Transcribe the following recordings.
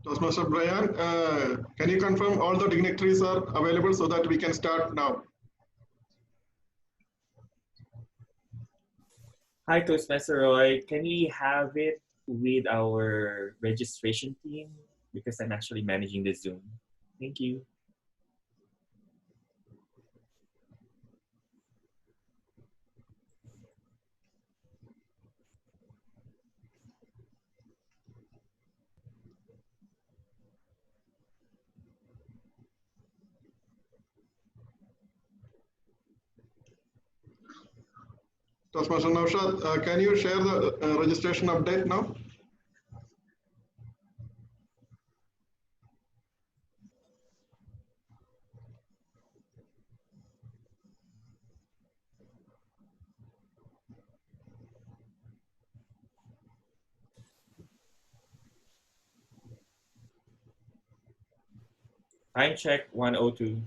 Toastmaster Brian, can you confirm all the dignitaries are available so that we can start now? Hi, Toastmaster Roy. Can we have it with our registration team? Because I'm actually managing the Zoom. Thank you. Toastmaster Naushad, can you share the registration update now? Time check 1:02.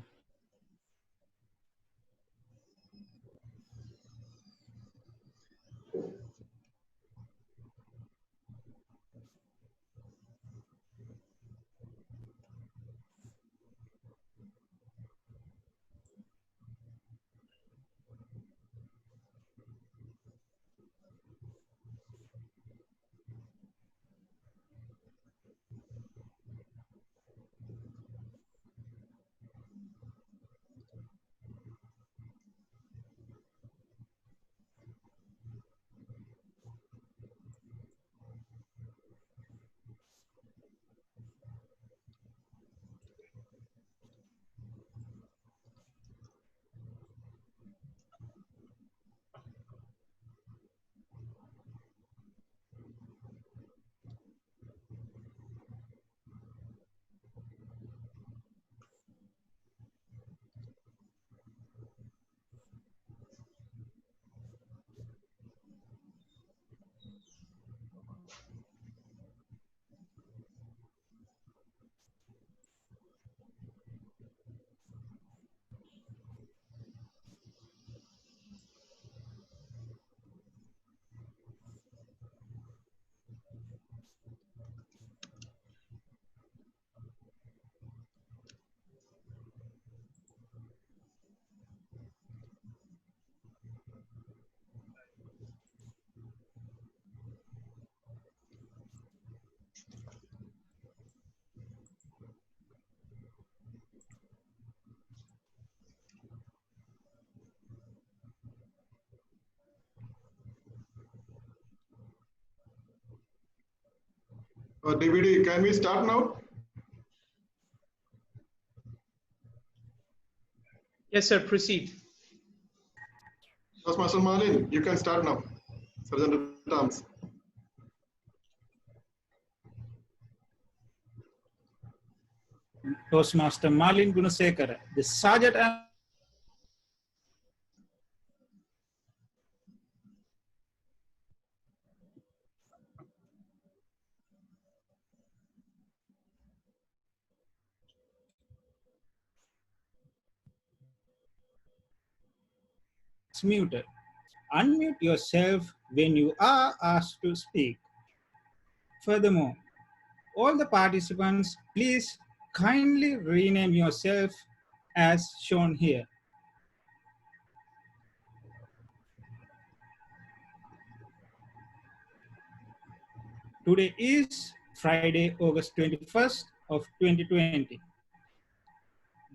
DVD, can we start now? Yes, sir, proceed. Toastmaster Malin, you can start now. Sergeant at Arms. Toastmaster Malin Gunasekara, the Sergeant at muted. Unmute yourself when you are asked to speak. Furthermore, all the participants, please kindly rename yourself as shown here. Today is Friday, August 21st of 2020.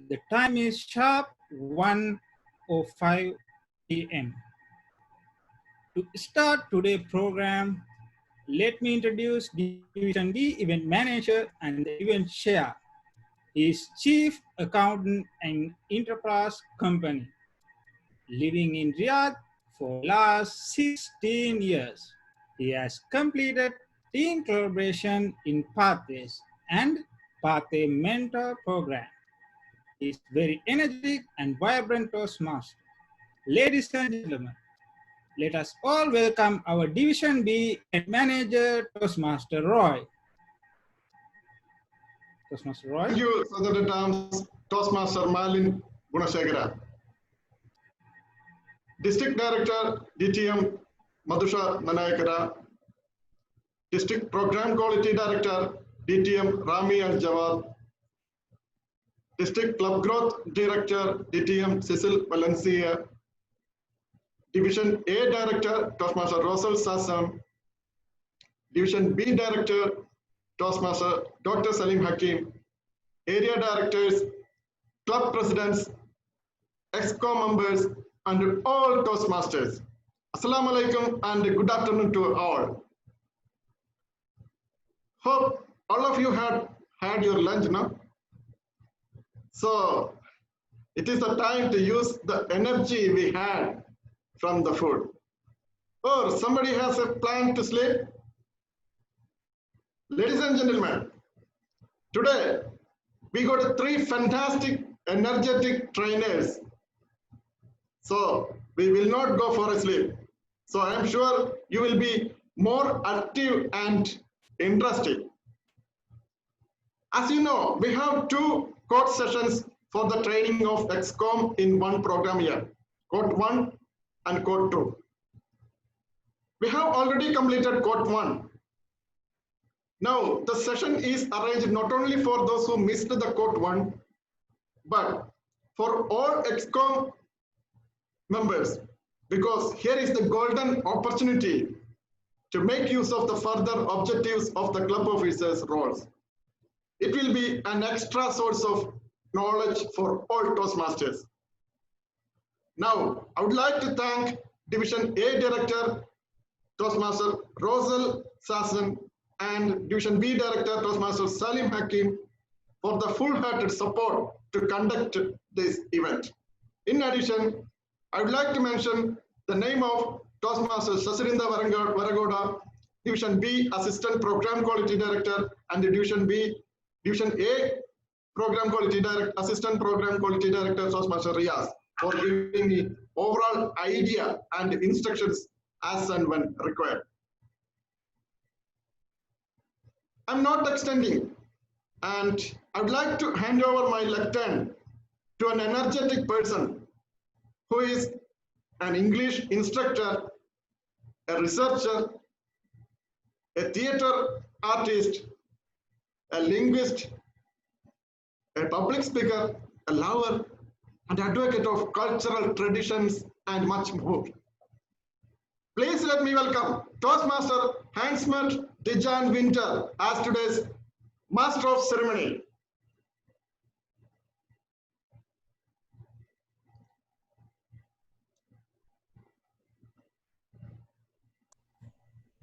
The time is sharp 1:05 p.m. To start today's program, let me introduce Division D Event Manager and the Event Chair. He is Chief Accountant in Enterprise Company, living in Riyadh for the last 16 years. He has completed team collaboration in Pathways and Pathway Mentor Program. He is very energetic and vibrant Toastmaster. Ladies and gentlemen, let us all welcome our Division B Event Manager, Toastmaster Roy. Toastmaster Roy. Thank you, Sergeant at Arms, Toastmaster Malin Gunasegara. District Director, DTM Madhusha Nanayakara. District Program Quality Director, DTM Rami Al Jawad, District Club Growth Director, DTM Cecil Valencia, Division A Director, Toastmaster Rosal Sassam, Division B Director, Toastmaster Dr. Salim Hakim, Area Directors, Club Presidents, EXCO members, and all Toastmasters. Assalamu alaikum and good afternoon to all. Hope all of you had your lunch now. So it is the time to use the energy we had from the food. Or somebody has a plan to sleep? Ladies and gentlemen, today we got 3 fantastic, energetic trainers. So we will not go for a sleep. So I am sure you will be more active and interesting. As you know, we have 2 COT sessions for the training of EXCOM in one program here, COT 1 and COT 2. We have already completed COT 1. Now, the session is arranged not only for those who missed the COT 1, but for all EXCOM members, because here is the golden opportunity to make use of the further objectives of the club officers' roles. It will be an extra source of knowledge for all Toastmasters. Now, I would like to thank Division A Director, Toastmaster Rosal Sasson, and Division B Director, Toastmaster Salim Hakim, for the full-hearted support to conduct this event. In addition, I would like to mention the name of Toastmaster Sasirinda Varagoda, Division B Assistant Program Quality Director, and the Division A Program Quality Director, Assistant Program Quality Director, Toastmaster Riaz, for giving me overall idea and instructions as and when required. I'm not extending, and I would like to hand over my lectern to an energetic person who is an English instructor, a researcher, a theater artist, a linguist, a public speaker, a lover, and advocate of cultural traditions, and much more. Please let me welcome Toastmaster Hans-Mert Dijan Winter as today's Master of Ceremony.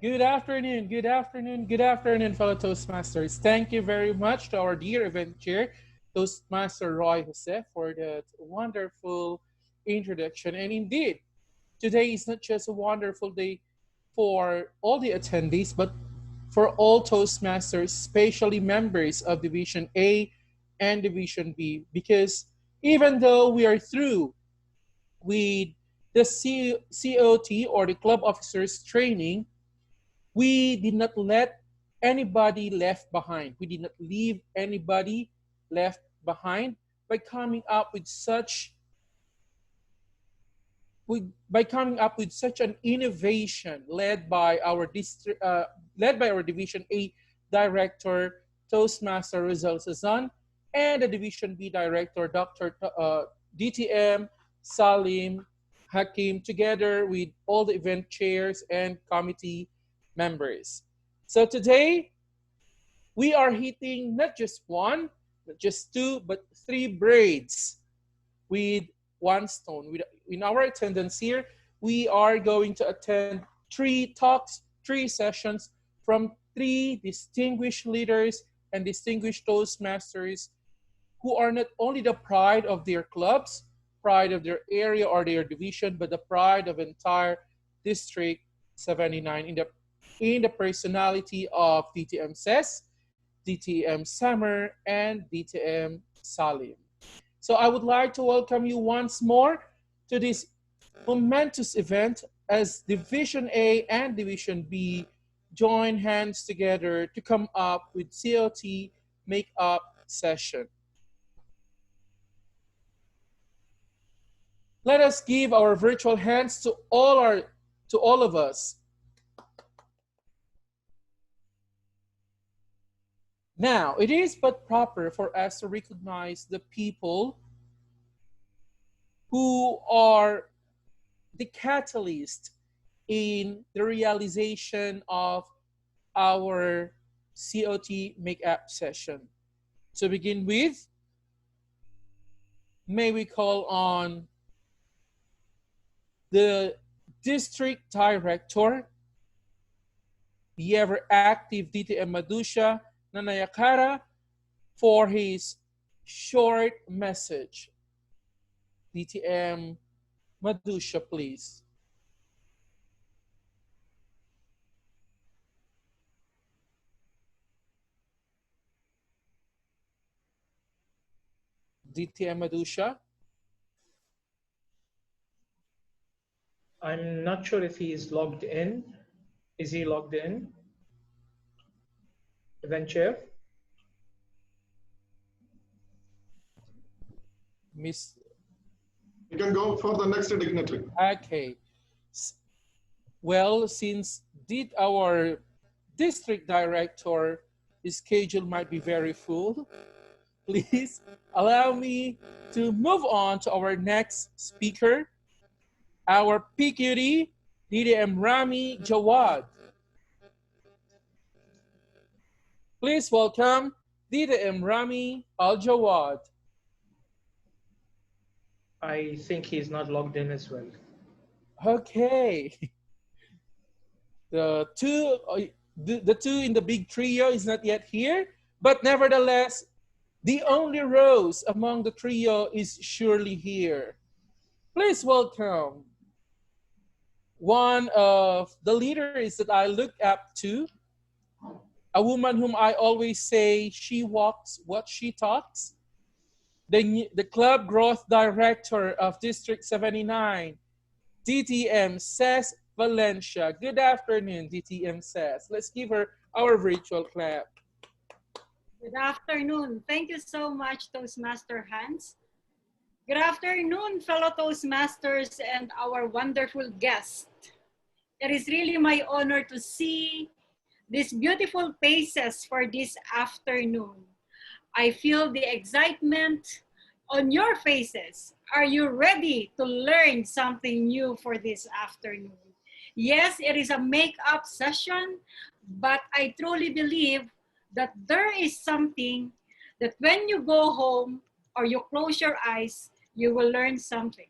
Good afternoon, good afternoon, good afternoon, fellow Toastmasters. Thank you very much to our dear event chair, Toastmaster Roy Jose, for that wonderful introduction. And indeed, today is not just a wonderful day for all the attendees, but for all Toastmasters, especially members of Division A and Division B, because even though we are through with the COT or the club officers training, we did not let anybody left behind. We did not leave anybody left behind by coming up with such an innovation led by our Division A Director, Toastmaster Rizal Sazan, and the Division B Director, Dr. DTM Salim Hakim, together with all the event chairs and committee members. So today, we are hitting not just 1, not just 2, but 3 braids with 1 stone. In our attendance here, we are going to attend 3 talks, 3 sessions from 3 distinguished leaders and distinguished Toastmasters who are not only the pride of their clubs, pride of their area or their division, but the pride of entire District 79 in the personality of DTM Ses, DTM Summer, and DTM Salim. So I would like to welcome you once more to this momentous event as Division A and Division B join hands together to come up with COT make-up session. Let us give our virtual hands to all of us. Now, it is but proper for us to recognize the people who are the catalyst in the realization of our COT makeup session. To begin with, may we call on the district director, the ever active DTM Madusha Nanayakara, for his short message. DTM Madusha, please. DTM Madusha. I'm not sure if he is logged in. Is he logged in? Event chair? Miss. You can go for the next dignitary. Okay. Well, since our district director, his schedule might be very full, please allow me to move on to our next speaker, our PQD, DDM Rami Jawad. Please welcome DDM Rami Al Jawad. I think he's not logged in as well. Okay. The two in the big trio is not yet here, but nevertheless, the only Rose among the trio is surely here. Please welcome one of the leaders that I look up to, a woman whom I always say she walks what she talks, the club growth director of District 79, DTM Says Valencia. Good afternoon, DTM Says. Let's give her our virtual clap. Good afternoon. Thank you so much, Toastmaster Hans. Good afternoon, fellow Toastmasters and our wonderful guest. It is really my honor to see these beautiful faces for this afternoon. I feel the excitement on your faces. Are you ready to learn something new for this afternoon? Yes, it is a makeup session, but I truly believe that there is something that when you go home or you close your eyes, you will learn something.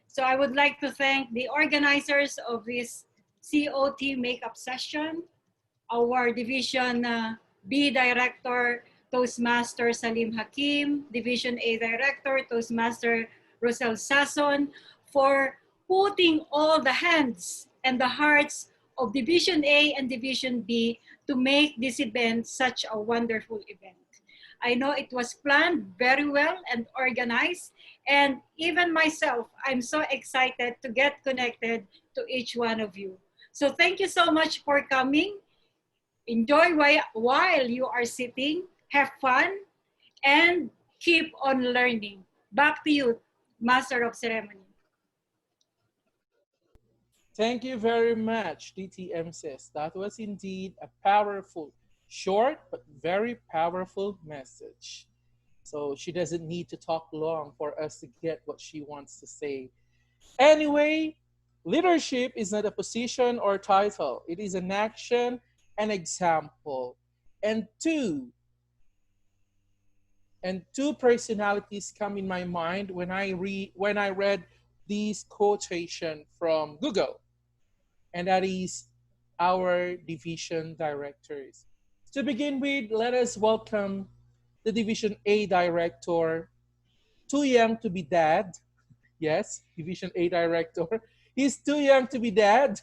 So I would like to thank the organizers of this COT makeup session, our Division B Director, Toastmaster Salim Hakim, Division A Director, Toastmaster Rosel Sason, for putting all the hands and the hearts of Division A and Division B to make this event such a wonderful event. I know it was planned very well and organized, and even myself, I'm so excited to get connected to each one of you. So thank you so much for coming. Enjoy while you are sitting, have fun, and keep on learning. Back to you, Master of Ceremony. Thank you very much, DTM Says. That was indeed a powerful, short, but very powerful message. So she doesn't need to talk long for us to get what she wants to say. Anyway, leadership is not a position or title. It is an action, an example. And two personalities come in my mind when I read this quotation from Google, and that is our division directors. To begin with, let us welcome the Division A director, too young to be dad. Yes, Division A director. He's too young to be dad,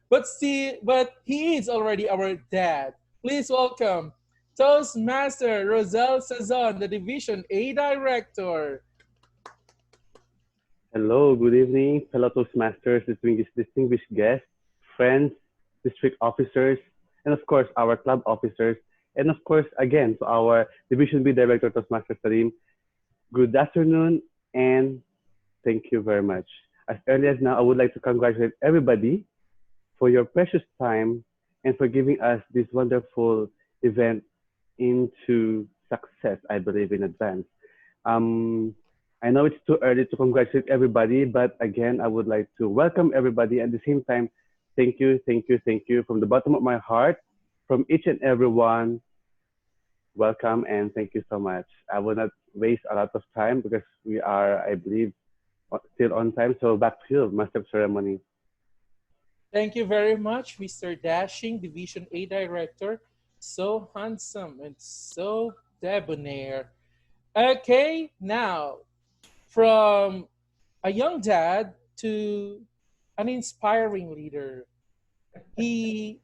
but he is already our dad. Please welcome Toastmaster Rosel Sazon, the Division A director. Hello, good evening, fellow Toastmasters, distinguished guests, friends, district officers, and of course, our club officers, and of course, again, to our Division B Director, Toastmaster Salim. Good afternoon, and thank you very much. As early as now, I would like to congratulate everybody for your precious time and for giving us this wonderful event into success, I believe, in advance. Um, I know it's too early to congratulate everybody, but again, I would like to welcome everybody. At the same time, thank you, thank you, thank you from the bottom of my heart, from each and every one. Welcome and thank you so much. I will not waste a lot of time because we are, I believe, still on time. So back to you, Master of Ceremony. Thank you very much, Mr. Dashing, Division A Director. So handsome and so debonair. Okay, now from a young dad to an inspiring leader. He,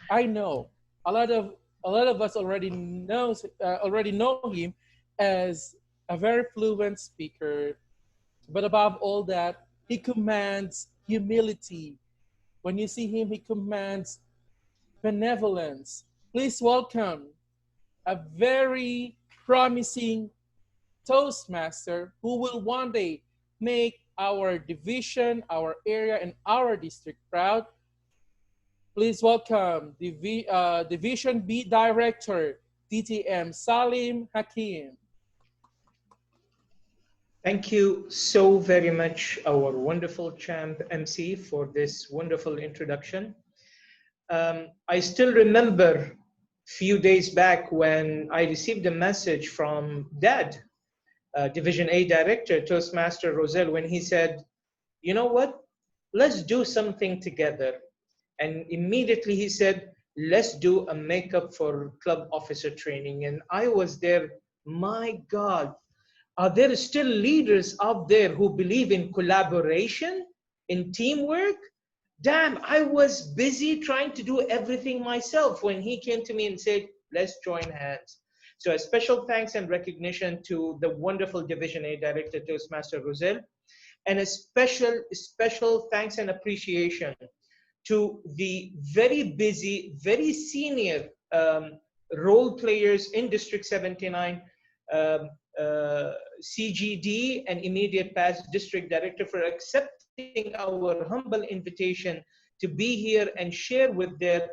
I know, a lot of us already know him as a very fluent speaker. But above all that, he commands humility. When you see him, he commands benevolence. Please welcome a very promising Toastmaster who will one day make our division, our area, and our district proud. Please welcome Division B Director, DTM Salim Hakim. Thank you so very much, our wonderful champ MC, for this wonderful introduction. I still remember few days back when I received a message from Dad, Division A Director, Toastmaster Roselle, when he said, you know what, let's do something together. And immediately he said, let's do a makeup for club officer training. And I was there, my God, are there still leaders out there who believe in collaboration, in teamwork? Damn, I was busy trying to do everything myself when he came to me and said, let's join hands. So a special thanks and recognition to the wonderful Division A Director, Toastmaster Roselle, and a special thanks and appreciation to the very busy, very senior role players in District 79, um, CGD and immediate past District Director for accepting our humble invitation to be here and share with their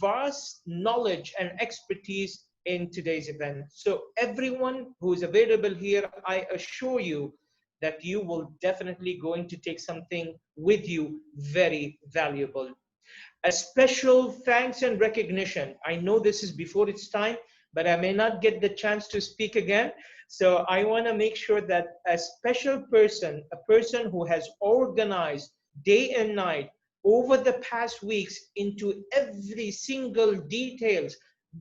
vast knowledge and expertise in today's event. So everyone who is available here, I assure you that you will definitely going to take something with you very valuable. A special thanks and recognition. I know this is before its time, but I may not get the chance to speak again. So I want to make sure that a special person, a person who has organized day and night over the past weeks into every single details,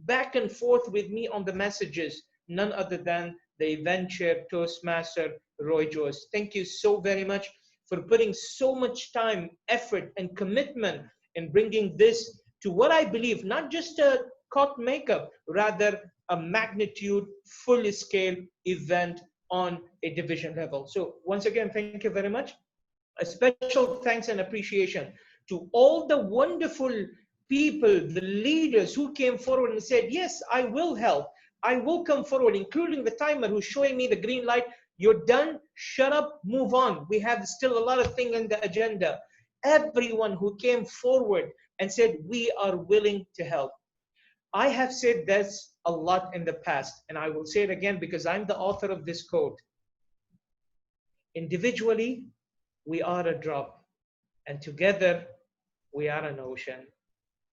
back and forth with me on the messages, none other than the event chair, Toastmaster Roy Joyce. Thank you so very much for putting so much time, effort, and commitment in bringing this to what I believe, not just a COT makeup, rather a magnitude, full-scale event on a division level. So once again, thank you very much. A special thanks and appreciation to all the wonderful people, the leaders who came forward and said, yes, I will help. I will come forward, including the timer who's showing me the green light. You're done, shut up, move on. We have still a lot of things in the agenda. Everyone who came forward and said, we are willing to help. I have said this a lot in the past, and I will say it again because I'm the author of this quote. Individually, we are a drop, and together, we are an ocean.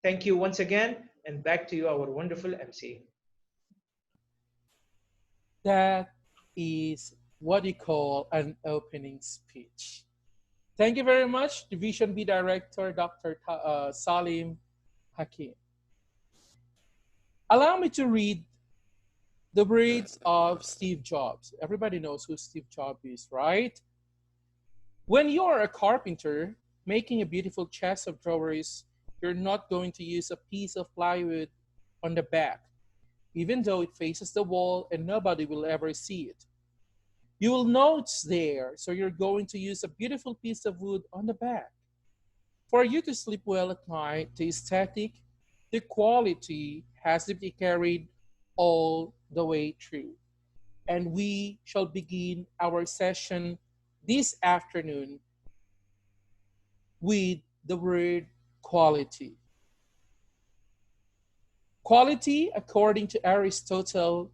Thank you once again, and back to you, our wonderful MC. That is what you call an opening speech. Thank you very much, Division B Director Dr. Salim Hakim. Allow me to read the words of Steve Jobs. Everybody knows who Steve Jobs is, right? When you are a carpenter making a beautiful chest of drawers, you're not going to use a piece of plywood on the back, even though it faces the wall and nobody will ever see it. You will know it's there, so you're going to use a beautiful piece of wood on the back. For you to sleep well at night, the aesthetic, the quality has to be carried all the way through. And we shall begin our session this afternoon with the word quality. Quality, according to Aristotle,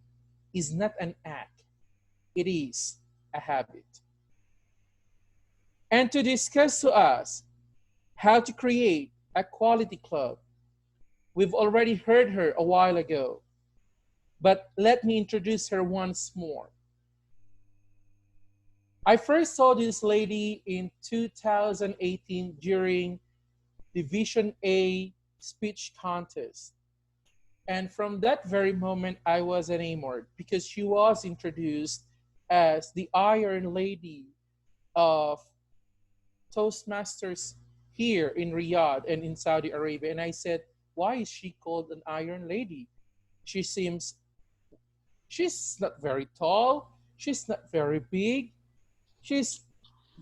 is not an act, it is a habit. And to discuss to us how to create a quality club, we've already heard her a while ago, but let me introduce her once more. I first saw this lady in 2018 during Division A speech contest. And from that very moment, I was enamored because she was introduced as the Iron Lady of Toastmasters here in Riyadh and in Saudi Arabia. And I said, why is she called an Iron Lady? She's not very tall. She's not very big. She's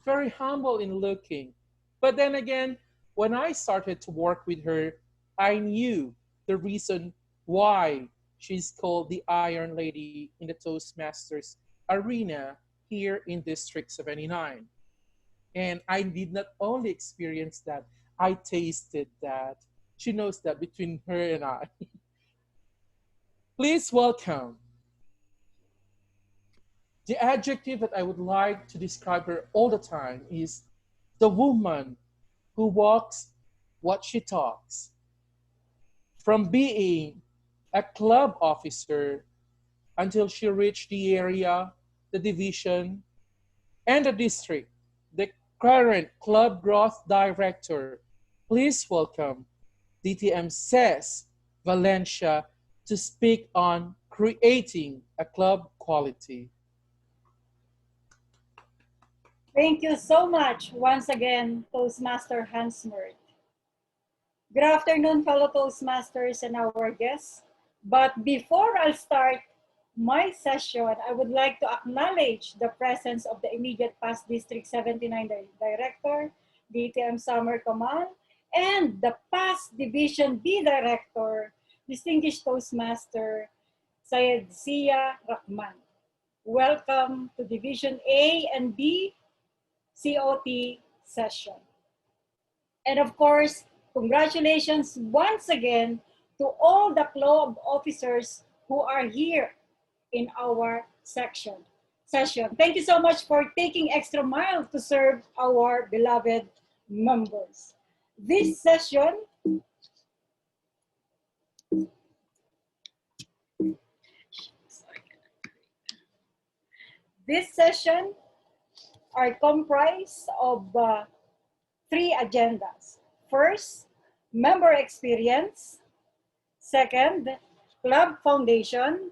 very humble in looking. But then again, when I started to work with her, I knew the reason why she's called the Iron Lady in the Toastmasters arena here in District 79. And I did not only experience that, I tasted that. She knows that between her and I. Please welcome the adjective that I would like to describe her all the time is the woman who walks what she talks. From being a club officer until she reached the area, the division, and the district, the current club growth director. Please welcome DTM Says Valencia to speak on creating a club quality. Thank you so much once again, Toastmaster Hans Mert. Good afternoon, fellow Toastmasters and our guests. But before I'll start my session, I would like to acknowledge the presence of the immediate past District 79 Director, DTM Summer Kamal, and the past Division B Director, Distinguished Toastmaster Syed Zia Rahman. Welcome to Division A and B COT session. And of course, congratulations once again to all the club officers who are here in our session. Thank you so much for taking extra mile to serve our beloved members. This session are comprised of three agendas. First, member experience. Second, club foundation.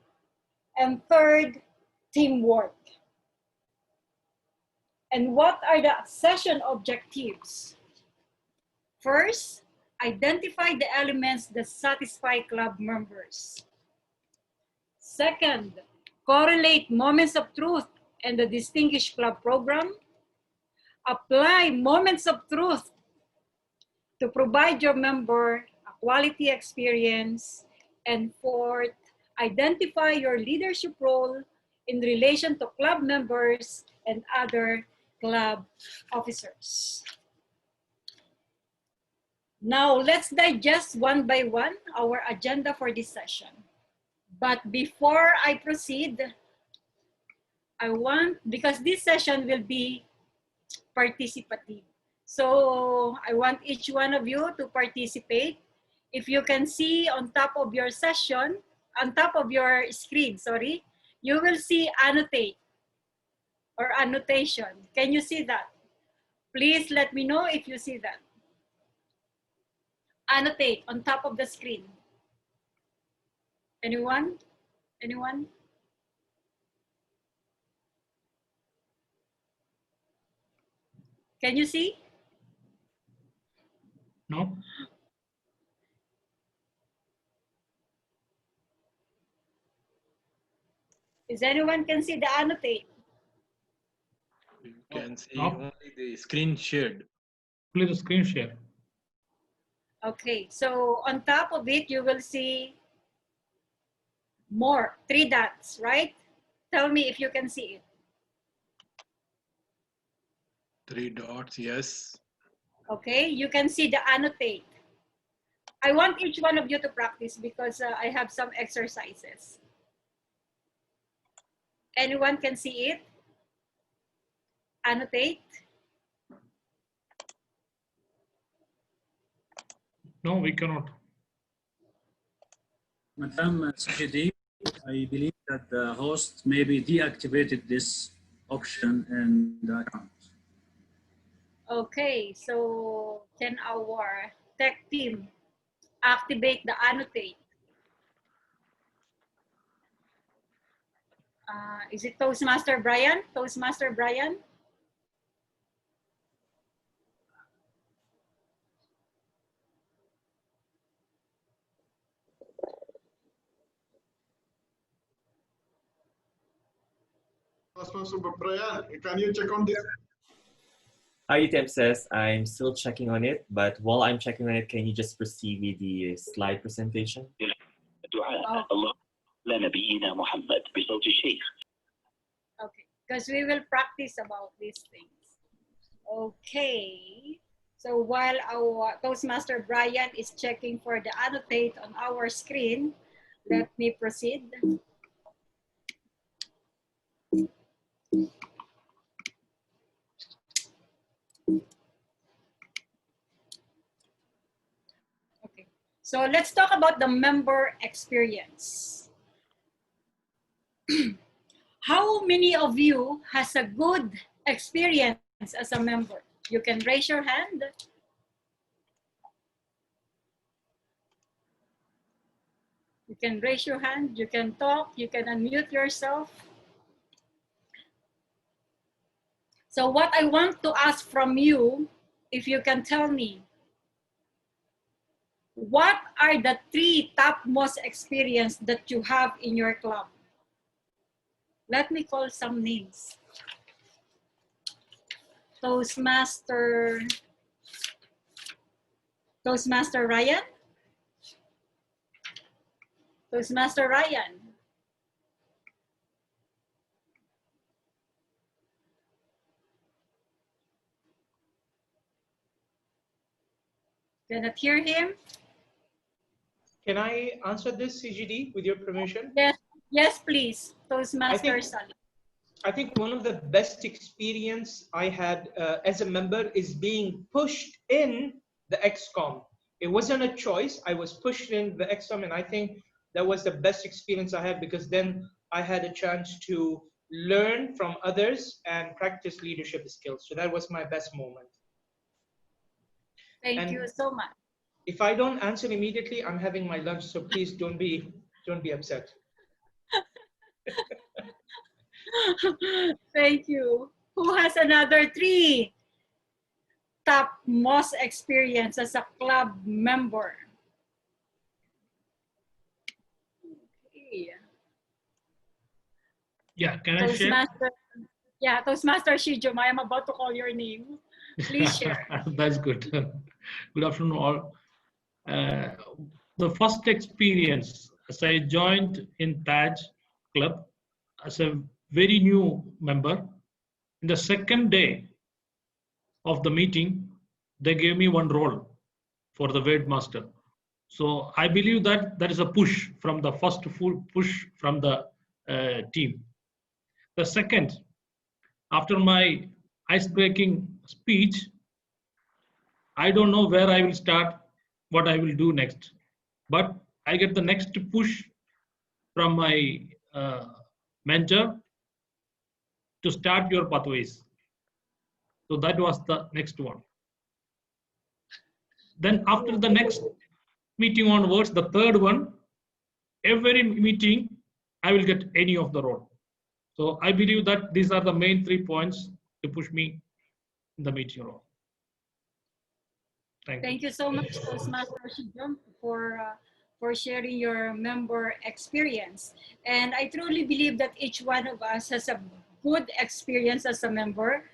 And third, teamwork. And what are the session objectives? First, identify the elements that satisfy club members. Second, correlate moments of truth and the Distinguished Club Program. Apply moments of truth to provide your member a quality experience. And fourth, identify your leadership role in relation to club members and other club officers. Now, let's digest one by one our agenda for this session. But before I proceed, because this session will be participative. So I want each one of you to participate. If you can see on top of your session, on top of your screen, sorry, you will see annotate or annotation. Can you see that? Please let me know if you see that. Annotate on top of the screen. Anyone? Anyone? Can you see? No. Is anyone can see the annotate? You can see No. only the screen shared. Only the screen share. Okay, so on top of it, you will see more, 3 dots, right? Tell me if you can see it. 3 dots, yes. Okay, you can see the annotate. I want each one of you to practice because I have some exercises. Anyone can see it? Annotate. No, we cannot. Madam CGD, I believe that the host maybe deactivated this option in the account. Okay, so can our tech team activate the annotate? Is it Toastmaster Brian? Toastmaster Brian? Toastmaster Brian, can you check on this? UTM says, I'm still checking on it, but while I'm checking on it, can you just proceed with the slide presentation? Okay, because we will practice about these things. Okay, so while our Toastmaster Brian is checking for the annotate on our screen, let me proceed. Okay, so let's talk about the member experience. How many of you has a good experience as a member? You can raise your hand. You can raise your hand, you can talk, you can unmute yourself. So what I want to ask from you, if you can tell me, what are the 3 top most experience that you have in your club? Let me call some names. Toastmaster Ryan? Toastmaster Ryan? Cannot hear him? Can I answer this, CGD, with your permission? Yes, yes, please. Toastmaster Sally. I think one of the best experience I had as a member is being pushed in the XCOM. It wasn't a choice. I was pushed in the XCOM, and I think that was the best experience I had, because then I had a chance to learn from others and practice leadership skills. So that was my best moment. Thank you so much. If I don't answer immediately, I'm having my lunch, so please don't be upset. Thank you. Who has another 3 top most experience as a club member? Okay. Yeah, can I share? Toastmaster, yeah, Toastmaster Shijum, I am about to call your name. Please share. That's good. Good afternoon, all. The first experience as I joined in Taj Club as a very new member, in the second day of the meeting, they gave me one role for the weight master. So I believe that that is a push from the first full push from the team. The second, after my ice-breaking speech, I don't know where I will start, what I will do next. But I get the next push from my mentor to start your pathways. So that was the next one. Then after the next meeting onwards, the third one, every meeting, I will get any of the role. So I believe that these are the main 3 points to push me in the meeting role. Thank you so much, Toastmaster Shijum, for sharing your member experience. And I truly believe that each one of us has a good experience as a member.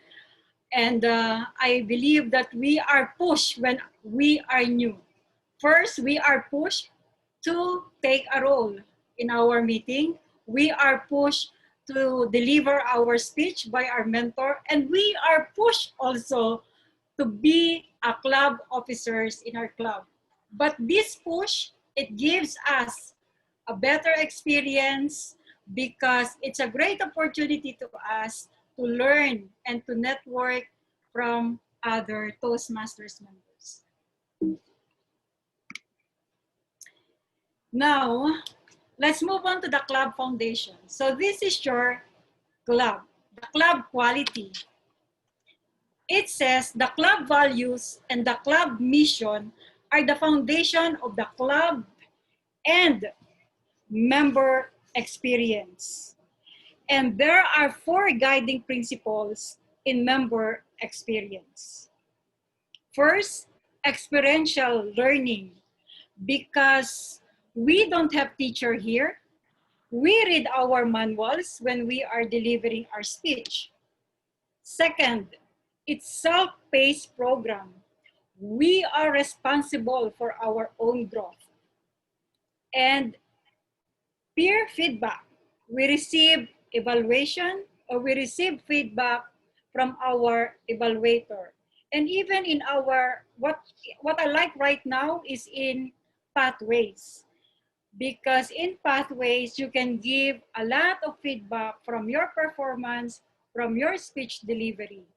And I believe that we are pushed when we are new. First, we are pushed to take a role in our meeting. We are pushed to deliver our speech by our mentor. And we are pushed also to be a club officers in our club. But this push, it gives us a better experience because it's a great opportunity to us to learn and to network from other Toastmasters members. Now, let's move on to the club foundation. So this is your club, the club quality. It says the club values and the club mission are the foundation of the club and member experience. And there are 4 guiding principles in member experience. First, experiential learning. Because we don't have teacher here, we read our manuals when we are delivering our speech. Second, it's self-paced program. We are responsible for our own growth. And peer feedback. We receive evaluation or we receive feedback from our evaluator. And even in our, what I like right now is in pathways. Because in pathways, you can give a lot of feedback from your performance, from your speech delivery.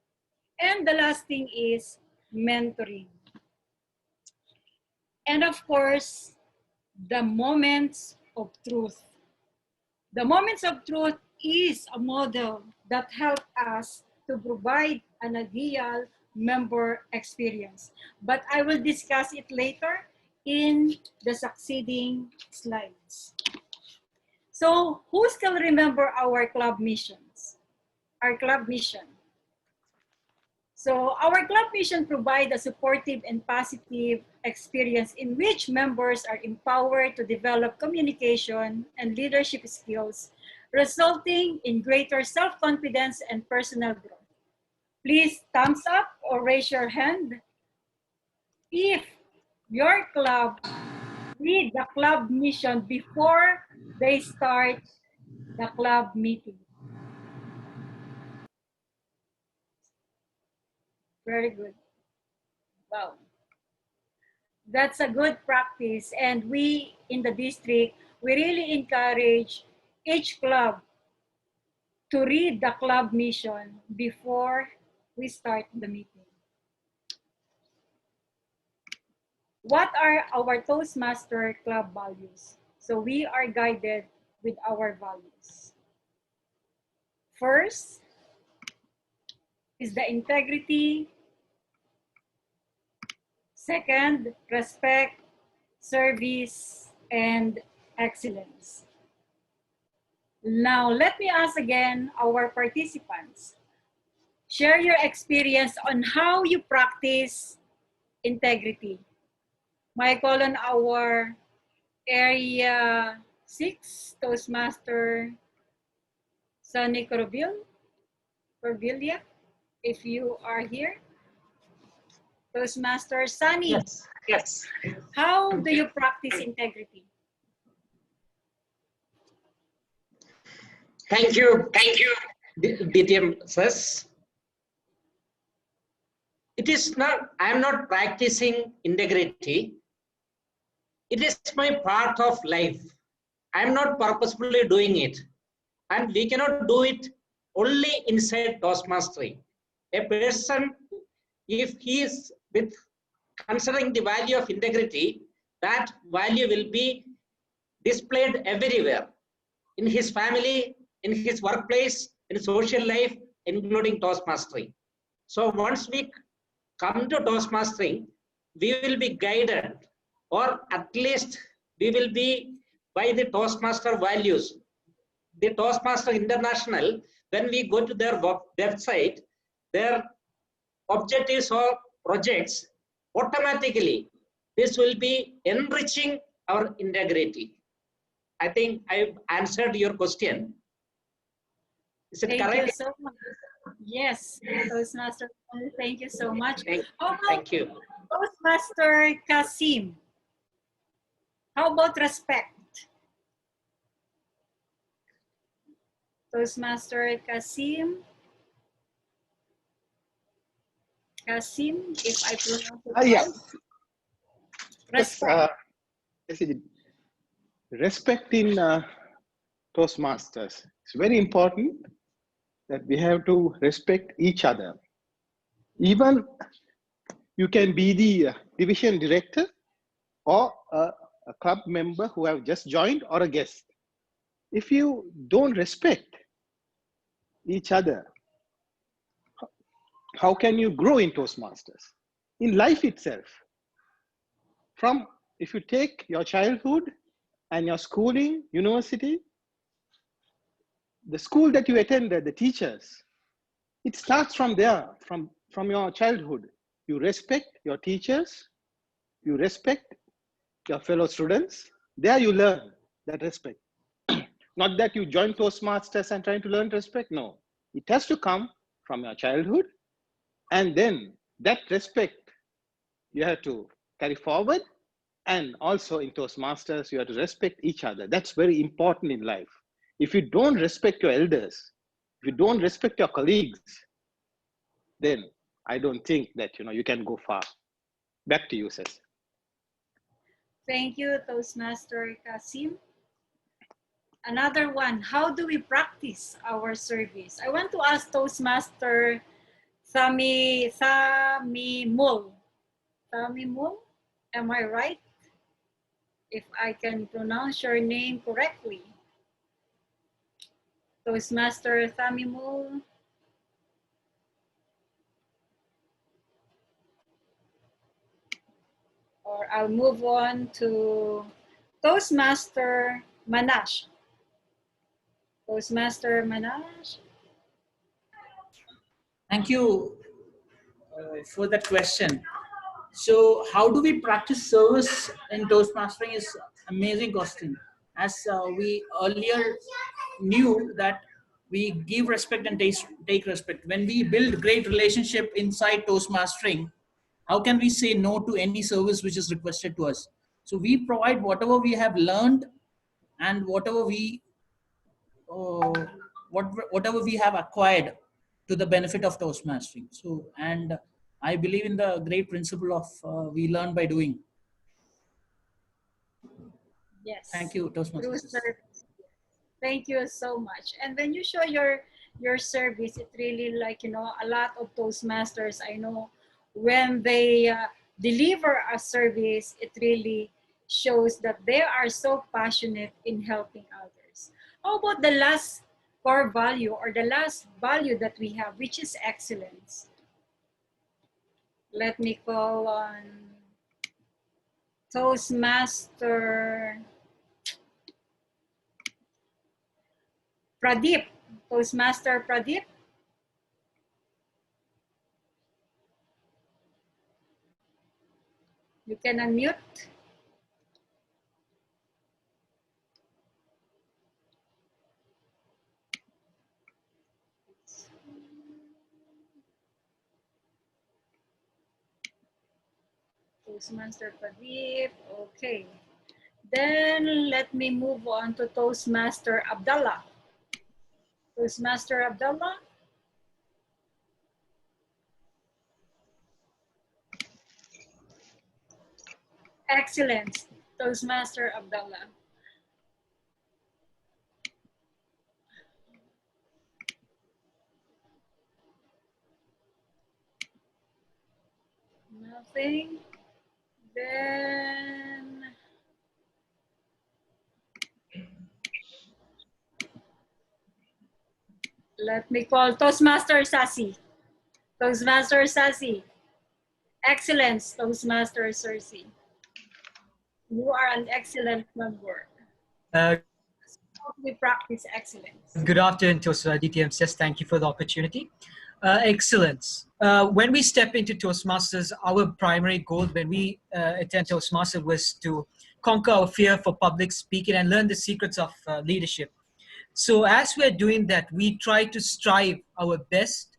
And the last thing is mentoring. And of course, the moments of truth. The moments of truth is a model that helps us to provide an ideal member experience. But I will discuss it later in the succeeding slides. So who still remember our club missions? Our club mission. So our club mission provides a supportive and positive experience in which members are empowered to develop communication and leadership skills, resulting in greater self-confidence and personal growth. Please thumbs up or raise your hand if your club read the club mission before they start the club meeting. Very good. Wow. That's a good practice. And we in the district, we really encourage each club to read the club mission before we start the meeting. What are our Toastmaster club values? So we are guided with our values. First is the integrity. Second, respect, service, and excellence. Now, let me ask again our participants. Share your experience on how you practice integrity. May I call on our Area 6 Toastmaster Sunny Corvilla, if you are here. Toastmaster Sunny. Yes, yes. How do you practice integrity? Thank you, DTM says. It is not, I am not practicing integrity. It is my part of life. I am not purposefully doing it. And we cannot do it only inside Toastmastering. A person, if he is with considering the value of integrity, that value will be displayed everywhere, in his family, in his workplace, in social life, including Toastmastering. So once we come to Toastmastering, we will be guided, or at least we will be by the Toastmaster values. The Toastmaster International, when we go to their website, their objectives or projects, automatically this will be enriching our integrity. I think I've answered your question. Is it correct? Thank you so much. Yes, Toastmaster, thank you so much. Thank you. Toastmaster Kasim, how about respect? Toastmaster Kasim, if I pronounce it Yes. Yes, Respect. yes, respect in Toastmasters. It's very important that we have to respect each other. Even you can be the division director or a club member who have just joined or a guest. If you don't respect each other, how can you grow in Toastmasters? In life itself, from if you take your childhood and your schooling, university, the school that you attended, the teachers, it starts from there, from your childhood. You respect your teachers, you respect your fellow students. There you learn that respect. Not that you join Toastmasters and trying to learn respect. No, it has to come from your childhood. And then that respect you have to carry forward. And also in Toastmasters, you have to respect each other. That's very important in life. If you don't respect your elders, if you don't respect your colleagues, then I don't think that you can go far. Back to you, Cess. Thank you, Toastmaster Kasim. Another one, how do we practice our service? I want to ask Toastmaster Samimul. Samimul, am I right? If I can pronounce your name correctly. Toastmaster Samimul. Or I'll move on to Toastmaster Manash. Toastmaster Manash. Thank you for that question. So how do we practice service in Toastmastering is amazing question. As we earlier knew that we give respect and take respect. When we build great relationship inside Toastmastering, how can we say no to any service which is requested to us? So we provide whatever we have learned and whatever uh, whatever we have acquired to the benefit of Toastmastering. So, and I believe in the great principle of we learn by doing. Yes. Thank you, Toastmasters. Thank you so much. And when you show your service, it really a lot of Toastmasters, I know when they deliver a service, it really shows that they are so passionate in helping others. How about the last core value or the last value that we have, which is excellence? Let me call on Toastmaster Pradeep. Toastmaster Pradeep. You can unmute. Toastmaster Pradeep. Okay. Then let me move on to Toastmaster Abdallah. Toastmaster Abdallah. Excellent. Toastmaster Abdallah. Nothing. Then let me call Toastmaster Sasi. Toastmaster Sasi. Excellence, Toastmaster Cersei. You are an excellent member. How do we practice excellence? Good afternoon, DTM says thank you for the opportunity. Excellence. When we step into Toastmasters, our primary goal when we attend Toastmasters was to conquer our fear for public speaking and learn the secrets of leadership. So as we're doing that, we try to strive our best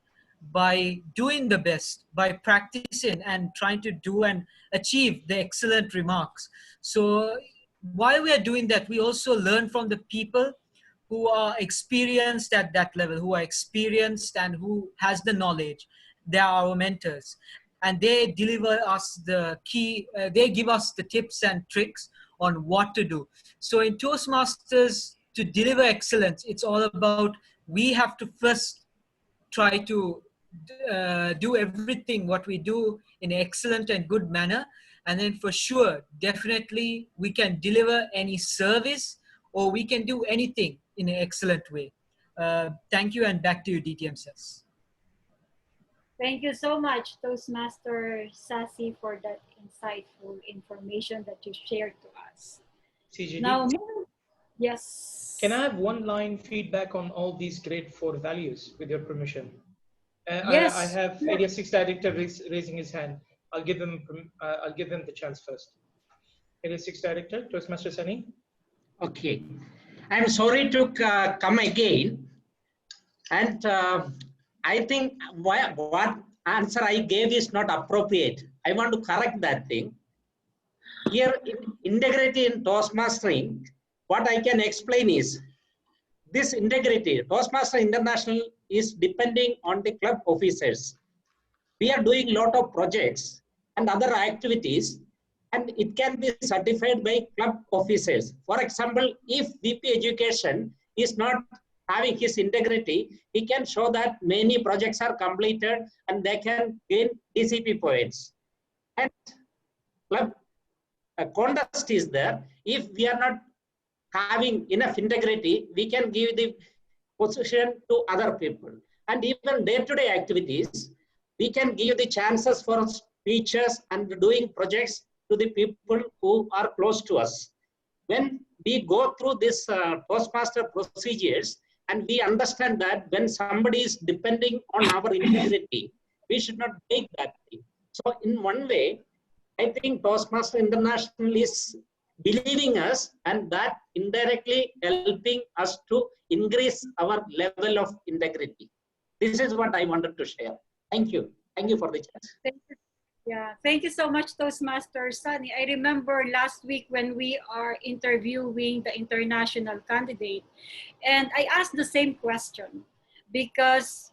by doing the best, by practicing and trying to do and achieve the excellent remarks. So while we are doing that, we also learn from the people who are experienced at that level, who are experienced and who has the knowledge. They are our mentors. and they deliver us the key, they give us the tips and tricks on what to do. So in Toastmasters, to deliver excellence, it's all about, we have to first try to do everything what we do in an excellent and good manner. And then for sure, definitely we can deliver any service, or we can do anything in an excellent way. Thank you, and back to you, DTM says. Thank you so much, Toastmaster Sassy, for that insightful information that you shared to us. CGD, Now, yes. can I have one line feedback on all these great 4 values, with your permission? Yes. I have Area 6 Director raising his hand. I'll give him the chance first. Area 6 Director, Toastmaster Sunny. Okay. I'm sorry to come again. And I think what answer I gave is not appropriate. I want to correct that thing. Here, in integrity in Toastmastering, what I can explain is this integrity, Toastmaster International is depending on the club officers. We are doing a lot of projects and other activities, and it can be certified by club officers. For example, if VP Education is not having his integrity, he can show that many projects are completed and they can gain DCP points. And club contest is there. If we are not having enough integrity, we can give the position to other people. And even day-to-day activities, we can give the chances for speeches and doing projects to the people who are close to us. When we go through this Toastmaster procedures, and we understand that when somebody is depending on our integrity, we should not take that thing. So in one way, I think Toastmaster International is believing us, and that indirectly helping us to increase our level of integrity. This is what I wanted to share. Thank you. Thank you for the chance. Thank you. Yeah, thank you so much, Toastmaster Sunny. I remember last week when we are interviewing the international candidate, and I asked the same question because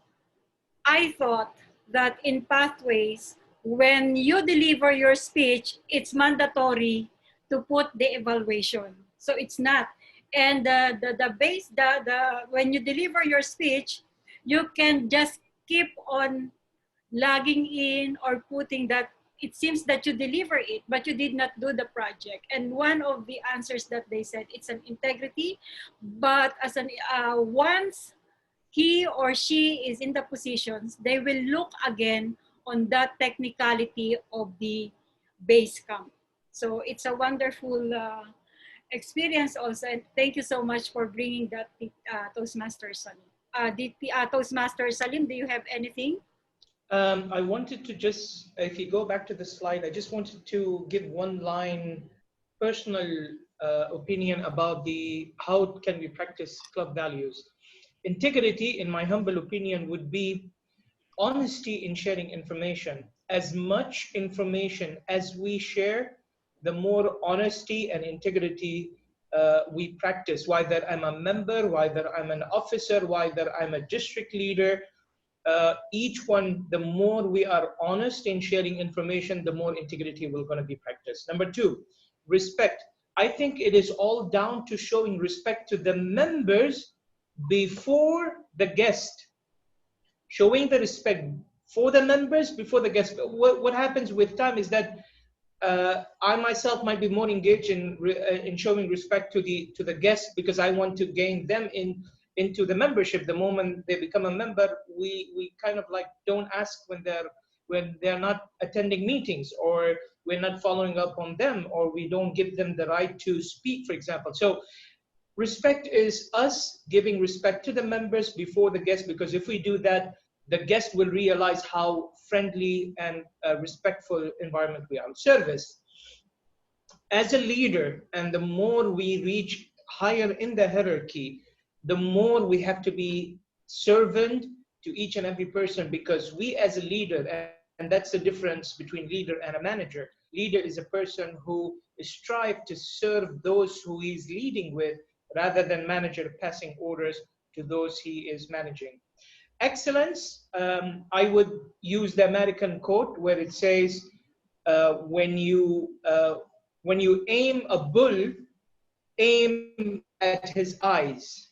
I thought that in Pathways, when you deliver your speech, it's mandatory to put the evaluation. So it's not. And when you deliver your speech, you can just keep on logging in or putting that it seems that you deliver it, but you did not do the project. And one of the answers that they said, it's an integrity, but as an once he or she is in the positions, they will look again on that technicality of the base camp. So it's a wonderful experience also. And thank you so much for bringing that, Toastmaster Salim. Toastmaster Salim, do you have anything? I wanted to just, if you go back to the slide, I just wanted to give one line personal opinion about how can we practice club values. Integrity, in my humble opinion, would be honesty in sharing information. As much information as we share, the more honesty and integrity we practice, whether I'm a member, whether I'm an officer, whether I'm a district leader. Each one, the more we are honest in sharing information, the more integrity will going to be practiced. Number 2, respect. I think it is all down to showing respect to the members before the guest. Showing the respect for the members before the guest. What happens with time is that I myself might be more engaged in showing respect to the guests because I want to gain them into the membership. The moment they become a member, we kind of like don't ask when they're not attending meetings, or we're not following up on them, or we don't give them the right to speak, for example. So respect is us giving respect to the members before the guests, because if we do that, the guest will realize how friendly and respectful environment we are. Service. As a leader, and the more we reach higher in the hierarchy, the more we have to be servant to each and every person, because we as a leader, and that's the difference between leader and a manager. Leader is a person who strives to serve those who he is leading with, rather than manager passing orders to those he is managing. Excellence, I would use the American quote where it says, when you aim a bull, aim at his eyes,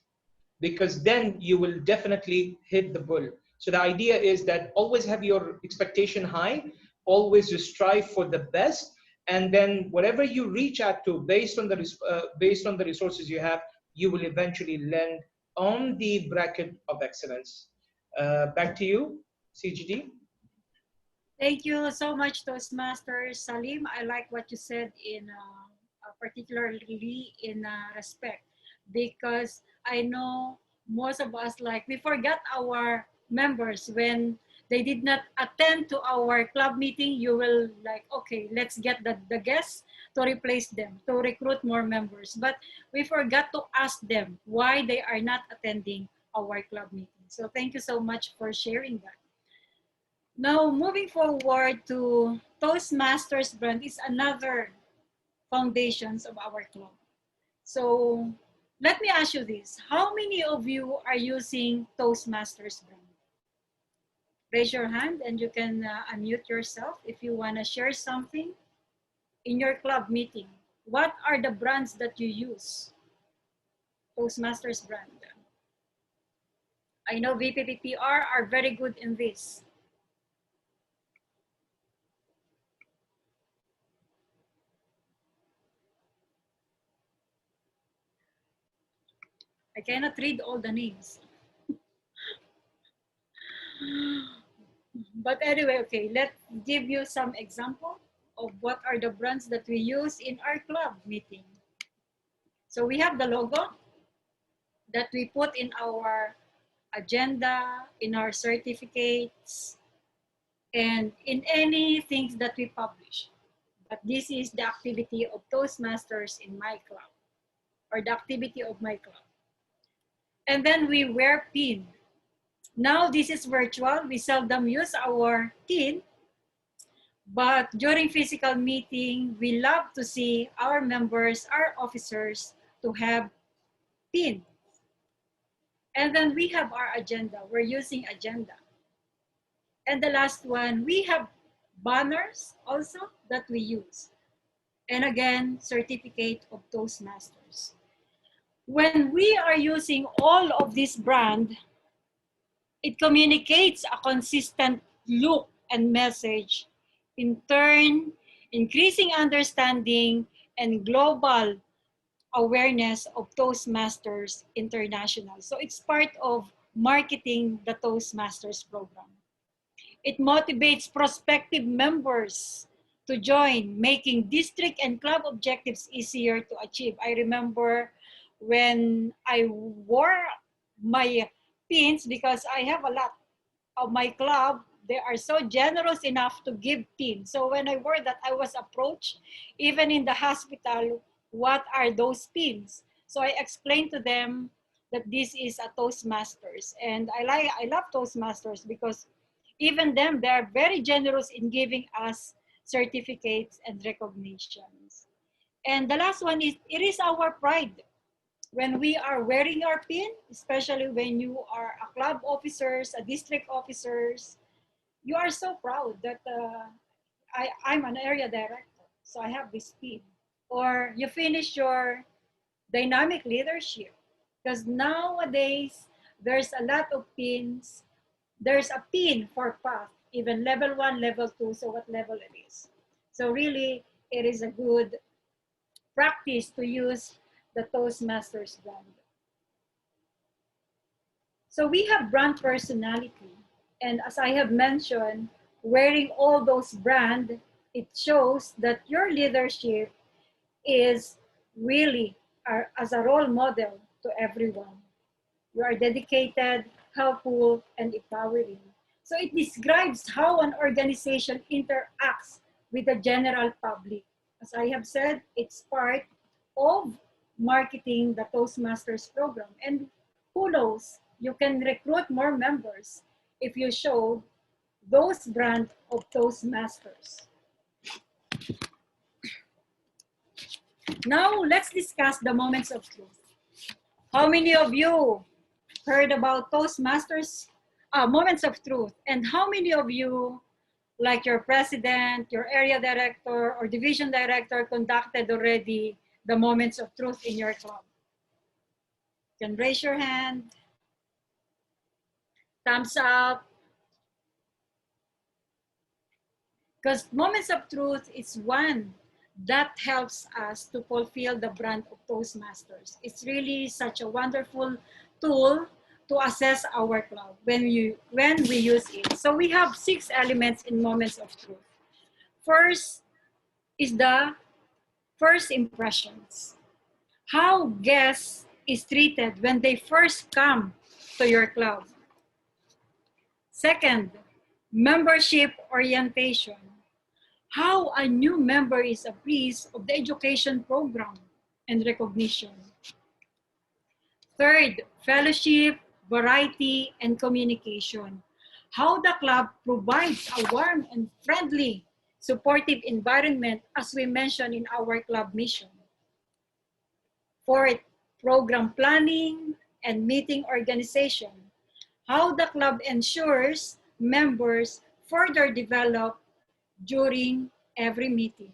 because then you will definitely hit the bull. So the idea is that always have your expectation high, always just strive for the best, and then whatever you reach out to based on the resources you have, you will eventually land on the bracket of excellence. Back to you, CGD. Thank you so much, Toastmaster Salim. I like what you said in particularly in respect, because I know most of us, like, we forgot our members when they did not attend to our club meeting. You will like, okay, let's get the guests to replace them, to recruit more members. But we forgot to ask them why they are not attending our club meeting. So thank you so much for sharing that. Now, moving forward to Toastmasters brand is another foundations of our club. So let me ask you this. How many of you are using Toastmasters brand? Raise your hand and you can unmute yourself if you want to share something in your club meeting. What are the brands that you use? Toastmasters brand. I know VPPPR are very good in this. I cannot read all the names. But anyway, okay, let's give you some example of what are the brands that we use in our club meeting. So we have the logo that we put in our agenda, in our certificates, and in any things that we publish. But this is the activity of Toastmasters in my club, or the activity of my club. And then we wear pin. Now this is virtual. We seldom use our pin, but during physical meeting, we love to see our members, our officers to have pin. And then we have our agenda. We're using agenda. And the last one, we have banners also that we use. And again, certificate of Toastmasters. When we are using all of this brand, it communicates a consistent look and message, in turn, increasing understanding and global awareness of Toastmasters International. So it's part of marketing the Toastmasters program. It motivates prospective members to join, making district and club objectives easier to achieve. I remember when I wore my pins, because I have a lot of my club, they are so generous enough to give pins. So when I wore that, I was approached, even in the hospital, what are those pins? So I explained to them that this is a Toastmasters. And I love Toastmasters because even them, they're very generous in giving us certificates and recognitions. And the last one is, it is our pride when we are wearing our pin, especially when you are a club officers, a district officers, you are so proud that I'm an area director, so I have this pin. Or you finish your dynamic leadership, because nowadays there's a lot of pins. There's a pin for path, even level 1, level 2, so what level it is. So really, it is a good practice to use the Toastmasters brand. So we have brand personality. And as I have mentioned, wearing all those brands, it shows that your leadership is really as a role model to everyone. You are dedicated, helpful, and empowering. So it describes how an organization interacts with the general public. As I have said, it's part of marketing the Toastmasters program. And who knows, you can recruit more members if you show those brand of Toastmasters. Now let's discuss the moments of truth. How many of you heard about Toastmasters moments of truth. And how many of you, like your president, your area director, or division director, conducted already the moments of truth in your club? You can raise your hand. Thumbs up. Because moments of truth is one that helps us to fulfill the brand of Toastmasters. It's really such a wonderful tool to assess our club when we use it. So we have 6 elements in moments of truth. First is the first impressions. How guests is treated when they first come to your club. Second, membership orientation. How a new member is apprised of the education program and recognition. Third, fellowship, variety, and communication. How the club provides a warm and friendly, supportive environment as we mentioned in our club mission. Fourth, program planning and meeting organization. How the club ensures members further develop during every meeting.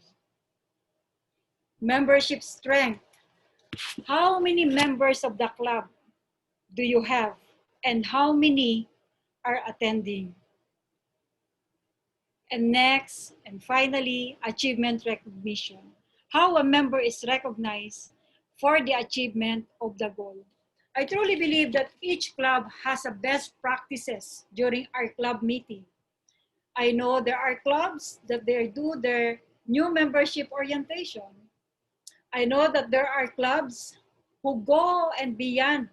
Membership strength. How many members of the club do you have and how many are attending? And next, and finally, achievement recognition. How a member is recognized for the achievement of the goal. I truly believe that each club has a best practices during our club meeting. I know there are clubs that they do their new membership orientation. I know that there are clubs who go and beyond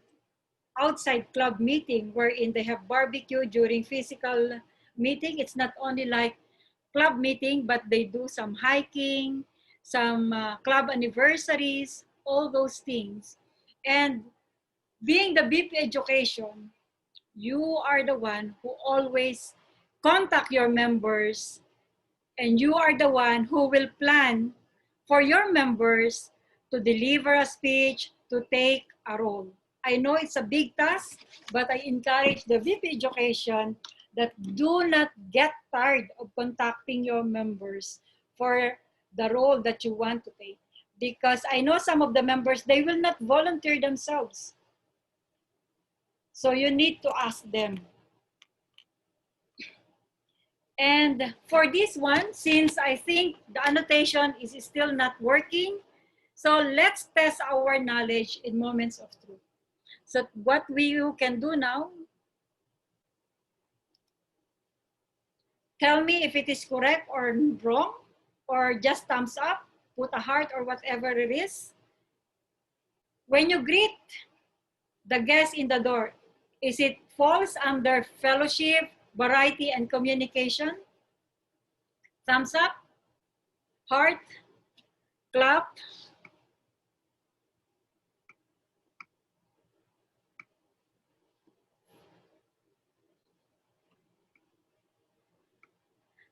outside club meeting wherein they have barbecue during physical meeting. It's not only like club meeting, but they do some hiking, some club anniversaries, all those things. And being the BP education, you are the one who always contact your members and you are the one who will plan for your members to deliver a speech, to take a role. I know it's a big task, but I encourage the VP education that do not get tired of contacting your members for the role that you want to take. Because I know some of the members, they will not volunteer themselves. So you need to ask them. And for this one, since I think the annotation is still not working, so let's test our knowledge in moments of truth. So what we can do now, tell me if it is correct or wrong, or just thumbs up, put a heart or whatever it is. When you greet the guest in the door, is it falls under fellowship, variety, and communication? Thumbs up, heart, clap.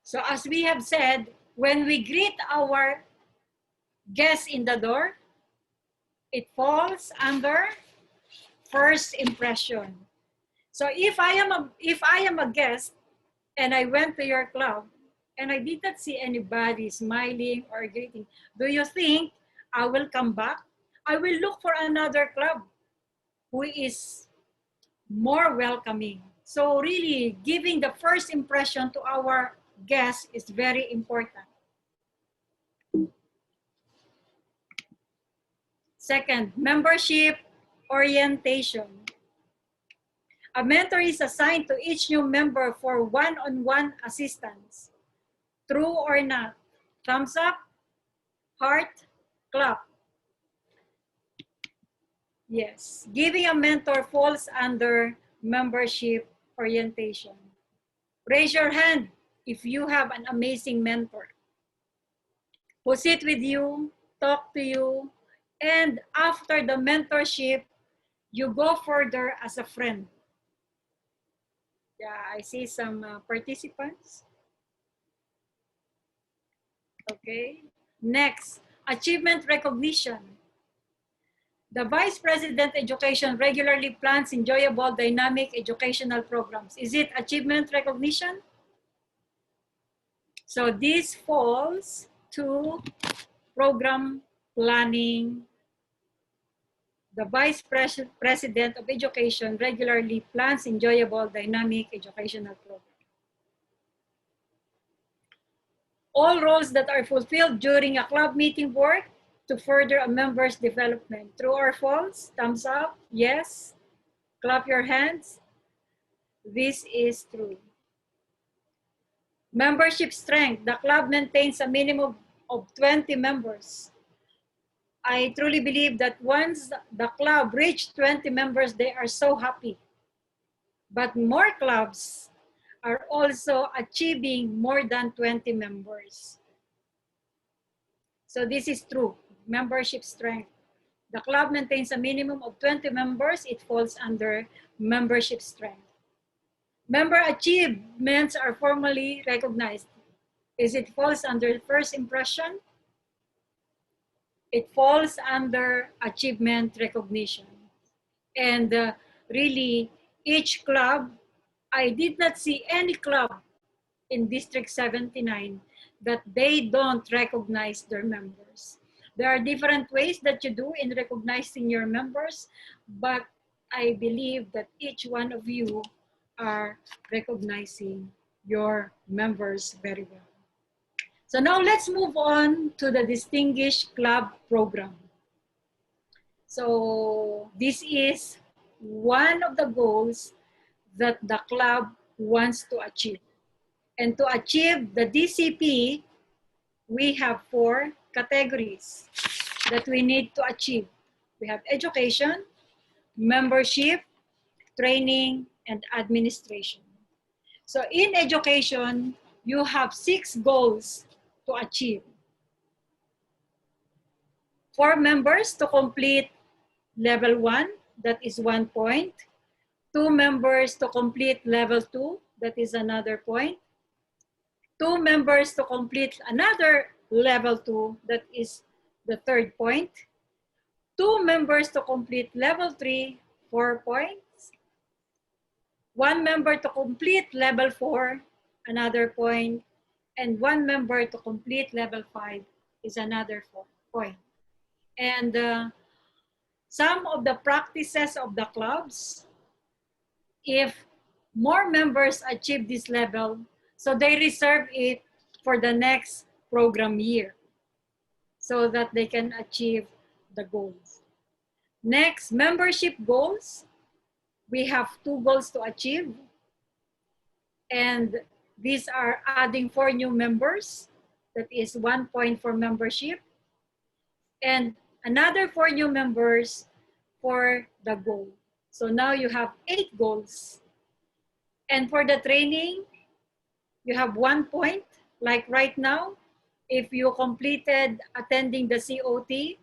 So as we have said, when we greet our guests in the door, it falls under first impression. So if I am a guest and I went to your club and I did not see anybody smiling or greeting, do you think I will come back? I will look for another club who is more welcoming. So really giving the first impression to our guests is very important. Second, membership orientation. A mentor is assigned to each new member for one-on-one assistance. True or not? Thumbs up, heart, clap. Yes, giving a mentor falls under membership orientation. Raise your hand if you have an amazing mentor who sit with you, talk to you, and after the mentorship, you go further as a friend. Yeah, I see some participants. Okay, next, achievement recognition. The Vice President Education regularly plans enjoyable, dynamic educational programs. Is it achievement recognition? So this falls to program planning. The Vice President of Education regularly plans enjoyable, dynamic educational programs. All roles that are fulfilled during a club meeting work to further a member's development. True or false? Thumbs up. Yes. Clap your hands. This is true. Membership strength. The club maintains a minimum of 20 members. I truly believe that once the club reached 20 members, they are so happy. But more clubs are also achieving more than 20 members. So this is true. Membership strength. The club maintains a minimum of 20 members. It falls under membership strength. Member achievements are formally recognized. Is it falls under first impression? It falls under achievement recognition. And really, each club, I did not see any club in District 79 that they don't recognize their members. There are different ways that you do in recognizing your members, but I believe that each one of you are recognizing your members very well. So now let's move on to the Distinguished Club Program. So this is one of the goals that the club wants to achieve. And to achieve the DCP, we have 4 categories that we need to achieve. We have education, membership, training, and administration. So in education, you have 6 goals to achieve. 4 members to complete level 1, that is 1 point. 2 members to complete level 2, that is another point. 2 members to complete another level 2, that is the 3rd point. 2 members to complete level 3, 4 points. 1 member to complete level 4, another point. And 1 member to complete level 5 is another point. And some of the practices of the clubs, if more members achieve this level, so they reserve it for the next program year so that they can achieve the goals. Next, membership goals. We have 2 goals to achieve. And these are adding 4 new members. That is 1 point for membership. And another 4 new members for the goal. So now you have 8 goals. And for the training, you have 1 point. Like right now, if you completed attending the COT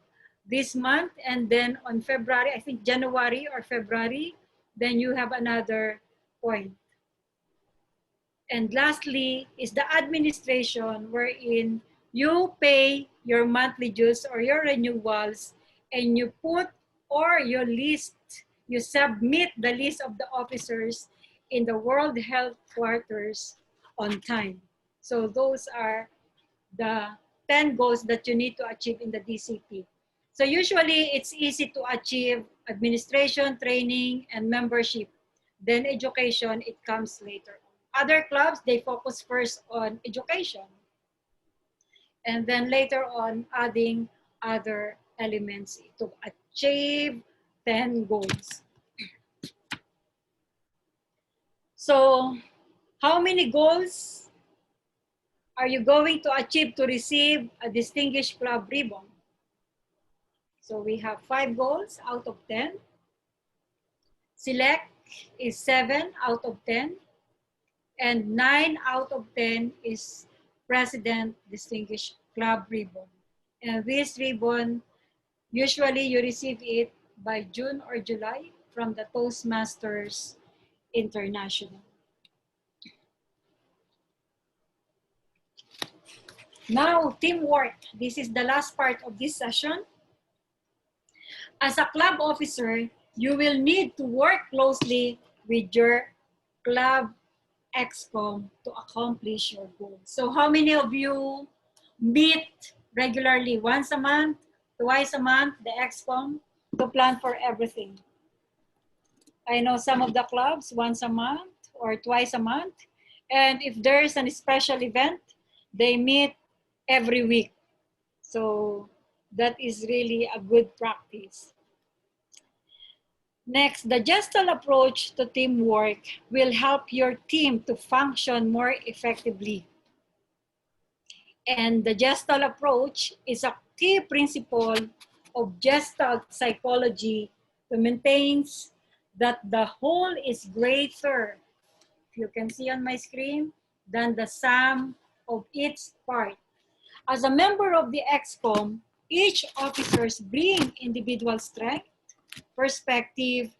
this month, and then on February, I think January or February, then you have another point. And lastly is the administration, wherein you pay your monthly dues or your renewals, and you put or you list, you submit the list of the officers in the World Health Quarters on time. So those are the 10 goals that you need to achieve in the DCP. So usually it's easy to achieve administration, training, and membership. Then education, it comes later. Other clubs, they focus first on education. And then later on, adding other elements to achieve 10 goals. So how many goals are you going to achieve to receive a Distinguished Club ribbon? So we have 5 goals out of 10. Select is 7 out of 10. And 9 out of 10 is President Distinguished Club ribbon. And this ribbon, usually you receive it by June or July from the Toastmasters International. Now, teamwork. This is the last part of this session. As a club officer, you will need to work closely with your club ExCom to accomplish your goals. So how many of you meet regularly, once a month, twice a month, the ExCom, to plan for everything? I know some of the clubs once a month or twice a month. And if there is a special event, they meet every week. So that is really a good practice. Next, the gestal approach to teamwork will help your team to function more effectively. And the gestal approach is a key principle of gestalt psychology to maintain that the whole is greater, if you can see on my screen, than the sum of its part. As a member of the ExCom, each officers bring individual strength, perspective,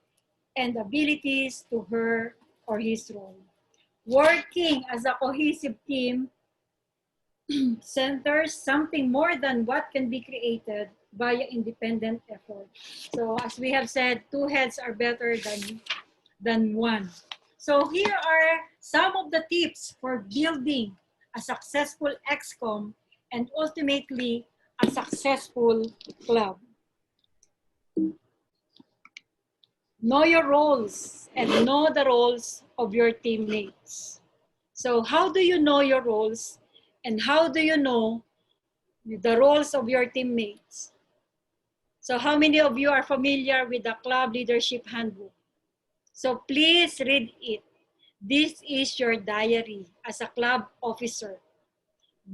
and abilities to her or his role. Working as a cohesive team centers something more than what can be created via independent effort. So as we have said, two heads are better than one. So here are some of the tips for building a successful ExCom and ultimately a successful club. Know your roles and know the roles of your teammates. So how do you know your roles and how do you know the roles of your teammates? So how many of you are familiar with the club leadership handbook? So please read it. This is your diary as a club officer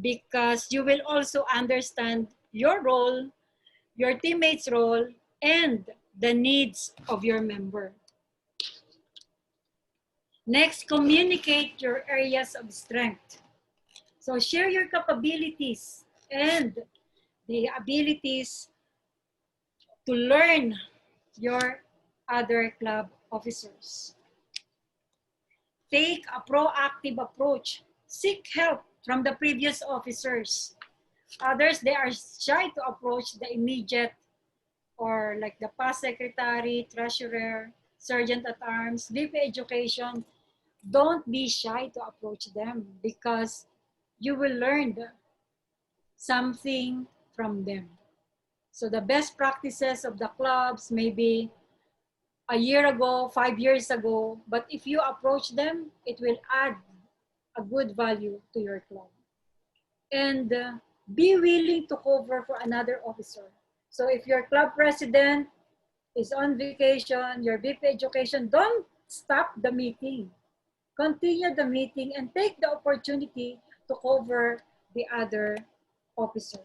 because you will also understand your role, your teammates' role, and the needs of your member. Next, communicate your areas of strength. So share your capabilities and the abilities to learn your other club officers. Take a proactive approach. Seek help from the previous officers. Others, they are shy to approach the immediate or like the past secretary, treasurer, sergeant at arms, VP education. Don't be shy to approach them because you will learn something from them. So the best practices of the clubs maybe a year ago, 5 years ago, but if you approach them, it will add a good value to your club. And be willing to cover for another officer. So if your club president is on vacation, your VP education, don't stop the meeting. Continue the meeting and take the opportunity to cover the other officer.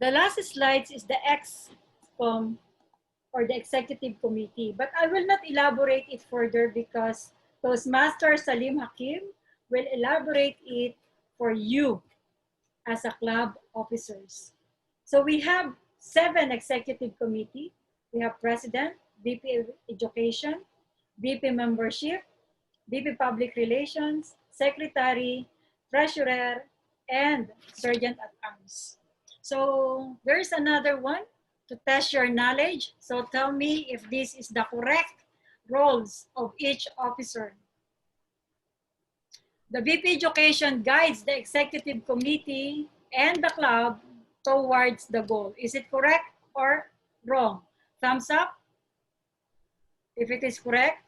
The last slide is the ExCom or the executive committee, but I will not elaborate it further because Toastmaster Salim Hakim will elaborate it for you as a club officers. So we have 7 executive committee. We have president, VP education, VP membership, VP public relations, secretary, treasurer, and sergeant at arms. So there's another one to test your knowledge. So tell me if this is the correct roles of each officer. The VP Education guides the executive committee and the club towards the goal. Is it correct or wrong? Thumbs up if it is correct.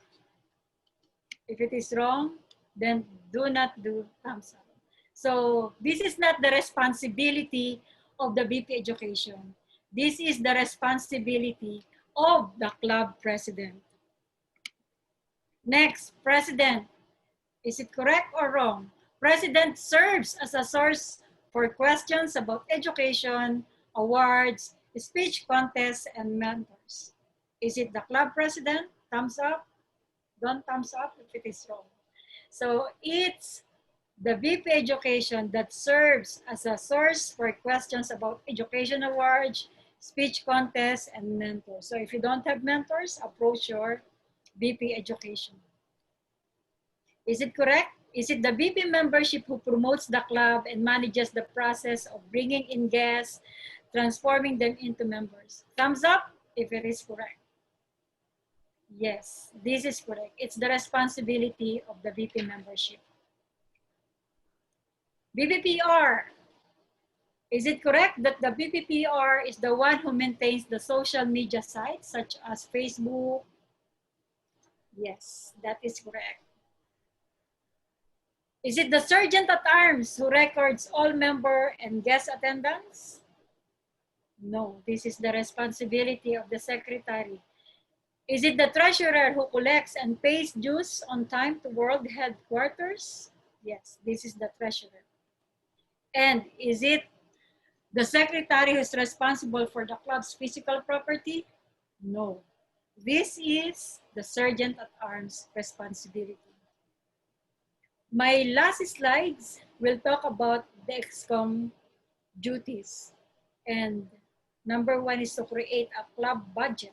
If it is wrong, then do not do thumbs up. So this is not the responsibility of the VP Education. This is the responsibility of the club president. Next, president. Is it correct or wrong? President serves as a source for questions about education, awards, speech contests, and mentors. Is it the club president? Thumbs up. Don't thumbs up if it is wrong. So it's the VP Education that serves as a source for questions about education awards, speech contests, and mentors. So if you don't have mentors, approach your VP Education. Is it correct? Is it the VP membership who promotes the club and manages the process of bringing in guests, transforming them into members. Thumbs up if it is correct. Yes, this is correct. It's the responsibility of the VP membership. BPPR. Is it correct that the BPPR is the one who maintains the social media sites such as Facebook? Yes, that is correct. Is it the Sergeant at Arms who records all member and guest attendance? No, this is the responsibility of the Secretary. Is it the Treasurer who collects and pays dues on time to World Headquarters? Yes, this is the Treasurer. And is it the Secretary who's responsible for the club's physical property? No. This is the Sergeant at Arms' responsibility. My last slides will talk about the EXCOM duties. And number one is to create a club budget.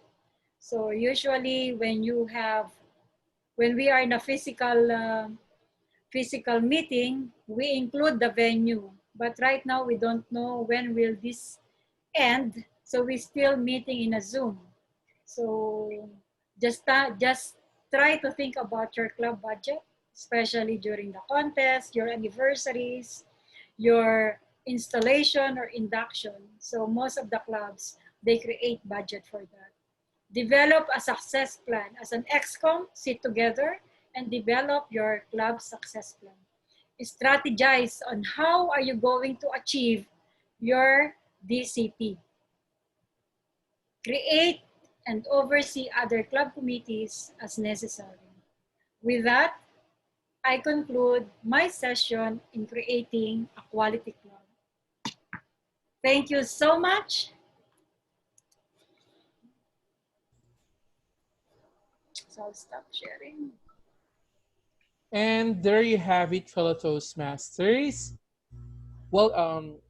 So usually when we are in a physical meeting, we include the venue. But right now we don't know when will this end. So we're still meeting in a Zoom. So just try to think about your club budget, especially during the contest, your anniversaries, your installation or induction. So most of the clubs, they create budget for that. Develop a success plan. As an EXCOM, sit together and develop your club success plan. Strategize on how are you going to achieve your DCP. Create and oversee other club committees as necessary. With that, I conclude my session in creating a quality club. Thank you so much. So I'll stop sharing. And there you have it, fellow Toastmasters. Well,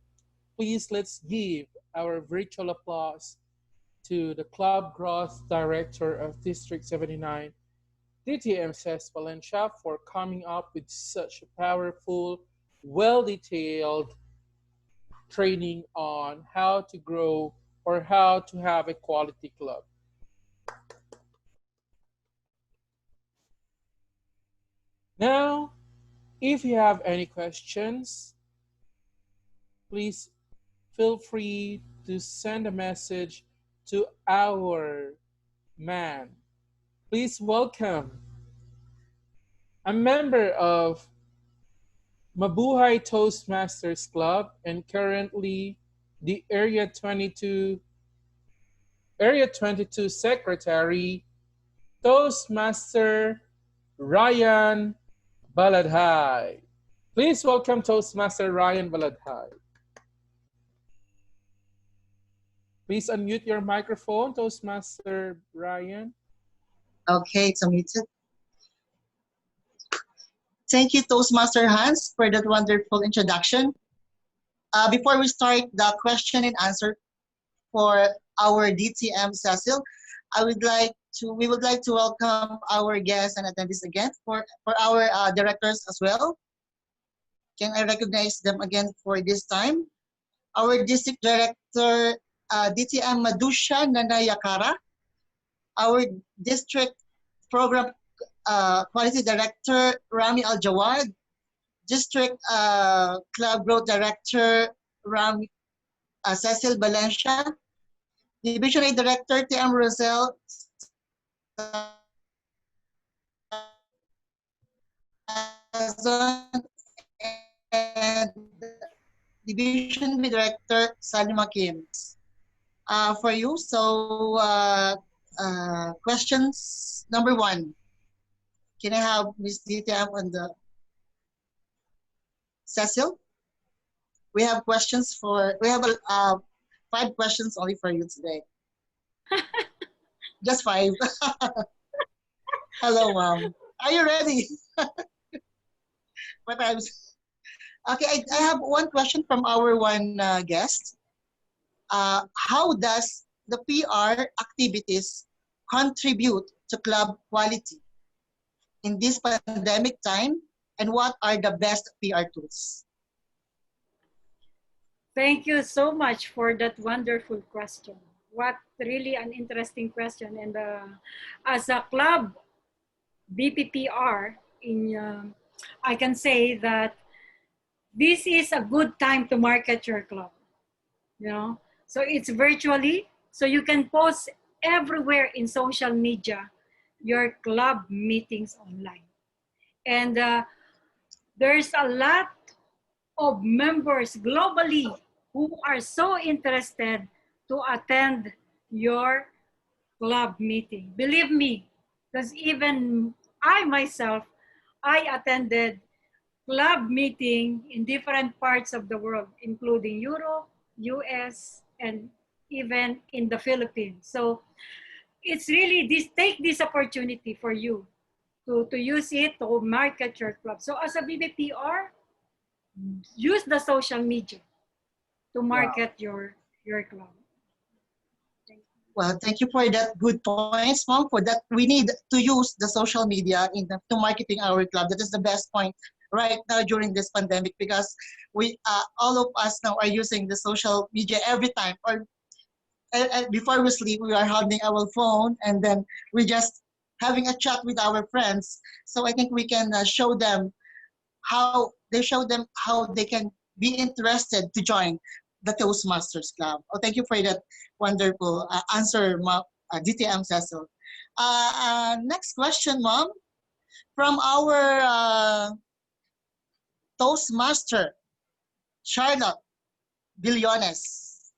please let's give our virtual applause to the Club Growth Director of District 79, DTM Cesc Valencia, for coming up with such a powerful, well-detailed training on how to grow or how to have a quality club. Now, if you have any questions, please feel free to send a message to our man. Please welcome a member of Mabuhay Toastmasters Club and currently the Area 22 Secretary, Toastmaster Ryan Baladhay. Please welcome Toastmaster Ryan Baladhay. Please unmute your microphone, Toastmaster Ryan. Okay, it's unmuted. Thank you, Toastmaster Hans, for that wonderful introduction. Before we start the question and answer for our DTM Cecil, we would like to welcome our guests and attendees again for our directors as well. Can I recognize them again for this time? Our District Director, DTM Madusha Nanayakara, our District Program Quality Director, Rami Al-Jawad, District Club Growth Director, Cecil Valencia, Division A Director, TM Rosel, and Division B Director, Salima Kim. For you, so questions number one. Can I have Ms. DTM on the Cecil? We have questions we have 5 questions only for you today. Just 5. Hello, Mom. Are you ready? What I'm... Okay, I have one question from our one guest. How does the PR activities contribute to club quality in this pandemic time, and what are the best PR tools? Thank you so much for that wonderful question. What really an interesting question. And as a club BPPR, I can say that this is a good time to market your club. You know, so it's virtually, so you can post everywhere in social media your club meetings online. And there's a lot of members globally who are so interested to attend your club meeting. Believe me, because even I myself, I attended club meeting in different parts of the world, including Europe, US, and even in the Philippines. So it's really this, take this opportunity for you to use it to market your club. So as a BBPR, use the social media to market your club. Well, thank you for that good points, Mom. For that, we need to use the social media to marketing our club. That is the best point right now during this pandemic, because we all of us now are using the social media every time. Or before we sleep, we are holding our phone, and then we just having a chat with our friends. So I think we can show them how they can be interested to join the Toastmasters Club. Oh, thank you for that wonderful answer, DTM Cecil. Next question, Mom, from our Toastmaster, Charlotte Billones.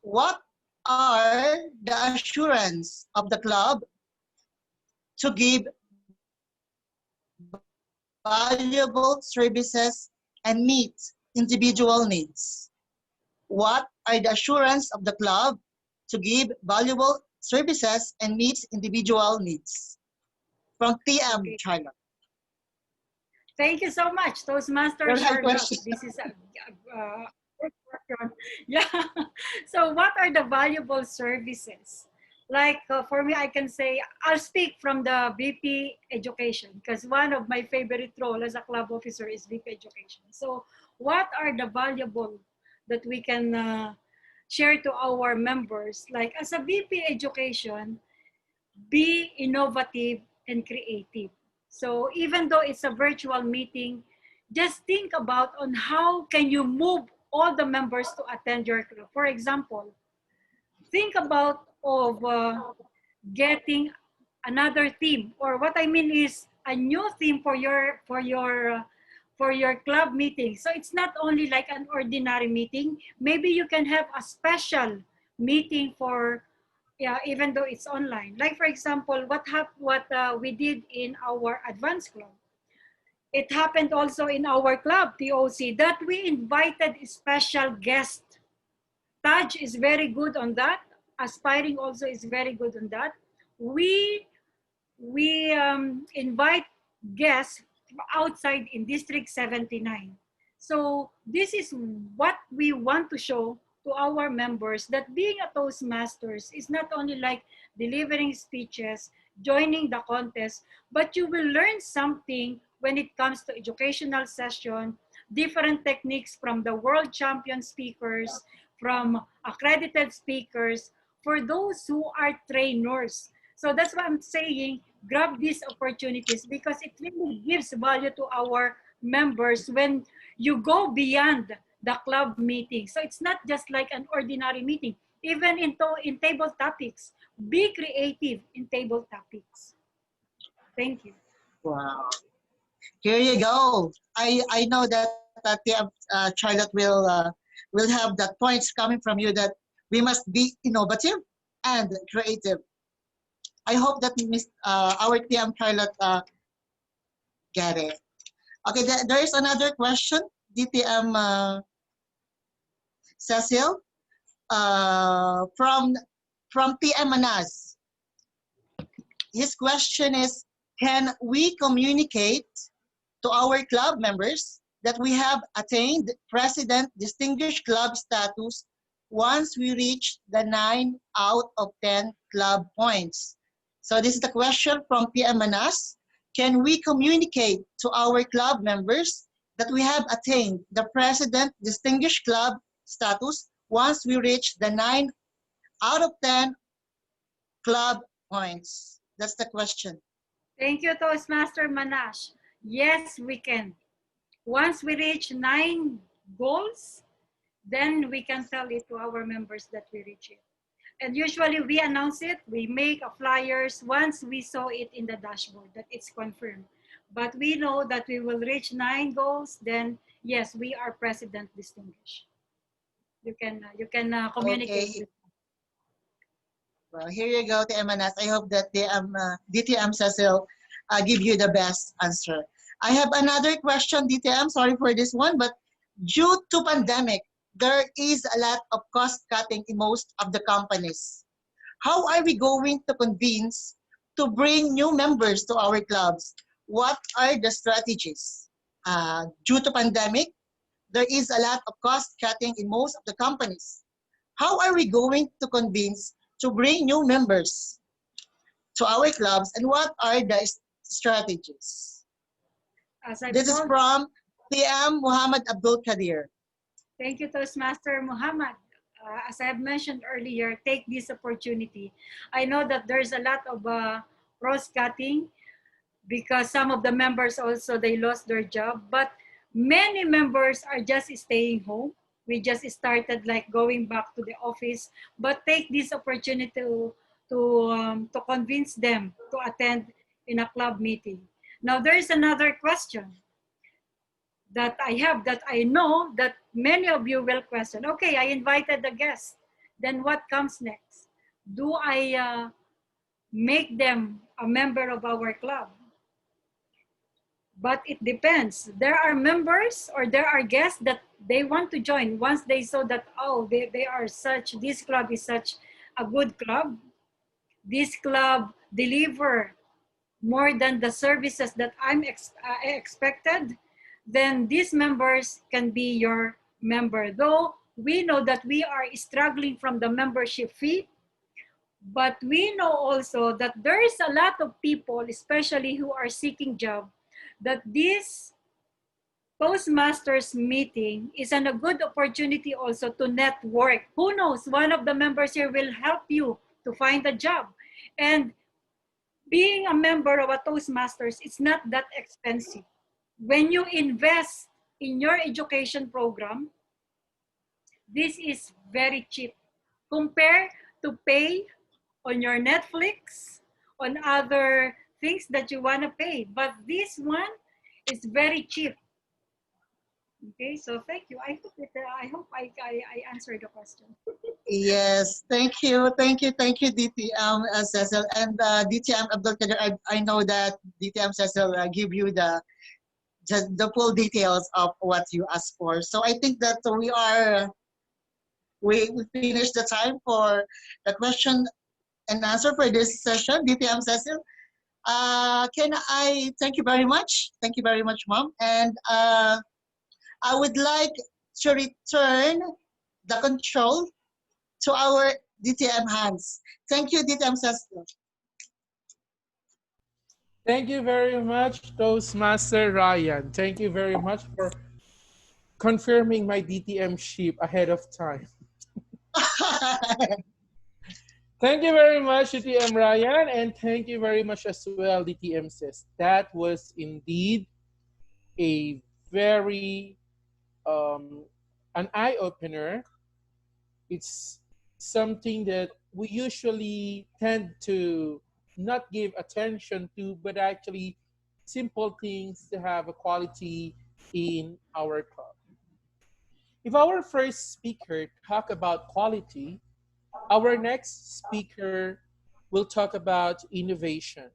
What are the assurance of the club to give valuable services and meet individual needs? What are the assurance of the club to give valuable services and meet individual needs? From TM China. Thank you so much, Toastmaster Charlotte. This is a good question. Yeah. So what are the valuable services? Like for me, I can say, I'll speak from the VP education, because one of my favorite role as a club officer is VP education. So what are the valuable that we can share to our members? Like as a VP education, be innovative and creative. So even though it's a virtual meeting, just think about on how can you move all the members to attend your club. For example, think about of getting another theme, or what I mean is a new theme for your club meeting. So it's not only like an ordinary meeting. Maybe you can have a special meeting for, yeah, even though it's online. Like for example, what we did in our advanced club. It happened also in our club, TOC, that we invited special guests. Taj is very good on that. Aspiring also is very good on that. We invite guests outside in District 79. So this is what we want to show to our members, that being a Toastmasters is not only like delivering speeches, joining the contest, but you will learn something when it comes to educational session, different techniques from the world champion speakers, from accredited speakers, for those who are trainers. So that's why I'm saying, grab these opportunities, because it really gives value to our members when you go beyond the club meeting. So it's not just like an ordinary meeting. Even in table topics, be creative in table topics. Thank you. Wow. Here you go. I know that Charlotte will have that points coming from you, that we must be innovative and creative. I hope that our TM Charlotte get it. Okay, there is another question, DTM Cecil, from TM Manas. His question is, can we communicate to our club members that we have attained President Distinguished Club status once we reach the 9 out of 10 club points? So this is the question from PM Manas. Can we communicate to our club members that we have attained the President Distinguished Club status once we reach the 9 out of 10 club points? That's the question. Thank you, Toastmaster Manash. Yes, we can. Once we reach 9 goals, then we can tell it to our members that we reach it. And usually we announce it, we make a flyers once we saw it in the dashboard that it's confirmed. But we know that we will reach 9 goals, then yes, we are President Distinguished. You can communicate Okay. with. Well, here you go, TMNS. I hope that DTM Cecil give you the best answer. I have another question, DTM. Sorry for this one, but due to pandemic, there is a lot of cost cutting in most of the companies. How are we going to convince to bring new members to our clubs? What are the strategies? Due to pandemic, there is a lot of cost cutting in most of the companies. How are we going to convince to bring new members to our clubs, and what are the strategies? This is from PM Muhammad Abdul Kadir. Thank you, Toastmaster Muhammad. As I have mentioned earlier, take this opportunity. I know that there's a lot of cross-cutting because some of the members also, they lost their job, but many members are just staying home. We just started like going back to the office, but take this opportunity to convince them to attend in a club meeting. Now, there is another question that I have that I know that many of you will question. Okay, I invited the guest. Then what comes next? Do I make them a member of our club? But it depends. There are members or there are guests that they want to join once they saw that, oh, they are such, this club is such a good club. This club deliver more than the services that I expected, then these members can be your member. Though we know that we are struggling from the membership fee, but we know also that there is a lot of people, especially who are seeking job, that this Toastmasters meeting is a good opportunity also to network. Who knows, one of the members here will help you to find a job. And being a member of a Toastmasters, it's not that expensive. When you invest in your education program, this is very cheap. Compare to pay on your Netflix, on other things that you want to pay. But this one is very cheap. Okay, so thank you. I hope I answered the question. Yes, thank you, DTM Cecil, and DTM Abdul Kadir. I know that DTM Cecil give you the full details of what you asked for. So I think that we finished the time for the question and answer for this session. DTM Cecil, can I thank you very much? Thank you very much, Mom. And I would like to return the control to our DTM hands. Thank you, DTM Cecil. Thank you very much, Toastmaster Ryan. Thank you very much for confirming my DTM ship ahead of time. Thank you very much, DTM Ryan, and thank you very much as well, DTM Sis. That was indeed a very an eye-opener. It's something that we usually tend to not give attention to, but actually simple things to have a quality in our club. If our first speaker talk about quality, our next speaker will talk about innovation.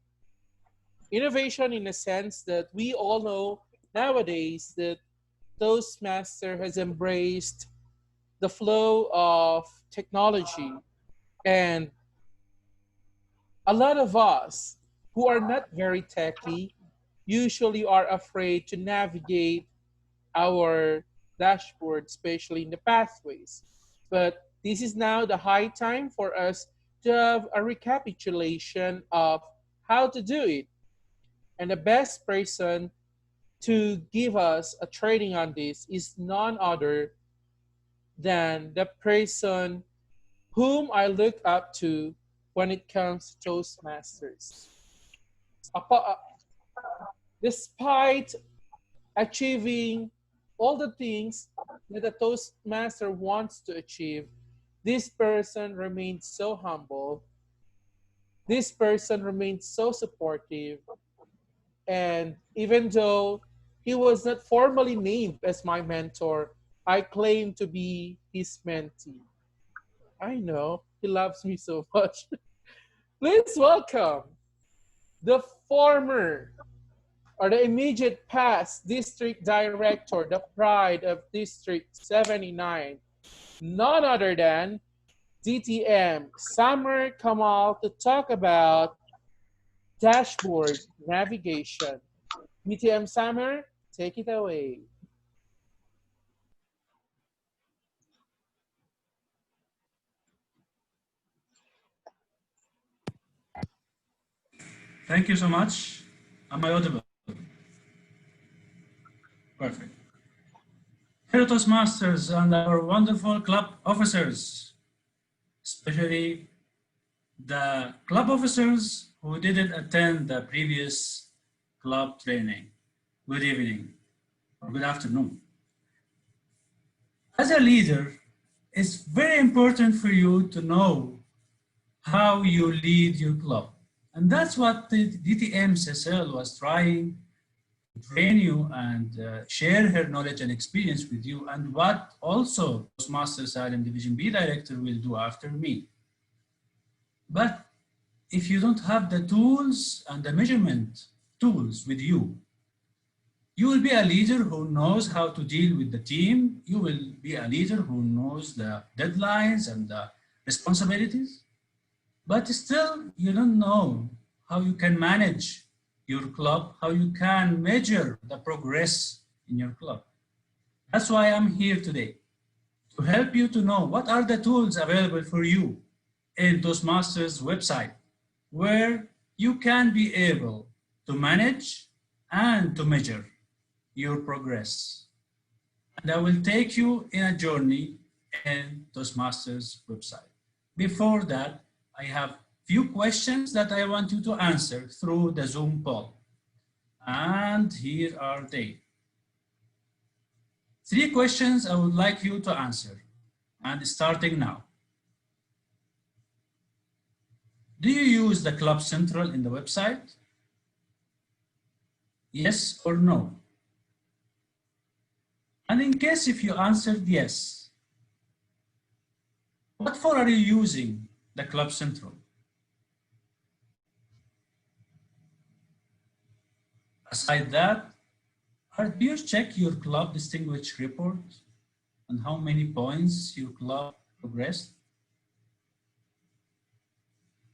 Innovation in a sense that we all know nowadays that Toastmaster has embraced the flow of technology, and a lot of us who are not very techy usually are afraid to navigate our dashboard, especially in the pathways. But this is now the high time for us to have a recapitulation of how to do it. And the best person to give us a training on this is none other than the person whom I look up to when it comes to Toastmasters. Despite achieving all the things that a Toastmaster wants to achieve, this person remains so humble. This person remains so supportive. And even though he was not formally named as my mentor, I claim to be his mentee. I know, he loves me so much. Please welcome the former or the immediate past district director, the pride of District 79, none other than DTM Summer Kamal to talk about dashboard navigation. DTM Summer, take it away. Thank you so much. Am I audible? Perfect. Hello, Toastmasters and our wonderful club officers, especially the club officers who didn't attend the previous club training. Good evening or good afternoon. As a leader, it's very important for you to know how you lead your club. And that's what the DTM CSL was trying to train you and share her knowledge and experience with you, and what also Toastmasters and Division B Director will do after me. But if you don't have the tools and the measurement tools with you, you will be a leader who knows how to deal with the team. You will be a leader who knows the deadlines and the responsibilities, but still you don't know how you can manage your club, how you can measure the progress in your club. That's why I'm here today, to help you to know what are the tools available for you in Toastmasters website, where you can be able to manage and to measure your progress. And I will take you in a journey in Toastmasters website. Before that, I have few questions that I want you to answer through the Zoom poll. And here are they. 3 questions I would like you to answer, and starting now. Do you use the Club Central in the website? Yes or no? And in case if you answered yes, what for are you using the Club Central? Aside that, do you check your club distinguished report and how many points your club progressed?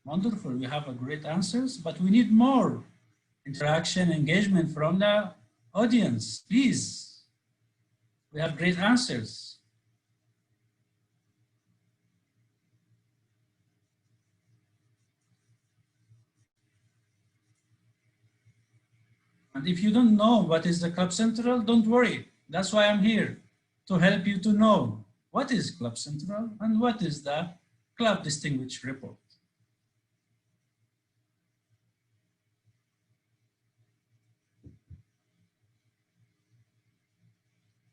Wonderful, we have a great answers, but we need more interaction, engagement from the audience, please. We have great answers. And if you don't know what is the Club Central, don't worry. That's why I'm here, to help you to know what is Club Central and what is the Club Distinguished Report.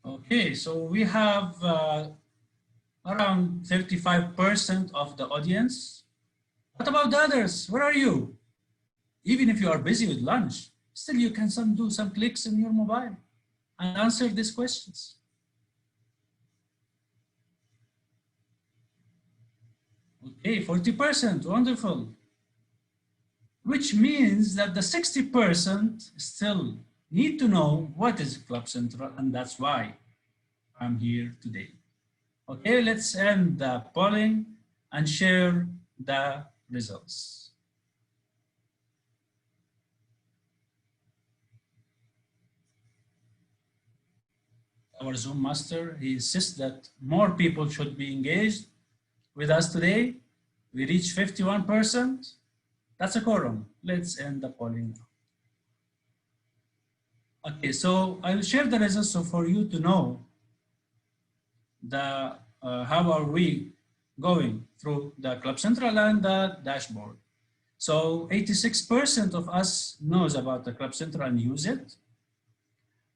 Okay, so we have around 35% of the audience. What about the others? Where are you? Even if you are busy with lunch, still you can do some clicks in your mobile and answer these questions. Okay, 40%, wonderful. Which means that the 60% still need to know what is Club Central, and that's why I'm here today. Okay, let's end the polling and share the results. Our Zoom master, he insists that more people should be engaged with us today. We reached 51%. That's a quorum. Let's end the polling now. Okay, so I will share the results so for you to know the how are we going through the Club Central and the dashboard. So 86% of us knows about the Club Central and use it.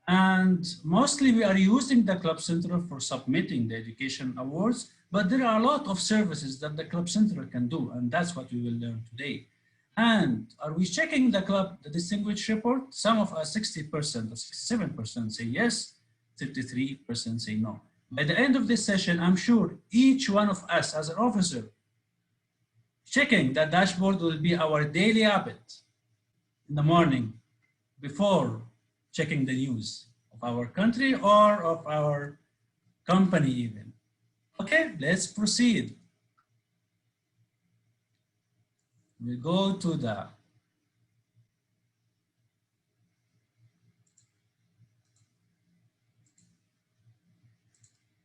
And mostly we are using the Club Central for submitting the education awards, but there are a lot of services that the Club Central can do, and that's what we will learn today. And are we checking the club, the distinguished report? Some of us, 60% or 67% say yes, 33% say no. By the end of this session, I'm sure each one of us as an officer, checking the dashboard will be our daily habit in the morning before checking the news of our country or of our company even. Okay, let's proceed. We go to the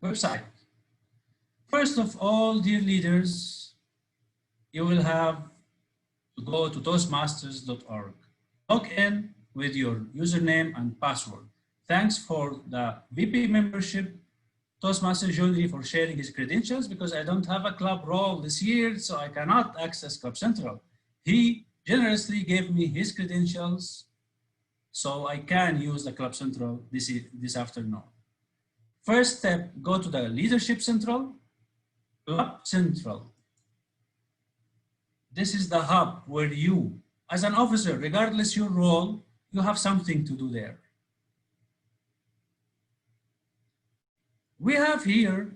website. First of all, dear leaders, you will have to go to toastmasters.org. Log in with your username and password. Thanks for the VP membership, Toastmaster Johnny, for sharing his credentials because I don't have a club role this year, so I cannot access Club Central. He generously gave me his credentials so I can use the Club Central this afternoon. First step, go to the Leadership Central, Club Central. This is the hub where you, as an officer, regardless your role, you have something to do there. We have here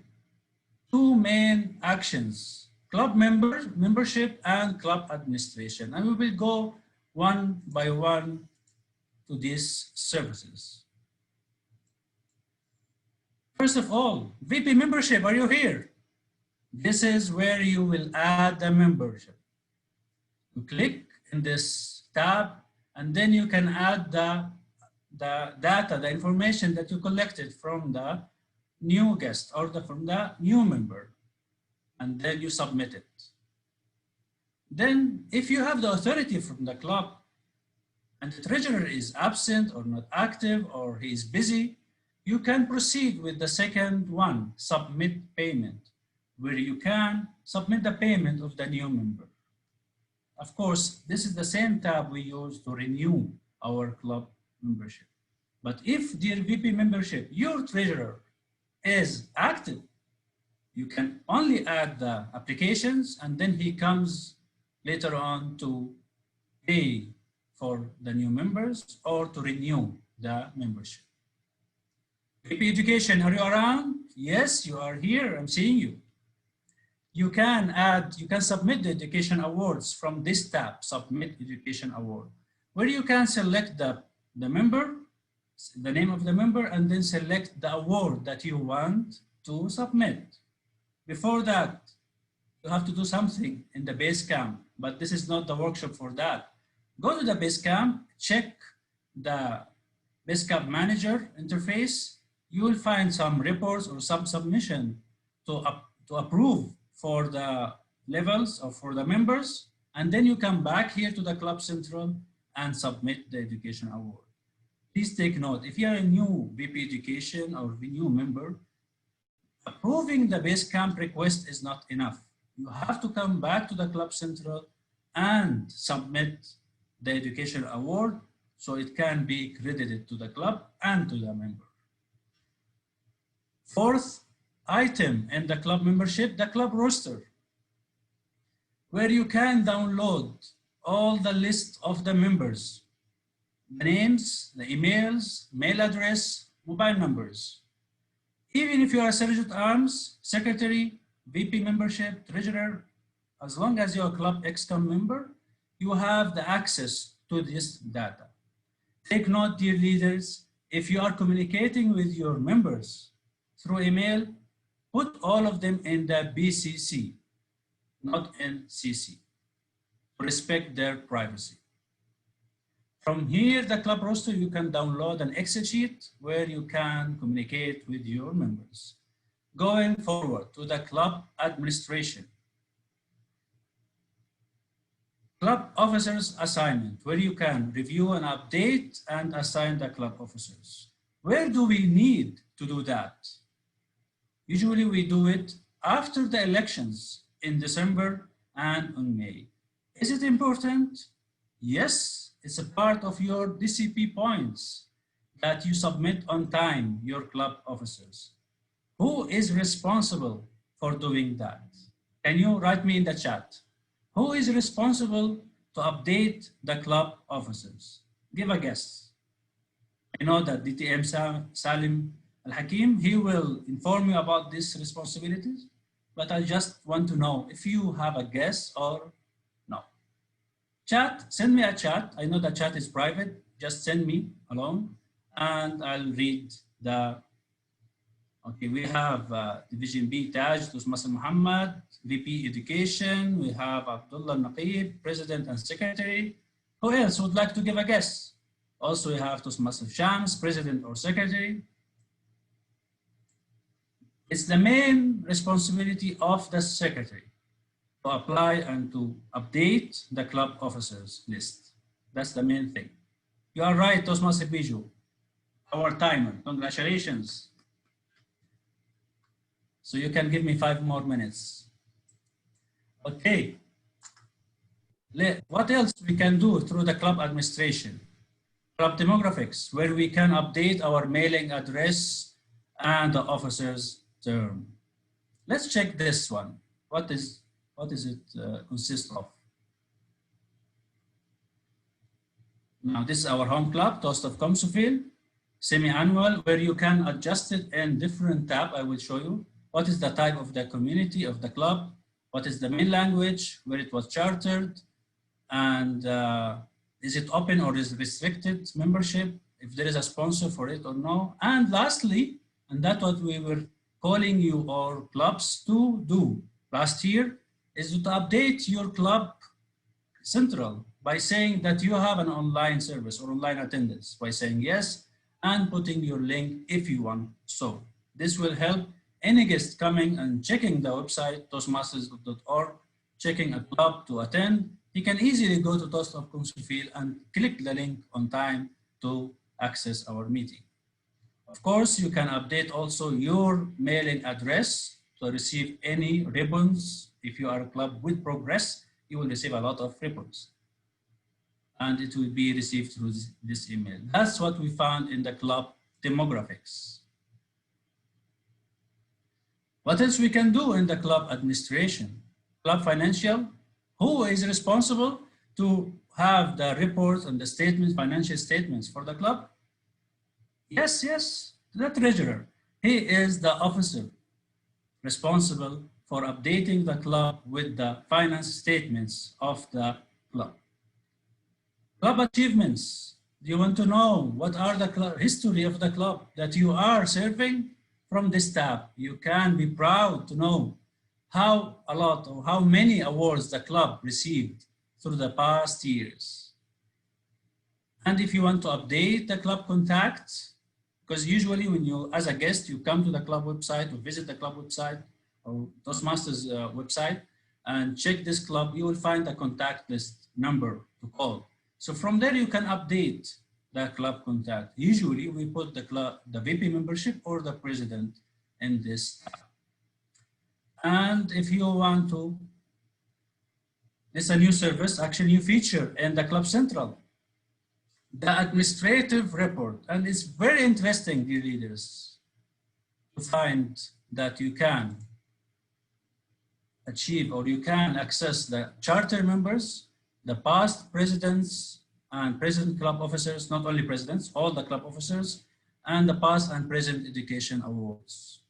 two main actions, club membership and club administration. And we will go one by one to these services. First of all, VP membership, are you here? This is where you will add the membership. You click in this tab, and then you can add the data, the information that you collected from the new guest or from the new member, and then you submit it. Then if you have the authority from the club and the treasurer is absent or not active or he is busy, you can proceed with the second one, submit payment, where you can submit the payment of the new member. Of course, this is the same tab we use to renew our club membership. But if, dear VP membership, your treasurer is active, you can only add the applications and then he comes later on to pay for the new members or to renew the membership. VP Education, are you around? Yes, you are here, I'm seeing you. You can submit the education awards from this tab, Submit Education Award, where you can select the member, the name of the member, and then select the award that you want to submit. Before that, you have to do something in the base camp, but this is not the workshop for that. Go to the base camp, check the base camp manager interface. You will find some reports or some submission to approve for the levels or for the members, and then you come back here to the Club Central and submit the education award. Please take note, if you are a new VP Education or a new member, approving the base camp request is not enough. You have to come back to the Club Central and submit the education award so it can be credited to the club and to the member. Fourth item in the club membership, the club roster, where you can download all the list of the members, the names, the emails, mail address, mobile numbers. Even if you are a Sergeant at Arms, Secretary, VP membership, Treasurer, as long as you're a Club XCOM member, you have the access to this data. Take note, dear leaders, if you are communicating with your members through email, put all of them in the BCC, not in CC, to respect their privacy. From here, the club roster, you can download an Excel sheet where you can communicate with your members. Going forward to the club administration. club officers assignment, where you can review and update and assign the club officers. Where do we need to do that? Usually we do it after the elections in December and in May. Is it important? Yes, it's a part of your DCP points that you submit on time, your club officers. Who is responsible for doing that? Can you write me in the chat? Who is responsible to update the club officers? Give a guess. I know that DTM Salim Al-Hakim, he will inform you about these responsibilities, but I just want to know if you have a guess or no. Chat, send me a chat. I know the chat is private. Just send me alone and I'll read the. Okay, we have Division B, Taj, Tusmas Muhammad, VP Education. We have Abdullah Naqib, President and Secretary. Who else would like to give a guess? Also, we have Tusmas Shams, President or Secretary. It's the main responsibility of the Secretary to apply and to update the club officers list. That's the main thing. You are right, Tosmas Biju, our timer. Congratulations. So you can give me 5 more minutes. Okay. What else we can do through the club administration? Club demographics, where we can update our mailing address and the officer's term. Let's check this one. What is it consist of? Now this is our home club, Toast of Comsufil, semi-annual, where you can adjust it in different tab. I will show you. What is the type of the community of the club? What is the main language, where it was chartered, and is it open or is restricted membership, if there is a sponsor for it or no. And lastly, and that's what we were calling you or clubs to do last year, is to update your club central by saying that you have an online service or online attendance, by saying yes and putting your link if you want. So this will help any guest coming and checking the website, toastmasters.org, checking a club to attend. He can easily go to Toast of Consufil and click the link on time to access our meeting. Of course, you can update also your mailing address to receive any ribbons. If you are a club with progress, you will receive a lot of ribbons. And it will be received through this email. That's what we found in the club demographics. What else we can do in the club administration? Club financial, who is responsible to have the reports and the statements, financial statements for the club? Yes, the treasurer. He is the officer responsible for updating the club with the finance statements of the club. Club achievements. Do you want to know what are the history of the club that you are serving? From this tab, you can be proud to know how many awards the club received through the past years. And if you want to update the club contacts, because usually when you, as a guest, you come to the club website or visit the club website or Toastmasters website and check this club, you will find a contact list number to call. So from there, you can update the club contact. Usually we put the VP membership or the president in this tab. And if you want to, it's a new service, actually new feature in the Club Central, the administrative report. And it's very interesting, dear leaders, to find that you can achieve or you can access the charter members, the past presidents and present club officers, not only presidents, all the club officers, and the past and present education awards.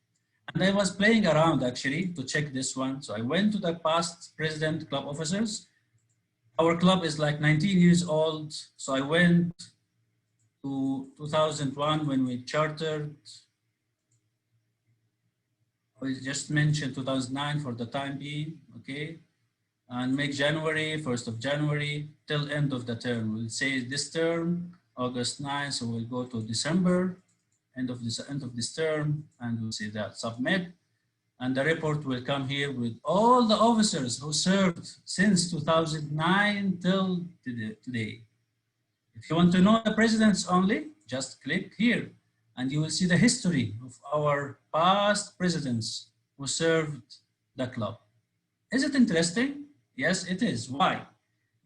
And I was playing around actually to check this one. So I went to the past president club officers. Our club is like 19 years old. So I went to 2001 when we chartered. We just mentioned 2009 for the time being, okay? And make January, 1st of January, till end of the term. We'll say this term, August 9, so we'll go to December, end of this term, and we'll say that submit. and the report will come here with all the officers who served since 2009 till today. If you want to know the presidents only, just click here and you will see the history of our past presidents who served the club. Is it interesting? Yes, it is. Why?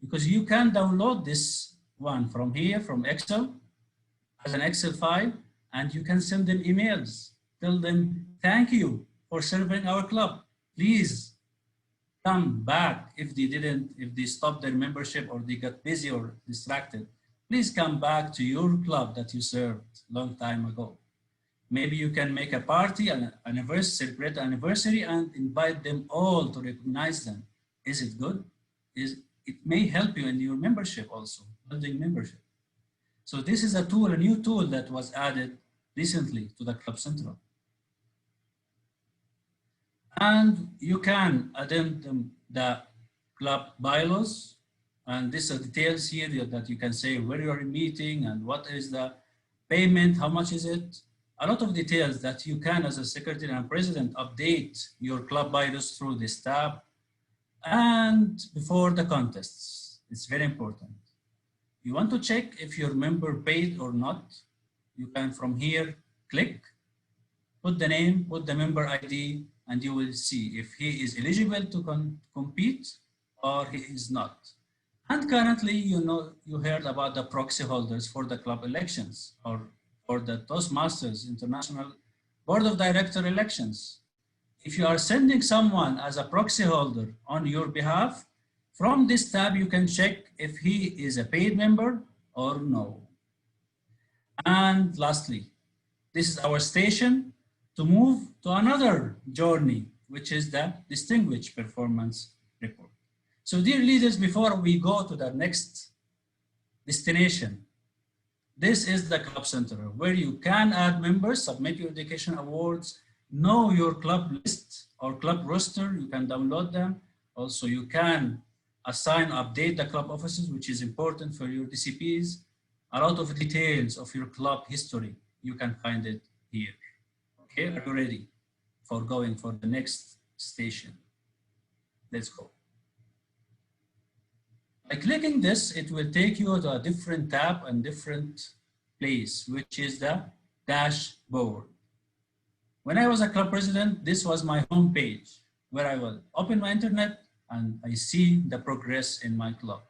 Because you can download this one from here, from Excel, as an Excel file, and you can send them emails. Tell them, thank you for serving our club. Please come back if they stopped their membership or they got busy or distracted. Please come back to your club that you served long time ago. Maybe you can make a party, an anniversary, celebrate an anniversary and invite them all to recognize them. Is it good? It may help you in your membership also, building membership. So this is a tool, a new tool that was added recently to the Club Central. And you can addend the club bylaws. And these are details here that you can say where you are meeting and what is the payment, how much is it? A lot of details that you can, as a secretary and president, update your club bylaws through this tab. And before the contests, it's very important. You want to check if your member paid or not, you can from here click, put the name, put the member ID, and you will see if he is eligible to compete or he is not. And currently, you heard about the proxy holders for the club elections or for the Toastmasters International Board of Director elections. If you are sending someone as a proxy holder on your behalf, from this tab, you can check if he is a paid member or no. And lastly, this is our station to move to another journey, which is the Distinguished Performance Report. So dear leaders, before we go to the next destination, this is the Club Center where you can add members, submit your education awards, know your club list or club roster, you can download them. Also, you can assign, update the club offices, which is important for your DCPs. A lot of details of your club history, you can find it here. Okay, are you ready for going for the next station? Let's go. By clicking this, it will take you to a different tab and different place, which is the dashboard. When I was a club president, this was my home page where I will open my internet and I see the progress in my club.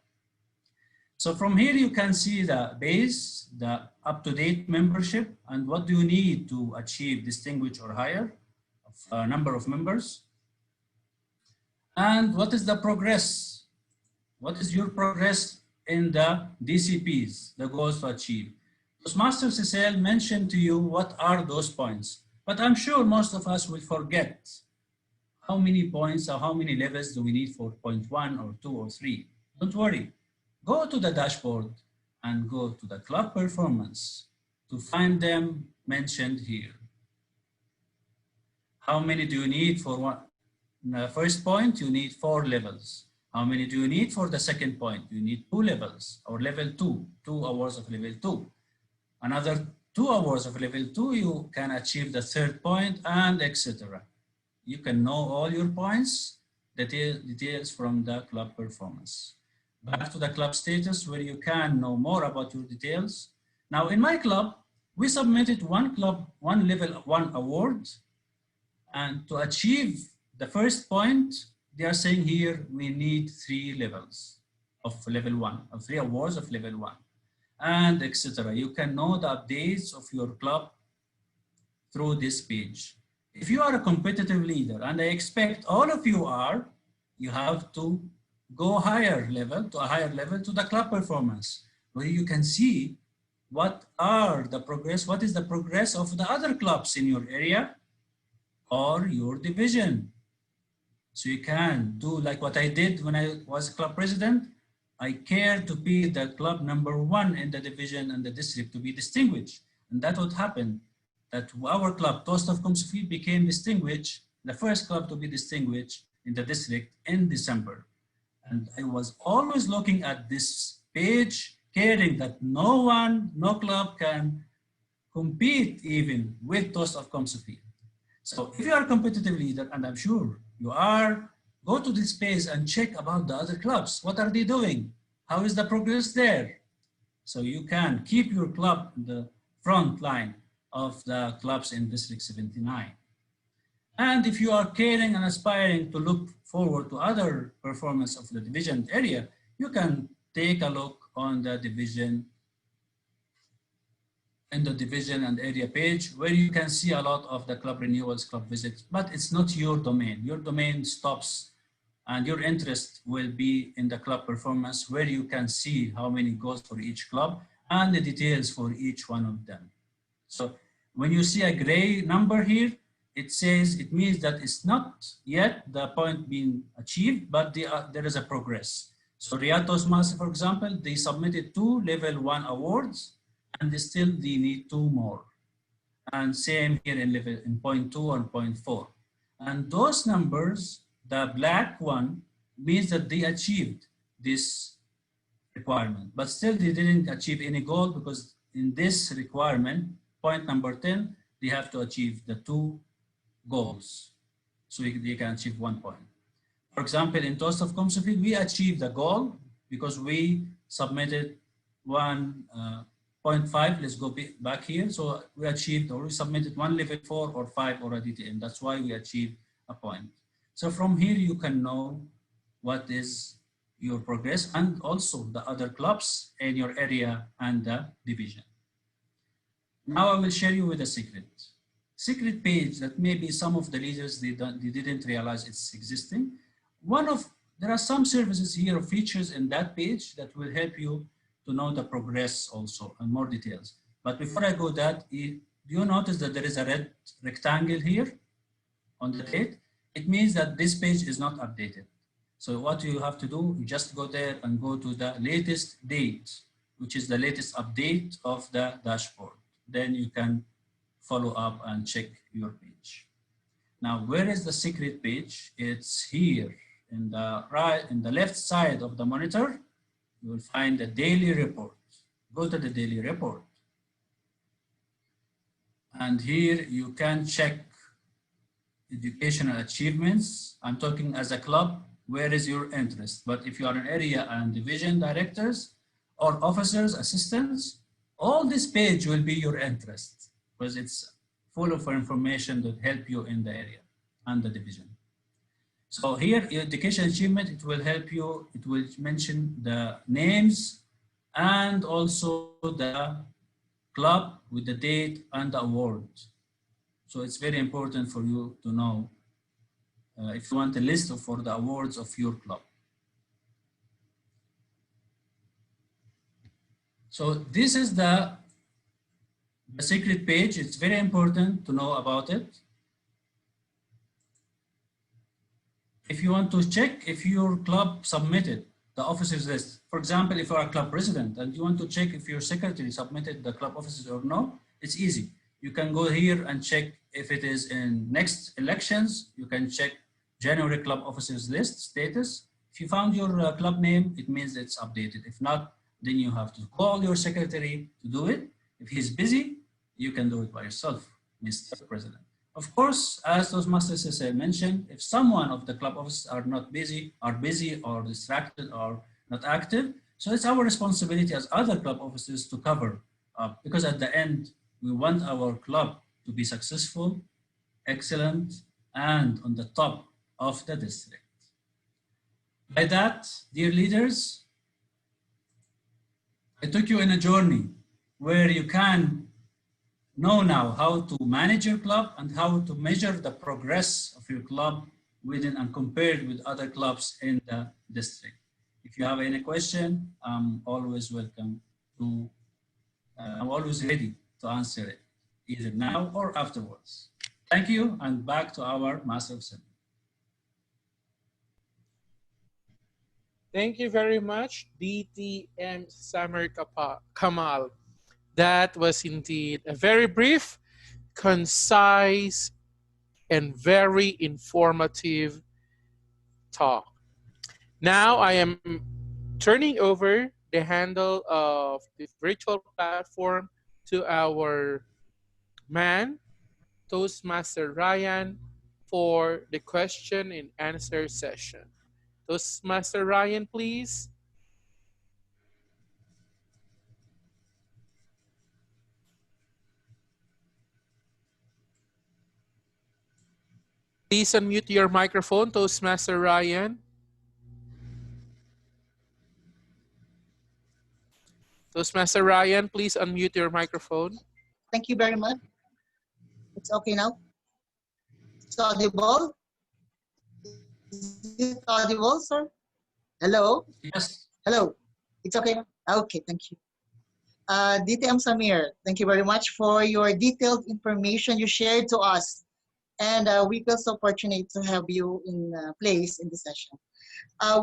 So from here, you can see the base, the up-to-date membership, and what do you need to achieve distinguished or higher of number of members. And what is the progress? What is your progress in the DCPs, the goals to achieve? Toastmasters SL mentioned to you what are those points, but I'm sure most of us will forget how many points or how many levels do we need for point 1 or 2 or 3. Don't worry, go to the dashboard and go to the club performance to find them mentioned here. How many do you need for one? The first point, you need 4 levels. How many do you need for the second point? You need 2 levels or level 2, 2 hours of level 2. Another 2 hours of level 2, you can achieve the third point and etc. You can know all your points, details from the club performance. Back to the club status where you can know more about your details. Now in my club, we submitted one level 1 award, and to achieve the first point, they are saying here we need 3 levels of level 1, of 3 awards of level 1, and etc. You can know the updates of your club through this page. If you are a competitive leader, and I expect all of you are, you have to go higher level, to a higher level, to the club performance, where you can see what are the progress, what is the progress of the other clubs in your area or your division. So you can do like what I did when I was club president. I care to be the club #1 in the division and the district to be distinguished. And that would happen, that our club, Toast of Kumsufi, became distinguished, the first club to be distinguished in the district in December. And I was always looking at this page, caring that no club can compete even with Toast of Kumsufi. So if you are a competitive leader, and I'm sure you are, go to this page and check about the other clubs. What are they doing? How is the progress there? So you can keep your club in the front line of the clubs in District 79. And if you are caring and aspiring to look forward to other performance of the division area, you can take a look on the division and area page, where you can see a lot of the club renewals, club visits, but it's not your domain. Your domain stops and your interest will be in the club performance, where you can see how many goals for each club and the details for each one of them. So when you see a gray number here, it means that it's not yet the point being achieved, but there is a progress. So Riyadh Toastmasters, for example, they submitted 2 level 1 awards, and they need 2 more. And same here in point 2 and point 4. And those numbers, the black one, means that they achieved this requirement, but still they didn't achieve any goal, because in this requirement, point number 10, they have to achieve the 2 goals. So they can achieve 1 point. For example, in Toast of Comsofit, we achieved the goal because we submitted 1.5. Let's go back here. So we achieved, or we submitted 1 level 4 or 5 or a DTM. That's why we achieved a point. So from here, you can know what is your progress and also the other clubs in your area and the division. Now I will share you with a secret page that maybe some of the leaders, they didn't realize it's existing. There are some services here or features in that page that will help you to know the progress also and more details. But before I go that, do you notice that there is a red rectangle here on the date? It means that this page is not updated. So what you have to do, you just go there and go to the latest date, which is the latest update of the dashboard. Then you can follow up and check your page. Now, where is the secret page? It's here in the left side of the monitor. You will find the daily report. Go to the daily report. And here you can check educational achievements. I'm talking as a club, where is your interest? But if you are an area and division directors or officers, assistants, all this page will be your interest, because it's full of information that help you in the area and the division. So here, education achievement, it will help you. It will mention the names and also the club with the date and the award. So it's very important for you to know if you want a list for the awards of your club. So this is the secret page. It's very important to know about it. If you want to check if your club submitted the officers list, for example, if you are a club president and you want to check if your secretary submitted the club officers or no, it's easy. You can go here and check if it is in next elections. You can check January club officers list status. If you found your club name, it means it's updated. If not, then you have to call your secretary to do it. If he's busy, you can do it by yourself, Mr. President. Of course, as Toastmasters mentioned, if someone of the club officers are busy or distracted or not active, so it's our responsibility as other club officers to cover up, because at the end, we want our club to be successful, excellent, and on the top of the district. By that, dear leaders, I took you in a journey where you can know now how to manage your club and how to measure the progress of your club within and compared with other clubs in the district. If you have any question, I'm always welcome to, I'm always ready to answer it, either now or afterwards. Thank you, and back to our Master of Ceremony. Thank you very much, DTM Samir Kamal. That was indeed a very brief, concise, and very informative talk. Now I am turning over the handle of the virtual platform to our man Toastmaster Ryan for the question and answer session. Toastmaster Ryan, please. Please unmute your microphone, Toastmaster Ryan. Toastmaster Ryan, please unmute your microphone. Thank you very much. It's okay now. It's audible. Is it audible, sir? Hello? Yes. Hello. It's okay now? Okay, thank you. DTM Samir, thank you very much for your detailed information you shared to us. And we feel so fortunate to have you in place in this session.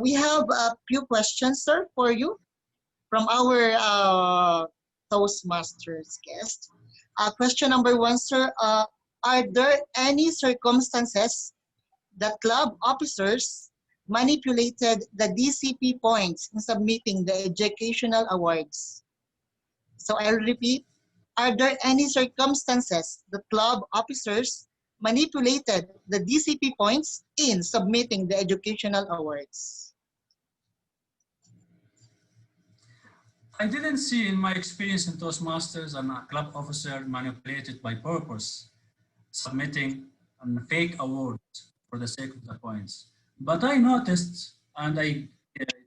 We have a few questions, sir, for you from our Toastmasters guest. Question number one, sir. Are there any circumstances that club officers manipulated the DCP points in submitting the educational awards? So I'll repeat. Are there any circumstances that club officers manipulated the DCP points in submitting the educational awards? I didn't see in my experience in Toastmasters a club officer manipulated by purpose, submitting fake awards for the sake of the points. But I noticed, and it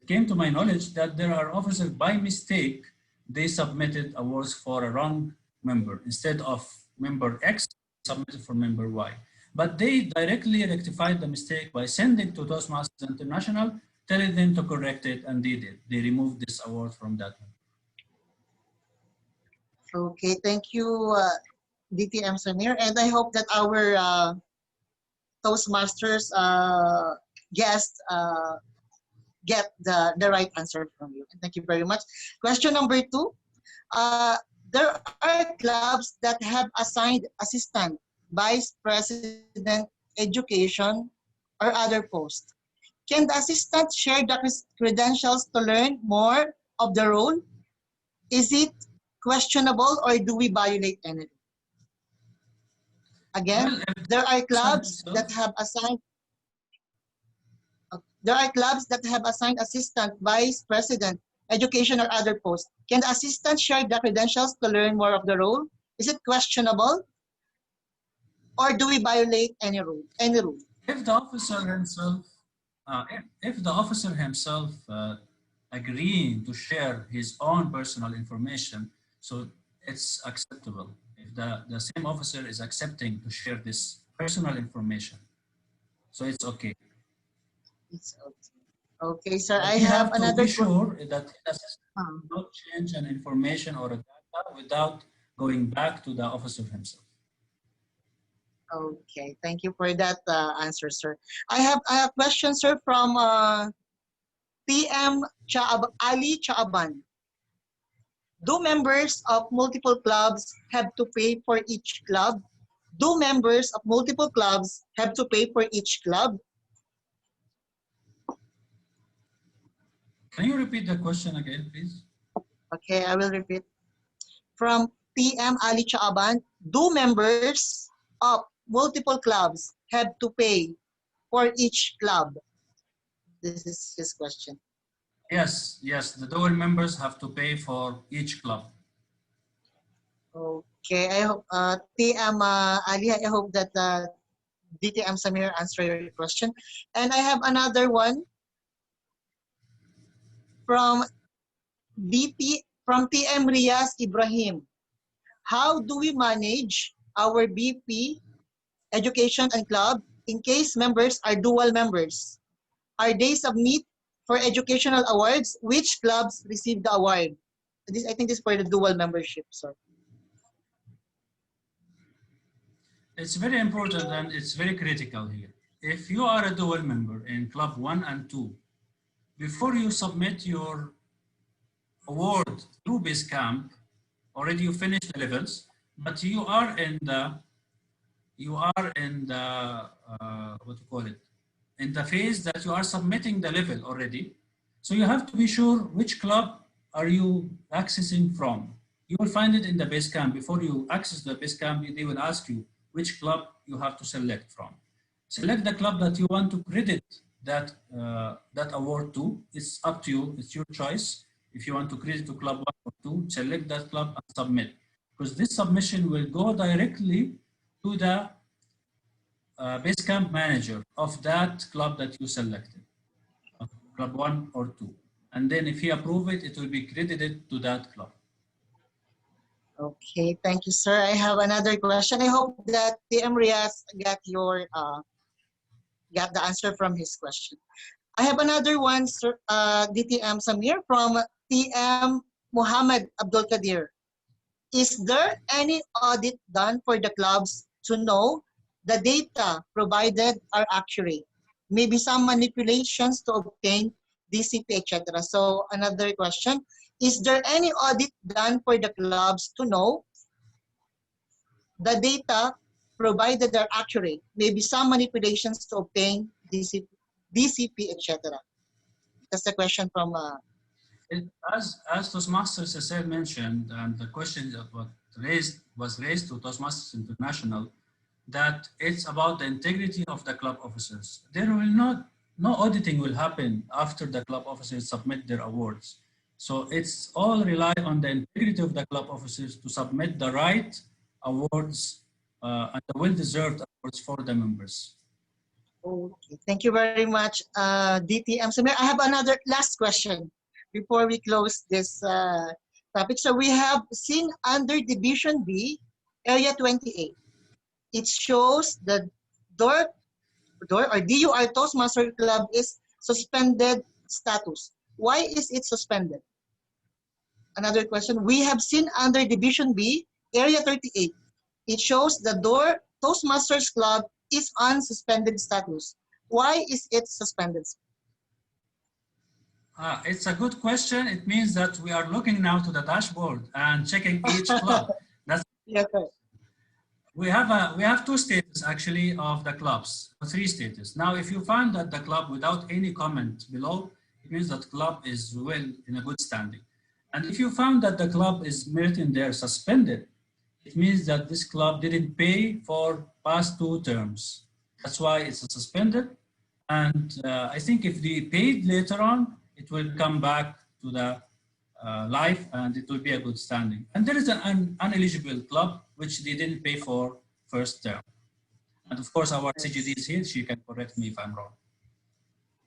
came to my knowledge, that there are officers by mistake, they submitted awards for a wrong member. Instead of member X, submitted for member Y. But they directly rectified the mistake by sending to Toastmasters International, telling them to correct it, and they did. They removed this award from that one. Okay, thank you, DTM Samir. And I hope that our Toastmasters guest get the right answer from you. Thank you very much. Question number two. There are clubs that have assigned assistant, vice president, education, or other post. Can the assistant share the credentials to learn more of the role? Is it questionable or do we violate anything? Again, there are clubs that have assigned assistant, vice president, education, or other posts. Can the assistant share the credentials to learn more of the role? Is it questionable or do we violate any rule? If the officer himself, agreeing to share his own personal information, so it's acceptable. If the same officer is accepting to share this personal information, so it's okay. It's okay. Okay, sir. But I we have to another be sure that the assistant will not change an information or a data without going back to the officer himself. Okay, thank you for that answer, sir. I have a question, sir, from PM Ali Chaaban. Do members of multiple clubs have to pay for each club? Do members of multiple clubs have to pay for each club? Can you repeat the question again, please? Okay, I will repeat. From PM Ali Chaaban, do members of multiple clubs have to pay for each club? This is his question. Yes, the dual members have to pay for each club. Okay, I hope TM Ali, I hope that DTM Samir answer your question. And I have another one from TM Riaz Ibrahim. How do we manage our BP education and club in case members are dual members? Are they submit for educational awards? Which clubs receive the award? I think this is for the dual membership, sir. It's very important and it's very critical here. If you are a dual member in club 1 and 2, before you submit your award through Basecamp, already you finished the levels, but you are in the what you call it, in the phase that you are submitting the level already. So you have to be sure which club are you accessing from. You will find it in the Basecamp. Before you access the Basecamp, they will ask you which club you have to select from. Select the club that you want to credit that award to. It's up to you. It's your choice. If you want to credit to club 1 or 2, select that club and submit. Because this submission will go directly to the base camp manager of that club that you selected, club 1 or 2. And then if he approves it, it will be credited to that club. Okay, thank you, sir. I have another question. I hope that TM Riaz got the answer from his question. I have another one, sir, DTM Samir from TM Muhammad Abdul Kadir. Is there any audit done for the clubs to know the data provided are accurate? Maybe some manipulations to obtain DCP, etc. So another question, is there any audit done for the clubs to know the data provided are accurate? Maybe some manipulations to obtain DCP, etc. That's the question from As Toastmasters SL mentioned, and the question that was raised to Toastmasters International, that it's about the integrity of the club officers. There will no auditing will happen after the club officers submit their awards. So it's all rely on the integrity of the club officers to submit the right awards and the well-deserved awards for the members. Okay, thank you very much, DTM Samir. I have another last question before we close this topic. So we have seen under Division B, Area 28. It shows the DOR or DUR Toastmaster Club is suspended status. Why is it suspended? Another question. We have seen under Division B, Area 38. It shows the DOR Toastmasters Club is on suspended status. Why is it suspended? It's a good question. It means that we are looking now to the dashboard and checking each club. That's yes, sir. We have two status actually of the clubs, three status. Now, if you find that the club without any comment below, it means that club is well in a good standing. And if you found that the club is written there suspended, it means that this club didn't pay for past 2 terms. That's why it's suspended. And I think if they paid later on, it will come back to the life and it will be a good standing. And there is an ineligible club which they didn't pay for first term. And of course, our CGD is here. She can correct me if I'm wrong.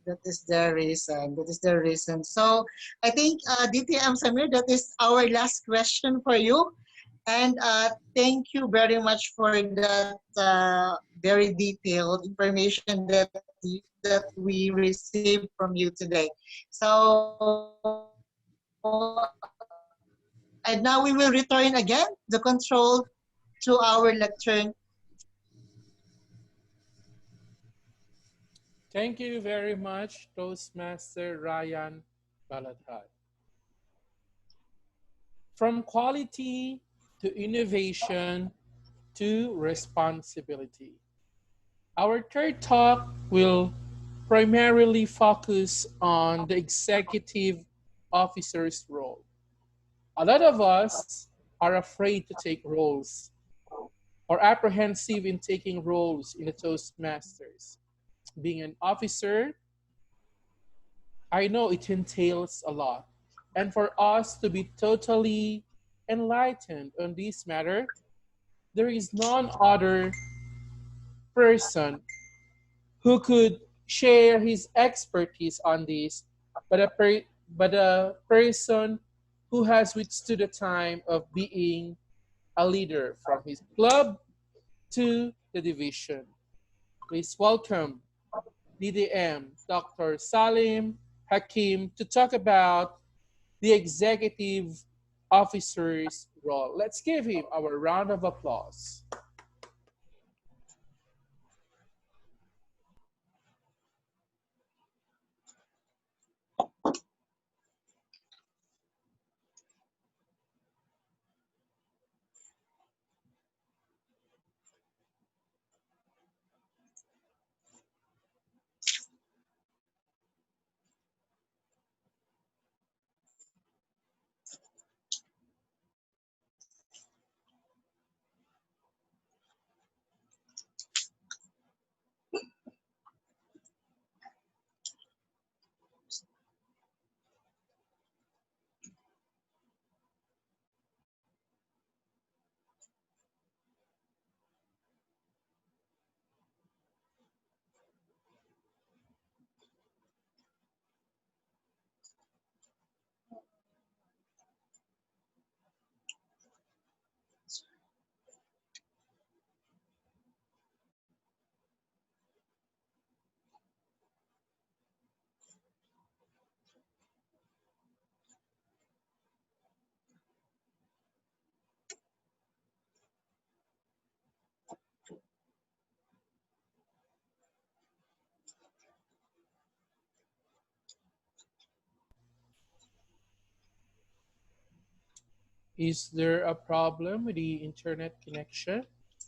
That is the reason. That is the reason. So I think DTM Samir, that is our last question for you. And thank you very much for that very detailed information that we received from you today. So, and now we will return again the control to our lectern. Thank you very much, Toastmaster Ryan Baladhad. From quality to innovation to responsibility. Our third talk will primarily focus on the executive officer's role. A lot of us are afraid to take roles or apprehensive in taking roles in the Toastmasters. Being an officer, I know it entails a lot. And for us to be totally enlightened on this matter, there is none other person who could share his expertise on this, but a person who has withstood the time of being a leader from his club to the division. Please welcome DDM Dr. Salim Hakim to talk about the executive officer's role. Let's give him our round of applause. Is there a problem with the internet connection?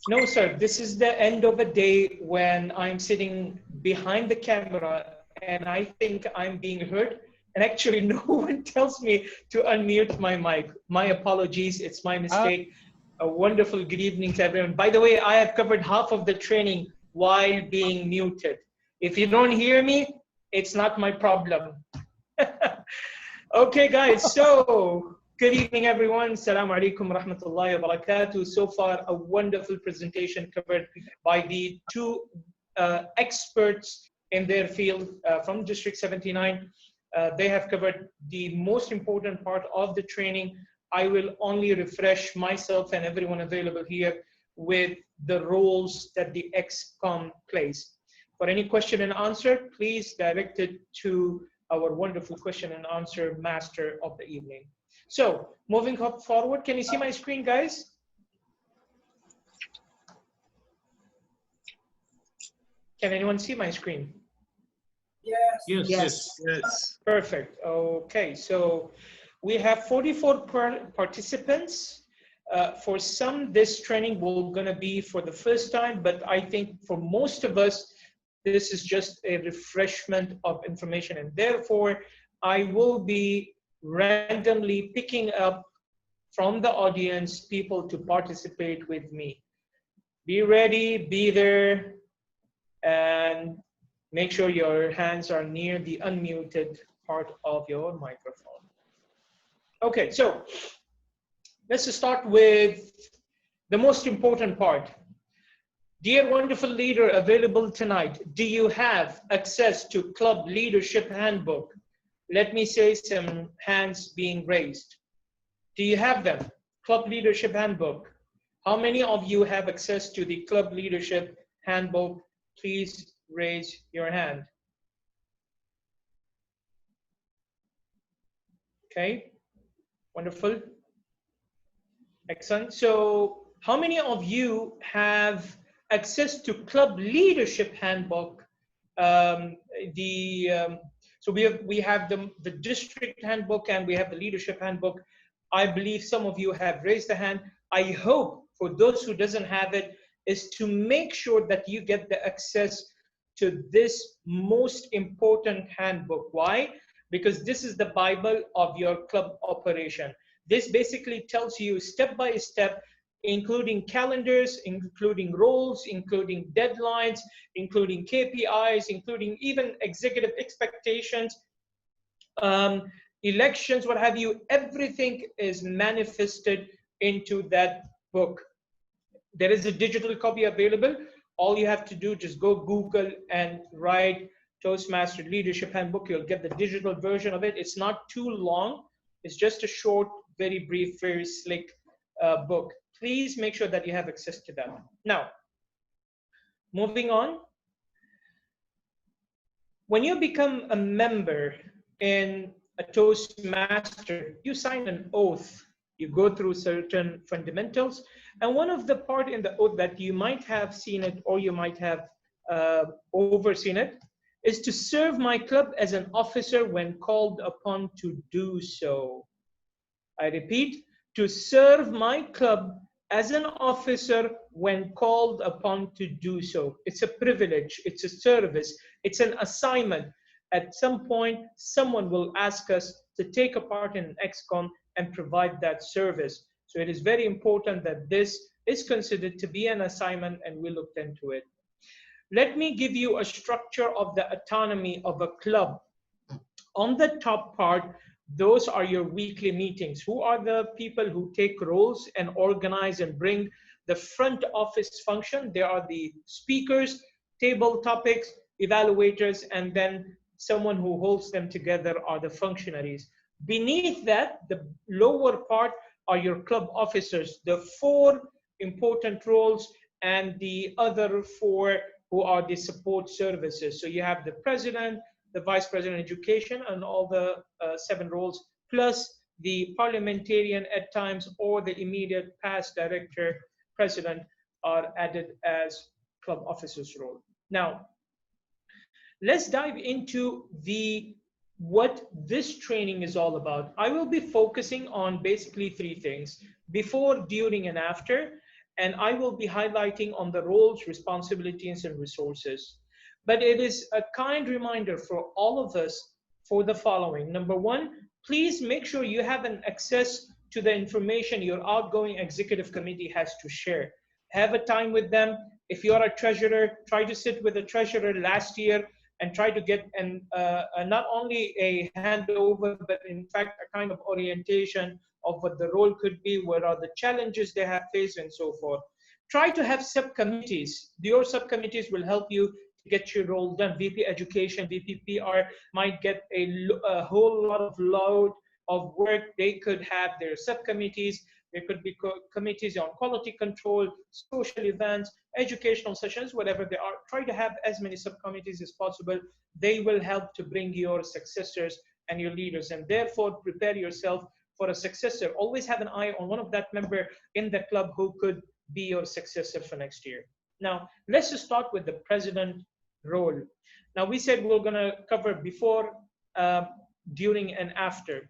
No, sir. This is the end of a day when I'm sitting behind the camera and I think I'm being heard. And actually, no one tells me to unmute my mic. My apologies. It's my mistake. A wonderful good evening to everyone. By the way, I have covered half of the training while being muted. If you don't hear me, it's not my problem. Okay, guys. So, good evening, everyone. Assalamu alaikum rahmatullahi wa barakatuh. So far, a wonderful presentation covered by the two experts in their field from District 79. They have covered the most important part of the training. I will only refresh myself and everyone available here with the roles that the XCOM plays. For any question and answer, please direct it to our wonderful question and answer master of the evening. So moving forward, can you see my screen, guys? Can anyone see my screen? Yes. Yes, Yes. yes. Perfect. Okay, so we have 44 participants. For some, this training will gonna be for the first time, but I think for most of us, this is just a refreshment of information, and therefore I will be randomly picking up from the audience people to participate with me. Be ready, be there, and make sure your hands are near the unmuted part of your microphone. Okay, so let's start with the most important part. Dear wonderful leader available tonight, do you have access to Club Leadership Handbook? Let me say some hands being raised. Do you have them? Club Leadership Handbook. How many of you have access to the Club Leadership Handbook? Please raise your hand. Okay, wonderful. Excellent. So how many of you have access to Club Leadership Handbook? So we have the district handbook and we have the leadership handbook. I believe some of you have raised the hand. I hope for those who doesn't have it is to make sure that you get the access to this most important handbook. Why? Because this is the Bible of your club operation. This basically tells you step by step, including calendars, including roles, including deadlines, including KPIs, including even executive expectations, elections, what have you. Everything is manifested into that book. There is a digital copy available. All you have to do, just go Google and write Toastmaster Leadership Handbook. You'll get the digital version of it. It's not too long. It's just a short, very brief, very slick book. Please make sure that you have access to that. Now, moving on. When you become a member in a Toastmaster, you sign an oath. You go through certain fundamentals. And one of the part in the oath that you might have seen it or you might have overseen it is to serve my club as an officer when called upon to do so. I repeat, to serve my club as an officer when called upon to do so. It's a privilege, it's a service, it's an assignment. At some point, someone will ask us to take a part in an XCOM and provide that service. So it is very important that this is considered to be an assignment and we looked into it. Let me give you a structure of the autonomy of a club. On the top part, those are your weekly meetings. Who are the people who take roles and organize and bring the front office function? They are the speakers, table topics, evaluators, and then someone who holds them together are the functionaries. Beneath that, the lower part are your club officers, the 4 important roles, and the other 4 who are the support services. So you have the president, the vice president of education, and all the 7 roles, plus the parliamentarian at times or the immediate past director president are added as club officers role. Now, let's dive into the what this training is all about. I will be focusing on basically three things: before, during, and after. And I will be highlighting on the roles, responsibilities, and resources. But it is a kind reminder for all of us for the following. Number one, please make sure you have an access to the information your outgoing executive committee has to share. Have a time with them. If you're a treasurer, try to sit with the treasurer last year and try to get not only a handover, but in fact a kind of orientation of what the role could be, what are the challenges they have faced, and so forth. Try to have subcommittees. Your subcommittees will help you to get your role done. VP Education, VP PR might get a whole lot of load of work. They could have their subcommittees. There could be committees on quality control, social events, educational sessions, whatever they are. Try to have as many subcommittees as possible. They will help to bring your successors and your leaders, and therefore prepare yourself for a successor. Always have an eye on one of that member in the club who could be your successor for next year. Now, let's just start with the president role. Now, we said we're going to cover before, during, and after.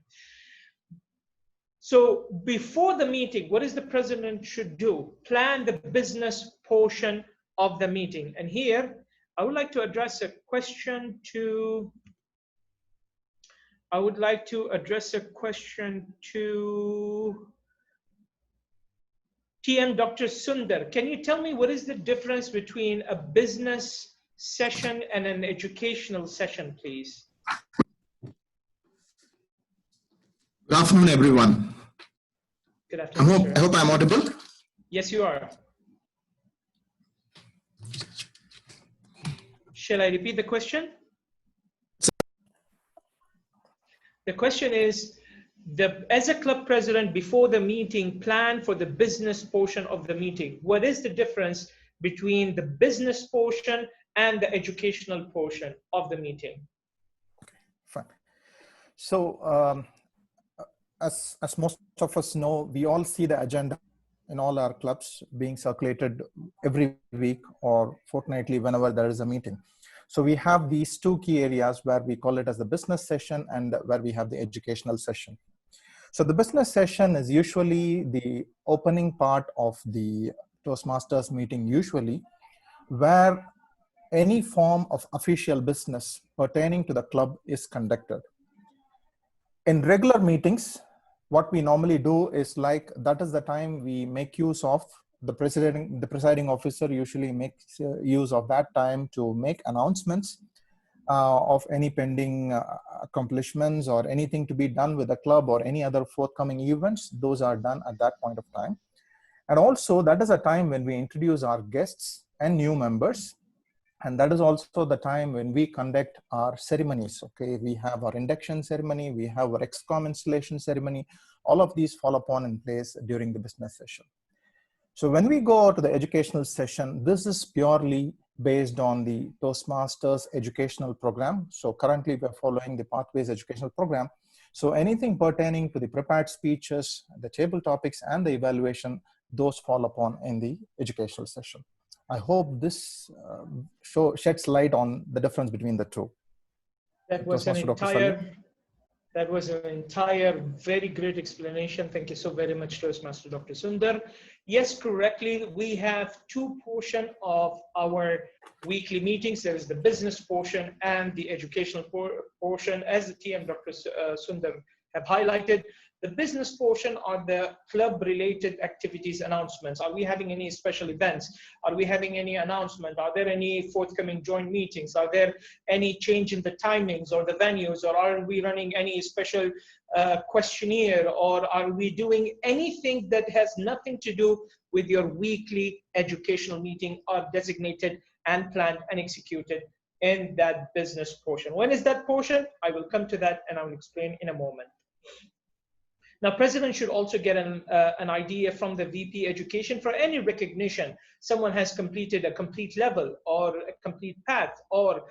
So before the meeting, what is the president should do? Plan the business portion of the meeting. And here, I would like to address a question to TM Dr. Sundar. Can you tell me what is the difference between a business session and an educational session, please? Good afternoon, everyone. Good afternoon, I hope I'm audible. Yes, you are. Shall I repeat the question? The question is, as a club president, before the meeting, plan for the business portion of the meeting. What is the difference between the business portion and the educational portion of the meeting? Okay, fine. So, as most of us know, we all see the agenda in all our clubs being circulated every week or fortnightly whenever there is a meeting. So we have these two key areas where we call it as the business session and where we have the educational session. So the business session is usually the opening part of the Toastmasters meeting, usually where any form of official business pertaining to the club is conducted. In regular meetings, what we normally do is that is the time we make use of the presiding officer usually makes use of that time to make announcements of any pending accomplishments or anything to be done with the club or any other forthcoming events. Those are done at that point of time. And also that is a time when we introduce our guests and new members. And that is also the time when we conduct our ceremonies. Okay, we have our induction ceremony, we have our XCOM installation ceremony. All of these fall upon in place during the business session. So when we go to the educational session, this is purely based on the Toastmasters educational program. So currently we're following the Pathways educational program. So anything pertaining to the prepared speeches, the table topics, and the evaluation, those fall upon in the educational session. I hope this sheds light on the difference between the two. That was an entire very great explanation. Thank you so very much, Toastmaster Dr. Sundar. Yes, correctly, we have two portions of our weekly meetings. There is the business portion and the educational portion, as the TM Dr. Sundar have highlighted. The business portion are the club-related activities announcements. Are we having any special events? Are we having any announcement? Are there any forthcoming joint meetings? Are there any change in the timings or the venues? Or are we running any special questionnaire? Or are we doing anything that has nothing to do with your weekly educational meeting or designated and planned and executed in that business portion? When is that portion? I will come to that and I will explain in a moment. Now, President should also get an idea from the VP Education for any recognition. Someone has completed a complete level or a complete path, or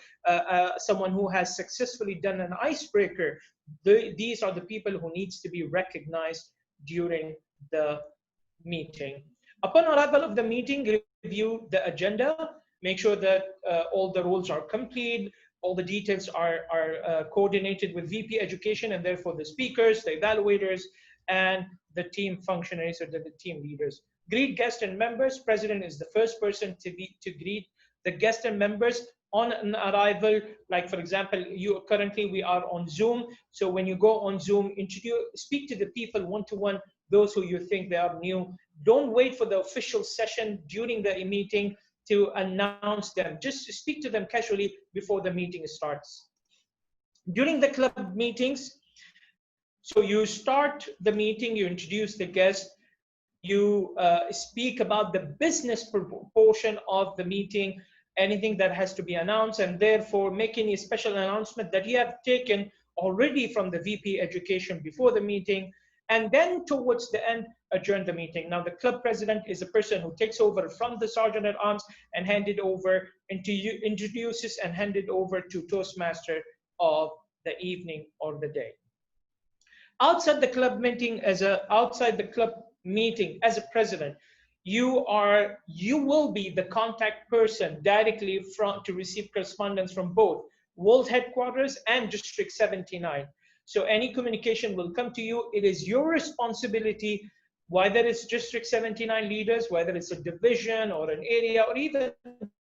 someone who has successfully done an icebreaker. These are the people who needs to be recognized during the meeting. Upon arrival of the meeting, review the agenda, make sure that all the roles are complete. all the details are coordinated with VP Education, and therefore the speakers, the evaluators, and the team functionaries or the team leaders. Greet guests and members. President is the first person to greet the guests and members on an arrival. Like for example, currently we are on Zoom. So when you go on Zoom, speak to the people one-to-one, those who you think they are new. Don't wait for the official session during the meeting to announce them. Just speak to them casually before the meeting starts. During the club meetings, so you start the meeting, you introduce the guest, you speak about the business portion of the meeting, anything that has to be announced, and therefore make any special announcement that you have taken already from the VP Education before the meeting, and then towards the end, adjourn the meeting. Now, the club president is a person who takes over from the sergeant at arms and introduces and hand it over to Toastmaster of the evening or the day. Outside the club meeting, as a president, you will be the contact person directly to receive correspondence from both World Headquarters and District 79. So any communication will come to you. It is your responsibility, whether it's District 79 leaders, whether it's a division or an area, or even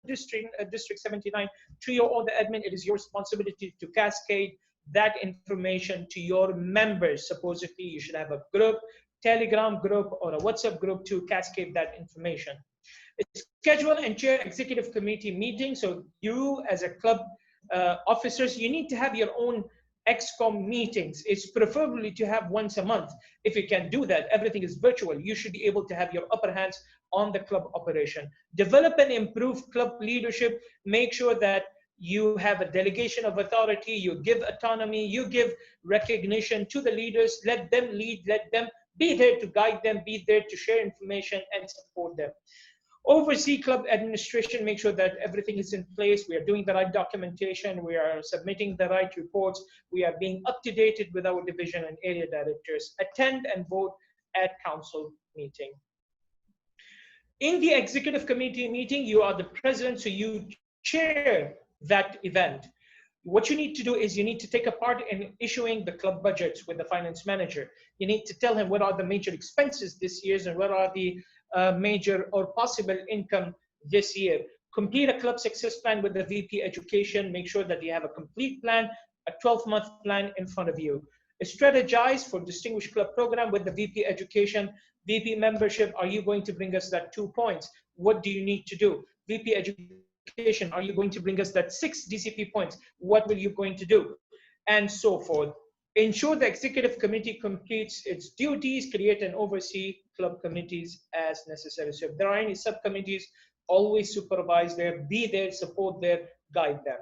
District 79 trio or the admin, it is your responsibility to cascade that information to your members. Supposedly, you should have a group, Telegram group, or a WhatsApp group to cascade that information. Schedule and chair executive committee meetings. So you, as a club officers, you need to have your own XCOM meetings. It's preferably to have once a month. If you can do that, everything is virtual. You should be able to have your upper hands on the club operation. Develop and improve club leadership. Make sure that you have a delegation of authority, you give autonomy, you give recognition to the leaders, let them lead, let them be there to guide them, be there to share information and support them. Oversee club administration, make sure that everything is in place, we are doing the right documentation, we are submitting the right reports, we are being up to date with our division and area directors. Attend and vote at council meeting. In the executive committee meeting, you are the president, so you chair that event. What you need to do is you need to take a part in issuing the club budgets with the finance manager. You need to tell him what are the major expenses this year and what are the major or possible income this year. Complete a club success plan with the VP Education. Make sure that you have a complete plan, a 12-month plan in front of you. Strategize for Distinguished Club Program with the VP Education. VP membership, are you going to bring us that 2 points? What do you need to do? VP Education, are you going to bring us that 6 DCP points? What will you going to do? And so forth. Ensure the executive committee completes its duties, create and oversee club committees as necessary. So if there are any subcommittees, always supervise there, be there, support there, guide them.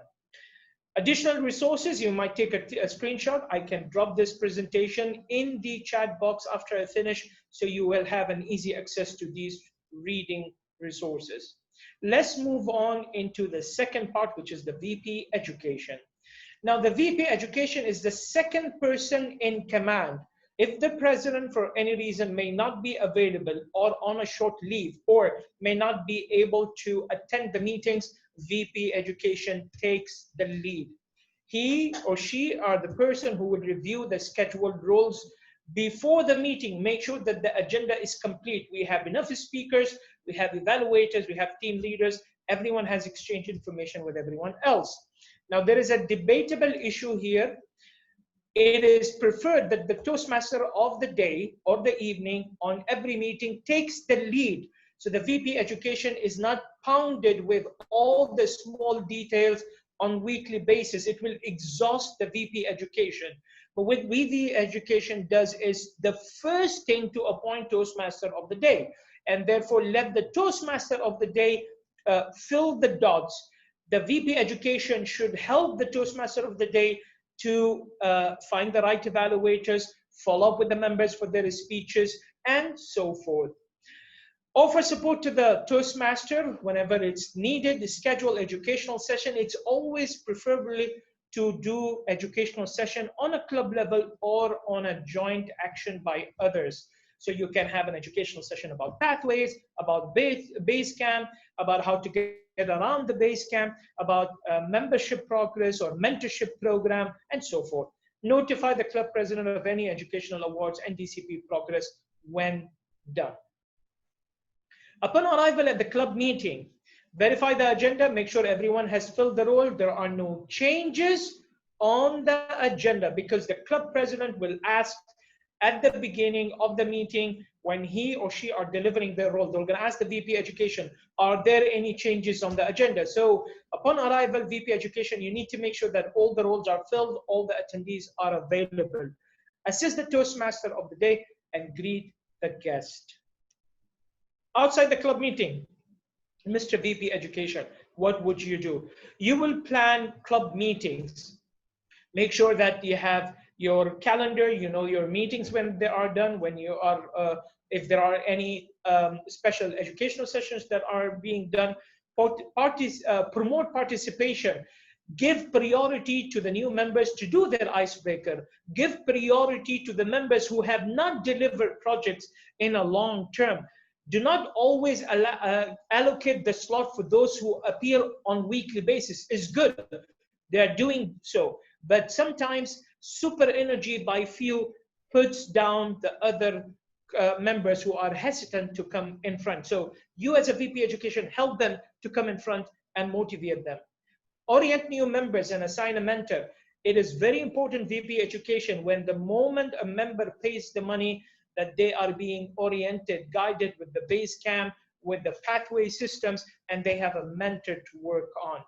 Additional resources, you might take a screenshot. I can drop this presentation in the chat box after I finish, so you will have an easy access to these reading resources. Let's move on into the second part, which is the VP Education. Now, the VP Education is the second person in command. If the president, for any reason, may not be available or on a short leave or may not be able to attend the meetings, VP Education takes the lead. He or she are the person who will review the scheduled roles before the meeting, make sure that the agenda is complete. We have enough speakers, we have evaluators, we have team leaders, everyone has exchanged information with everyone else. Now, there is a debatable issue here. It is preferred that the Toastmaster of the day or the evening on every meeting takes the lead. So the VP Education is not pounded with all the small details on weekly basis. It will exhaust the VP Education. But what VP Education does is the first thing to appoint Toastmaster of the day, and therefore let the Toastmaster of the day fill the dots. The VP Education should help the Toastmaster of the day to find the right evaluators, follow up with the members for their speeches, and so forth. Offer support to the Toastmaster whenever it's needed. Schedule educational session. It's always preferably to do educational session on a club level or on a joint action by others. So you can have an educational session about pathways, about base camp, about how to get around the base camp, about membership progress or mentorship program, and so forth. Notify the club president of any educational awards and DCP progress when done. Upon arrival at the club meeting, verify the agenda, make sure everyone has filled the role. There are no changes on the agenda because the club president will ask at the beginning of the meeting when he or she are delivering their role. They're going to ask the VP Education, are there any changes on the agenda? So upon arrival, VP Education, you need to make sure that all the roles are filled, all the attendees are available. Assist the Toastmaster of the day and greet the guest. Outside the club meeting, Mr. VP Education, what would you do? You will plan club meetings. Make sure that you have your calendar, you know your meetings when they are done, when you are, if there are any special educational sessions that are being done, promote participation. Give priority to the new members to do their icebreaker. Give priority to the members who have not delivered projects in a long term. Do not always allocate the slot for those who appear on weekly basis. It's good. They are doing so. But sometimes super energy by few puts down the other members who are hesitant to come in front. So you as a VP Education, help them to come in front and motivate them. Orient new members and assign a mentor. It is very important, VP Education, when the moment a member pays the money, that they are being oriented, guided with the base camp, with the pathway systems, and they have a mentor to work on.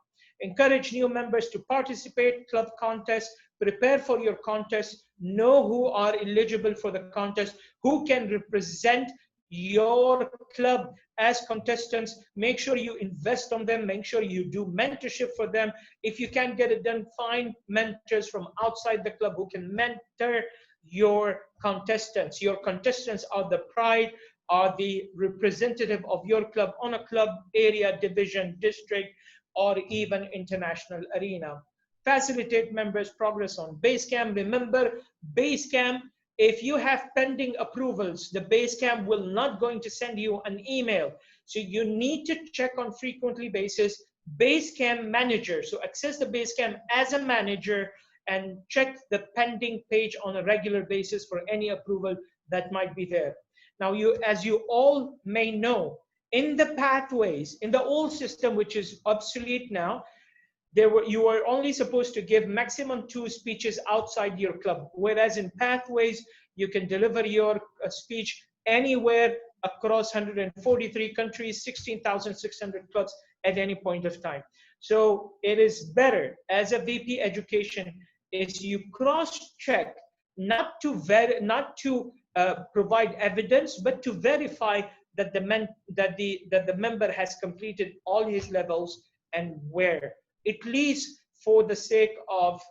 Encourage new members to participate, club contests, prepare for your contest, know who are eligible for the contest, who can represent your club as contestants. Make sure you invest on them, make sure you do mentorship for them. If you can't get it done, find mentors from outside the club who can mentor your contestants. Your contestants are the pride, are the representative of your club on a club area, division, district, or even international arena. Facilitate members' progress on Basecamp. Remember, Basecamp, if you have pending approvals, the Basecamp will not going to send you an email. So you need to check on frequently basis Basecamp manager. So access the Basecamp as a manager and check the pending page on a regular basis for any approval that might be there. Now, as you all may know, in the pathways, in the old system, which is obsolete now, you were only supposed to give maximum 2 speeches outside your club, whereas in pathways, you can deliver your speech anywhere across 143 countries, 16,600 clubs at any point of time. So it is better as a VP Education is you cross-check, not to provide evidence, but to verify that the member has completed all his levels and where. It leads for the sake of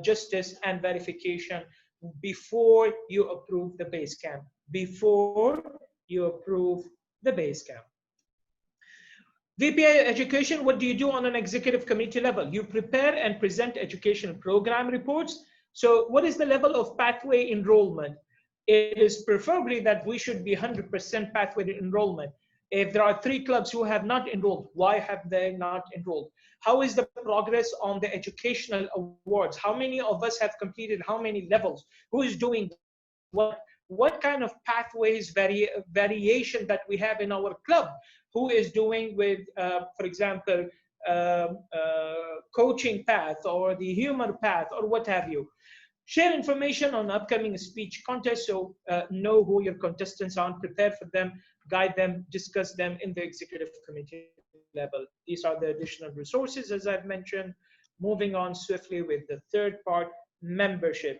justice and verification before you approve the Basecamp. Before you approve the Basecamp. VP Education, what do you do on an executive committee level? You prepare and present educational program reports. So what is the level of pathway enrollment? It is preferably that we should be 100% pathway enrollment. If there are 3 clubs who have not enrolled, why have they not enrolled? How is the progress on the educational awards? How many of us have completed how many levels? Who is doing what? What kind of pathways variation that we have in our club? Who is doing with, for example, coaching path or the humor path or what have you? Share information on upcoming speech contests, so know who your contestants are, prepare for them, guide them, discuss them in the executive committee level. These are the additional resources, as I've mentioned. Moving on swiftly with the third part, membership.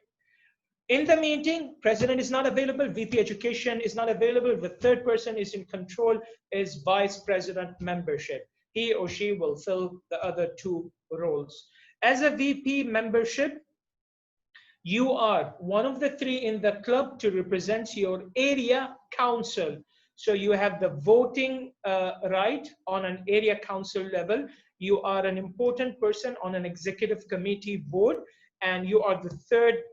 In the meeting, president is not available, VP Education is not available, the third person is in control, is vice president membership. He or she will fill the other 2 roles. As a VP membership, you are one of the 3 in the club to represent your area council. So you have the voting right on an area council level. You are an important person on an executive committee board, and you are the 3rd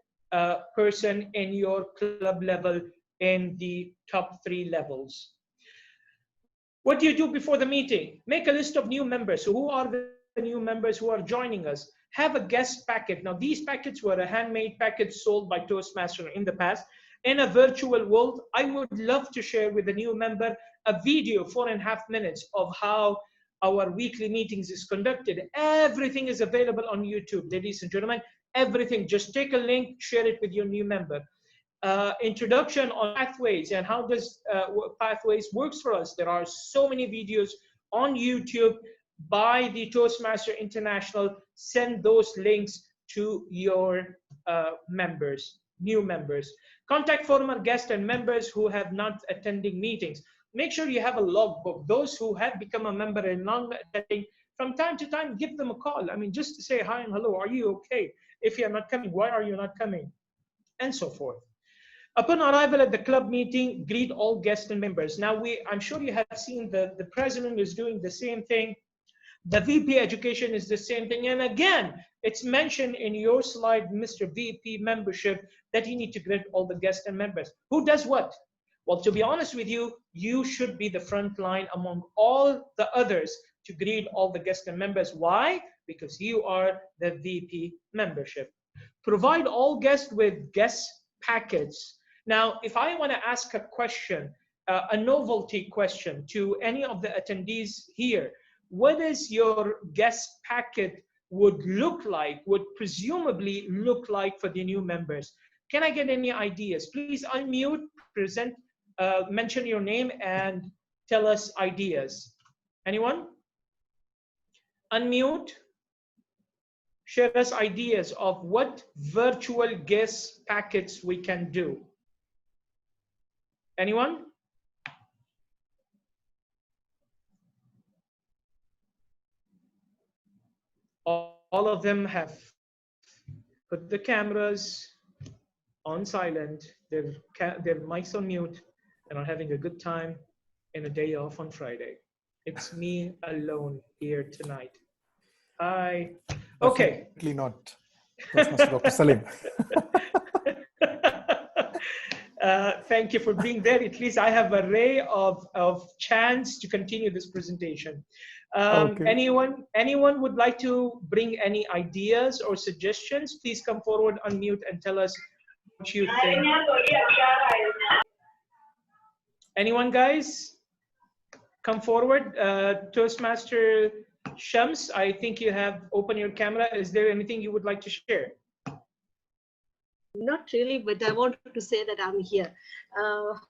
person in your club level in the top 3 levels. What do you do before the meeting? Make a list of new members. So who are the new members who are joining us? Have a guest packet. Now, these packets were a handmade package sold by Toastmaster in the past. In a virtual world, I would love to share with a new member a video, 4.5 minutes, of how our weekly meetings is conducted. Everything is available on YouTube, ladies and gentlemen. Everything. Just take a link, share it with your new member. Introduction on pathways and how does pathways works for us. There are so many videos on YouTube by the Toastmaster International. Send those links to your members, new members. Contact former guests and members who have not attending meetings. Make sure you have a logbook. Those who have become a member and not attending, from time to time, give them a call. I mean, just to say hi and hello. Are you okay? If you're not coming, why are you not coming? And so forth. Upon arrival at the club meeting, greet all guests and members. Now, I'm sure you have seen the president is doing the same thing. The VP education is the same thing. And again, it's mentioned in your slide, Mr. VP membership, that you need to greet all the guests and members. Who does what? Well, to be honest with you, you should be the front line among all the others to greet all the guests and members. Why? Because you are the VP membership. Provide all guests with guest packets. Now, if I want to ask a question, a novelty question to any of the attendees here, what is your guest packet would look like, would presumably look like for the new members? Can I get any ideas? Please unmute, present, mention your name and tell us ideas. Anyone? Unmute. Share us ideas of what virtual guest packets we can do. Anyone? All of them have put the cameras on silent, their mics on mute, and are having a good time in a day off on Friday. It's me alone here tonight. Hi. Okay. Definitely not. Toastmaster Dr. Salim. Thank you for being there. At least I have a ray of chance to continue this presentation. Okay. Anyone would like to bring any ideas or suggestions? Please come forward, unmute, and tell us what you think. Anyone, guys? Come forward. Toastmaster Shams, I think you have opened your camera. Is there anything you would like to share? Not really, but I wanted to say that I'm here.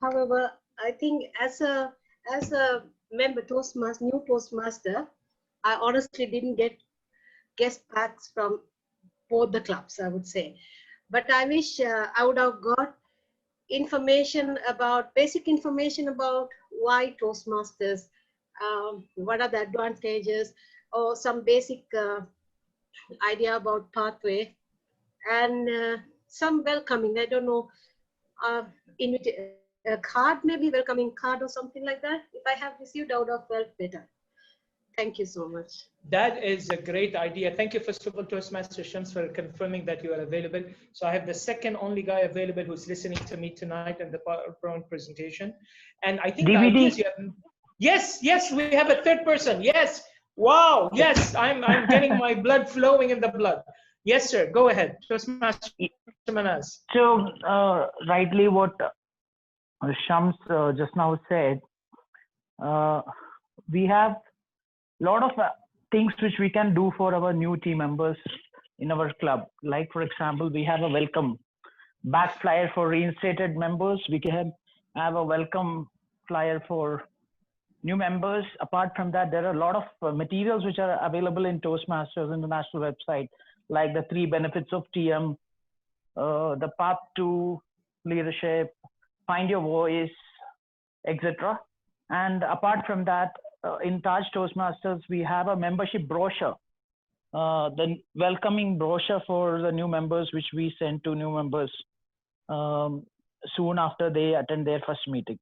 However, I think as a member, new Toastmaster, I honestly didn't get guest packs from both the clubs, I would say. But I wish I would have got information about, basic information about why Toastmasters, what are the advantages, or some basic idea about pathway, and some welcoming, I don't know, a card, maybe welcoming card or something like that. If I have received, I would have felt better. Thank you so much. That is a great idea. Thank you, first of all, Toastmaster Shams, for confirming that you are available. So I have the second only guy available who's listening to me tonight in the PowerPoint presentation. And I think DVD. The ideas you have, yes, we have a third person. Yes. Wow. Yes, I'm getting my blood flowing in the blood. Yes, sir. Go ahead. Toastmaster Manaz. So, rightly what Shams just now said, we have a lot of things which we can do for our new team members in our club. Like, for example, we have a welcome back flyer for reinstated members. We can have a welcome flyer for new members. Apart from that, there are a lot of materials which are available in Toastmasters International website, like the 3 benefits of TM, the path to leadership, find your voice, etc. And apart from that, in Taj Toastmasters, we have a membership brochure, the welcoming brochure for the new members, which we send to new members soon after they attend their first meeting.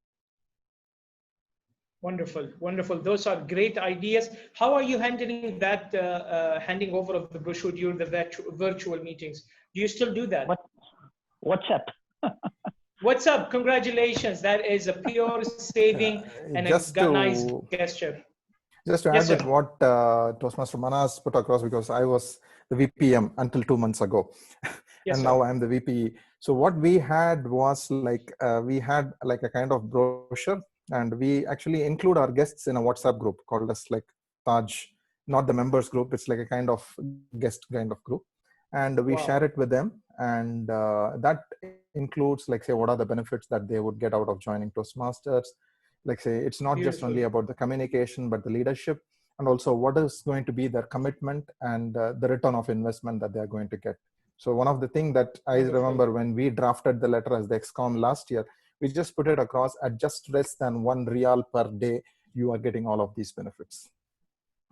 Wonderful, wonderful. Those are great ideas. How are you handling that, handing over of the brochure during the virtual meetings? Do you still do that? WhatsApp. What's up? Congratulations. That is a pure saving and a Just nice to gesture. Just to Yes, add sir. with what Toastmaster Manas put across, because I was the VPM until 2 months ago, Yes, and sir. now I'm the VP. So what we had was like, we had like a kind of brochure, and we actually include our guests in a WhatsApp group called as like Taj, not the members group. It's like a kind of guest kind of group. And we share it with them. And that includes like, say, what are the benefits that they would get out of joining Toastmasters. Like say, it's not just only about the communication, but the leadership, and also what is going to be their commitment and the return of investment that they're going to get. So one of the things that I remember when we drafted the letter as the XCOM last year, we just put it across at just less than $1 per day, you are getting all of these benefits.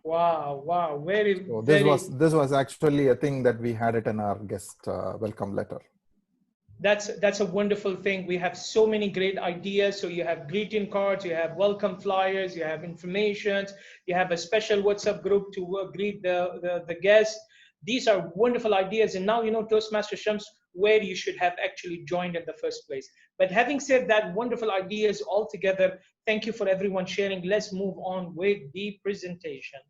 Wow, wow, very, so very. This was actually a thing that we had it in our guest welcome letter. That's a wonderful thing. We have so many great ideas. So you have greeting cards, you have welcome flyers, you have informations, you have a special WhatsApp group to greet the guests. These are wonderful ideas. And now you know, Toastmaster Shams, where you should have actually joined in the first place. But having said that, wonderful ideas all together, thank you for everyone sharing. Let's move on with the presentation.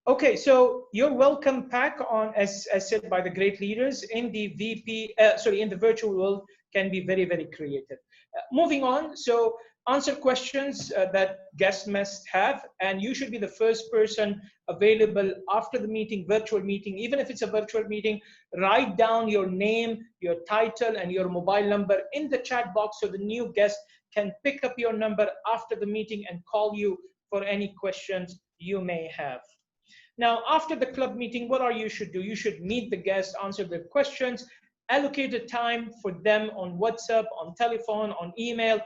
Okay, so your welcome pack on, as said by the great leaders in the in the virtual world can be very, very creative. Moving on, so answer questions that guests must have, and you should be the first person available after the meeting, virtual meeting, even if it's a virtual meeting, write down your name, your title, and your mobile number in the chat box so the new guest can pick up your number after the meeting and call you for any questions you may have. Now, after the club meeting, what you should do? You should meet the guests, answer their questions, allocate a time for them on WhatsApp, on telephone, on email,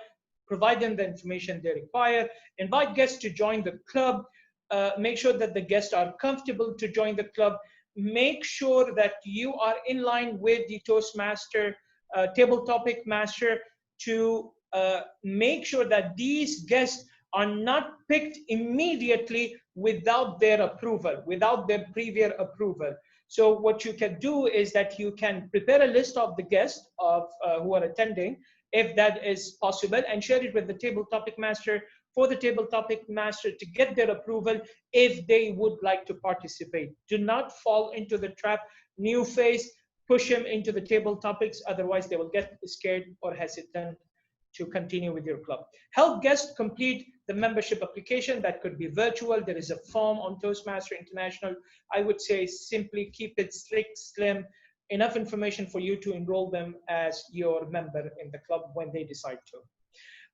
provide them the information they require, invite guests to join the club, make sure that the guests are comfortable to join the club, make sure that you are in line with the Toastmaster table topic master to make sure that these guests are not picked immediately without their approval, without their previous approval. So what you can do is that you can prepare a list of the guests of who are attending, if that is possible, and share it with the table topic master for the table topic master to get their approval if they would like to participate. Do not fall into the trap, new face, push them into the table topics, otherwise they will get scared or hesitant to continue with your club. Help guests complete the membership application. That could be virtual. There is a form on Toastmaster International. I would say simply keep it slick, slim, enough information for you to enroll them as your member in the club when they decide to.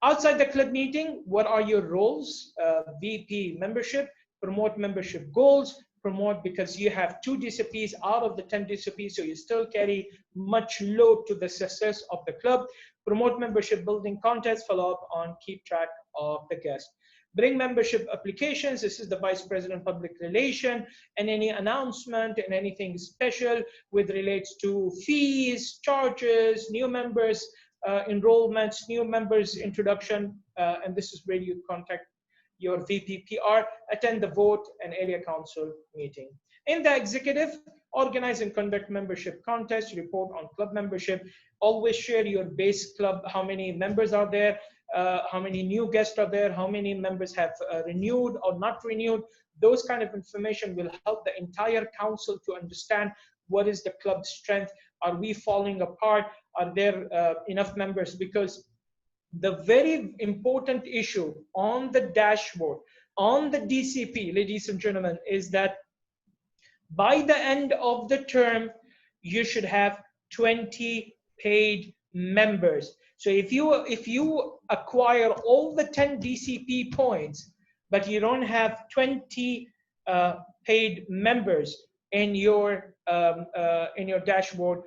Outside the club meeting, what are your roles? VP membership, promote membership goals, promote because you have 2 DCPs out of the 10 DCPs, so you still carry much load to the success of the club. Promote membership building contests, follow up on keep track of the guests. Bring membership applications. This is the Vice President Public Relation, and any announcement and anything special with relates to fees, charges, new members, enrollments, new members introduction, and this is where you contact your VPPR, attend the vote and area council meeting. In the executive, organize and conduct membership contests, report on club membership, always share your base club, how many members are there, how many new guests are there, how many members have renewed or not renewed. Those kind of information will help the entire council to understand what is the club's strength. Are we falling apart? Are there enough members? Because the very important issue on the dashboard, on the DCP, ladies and gentlemen, is that by the end of the term, you should have 20 paid members. So if you acquire all the 10 DCP points, but you don't have 20 paid members in your dashboard,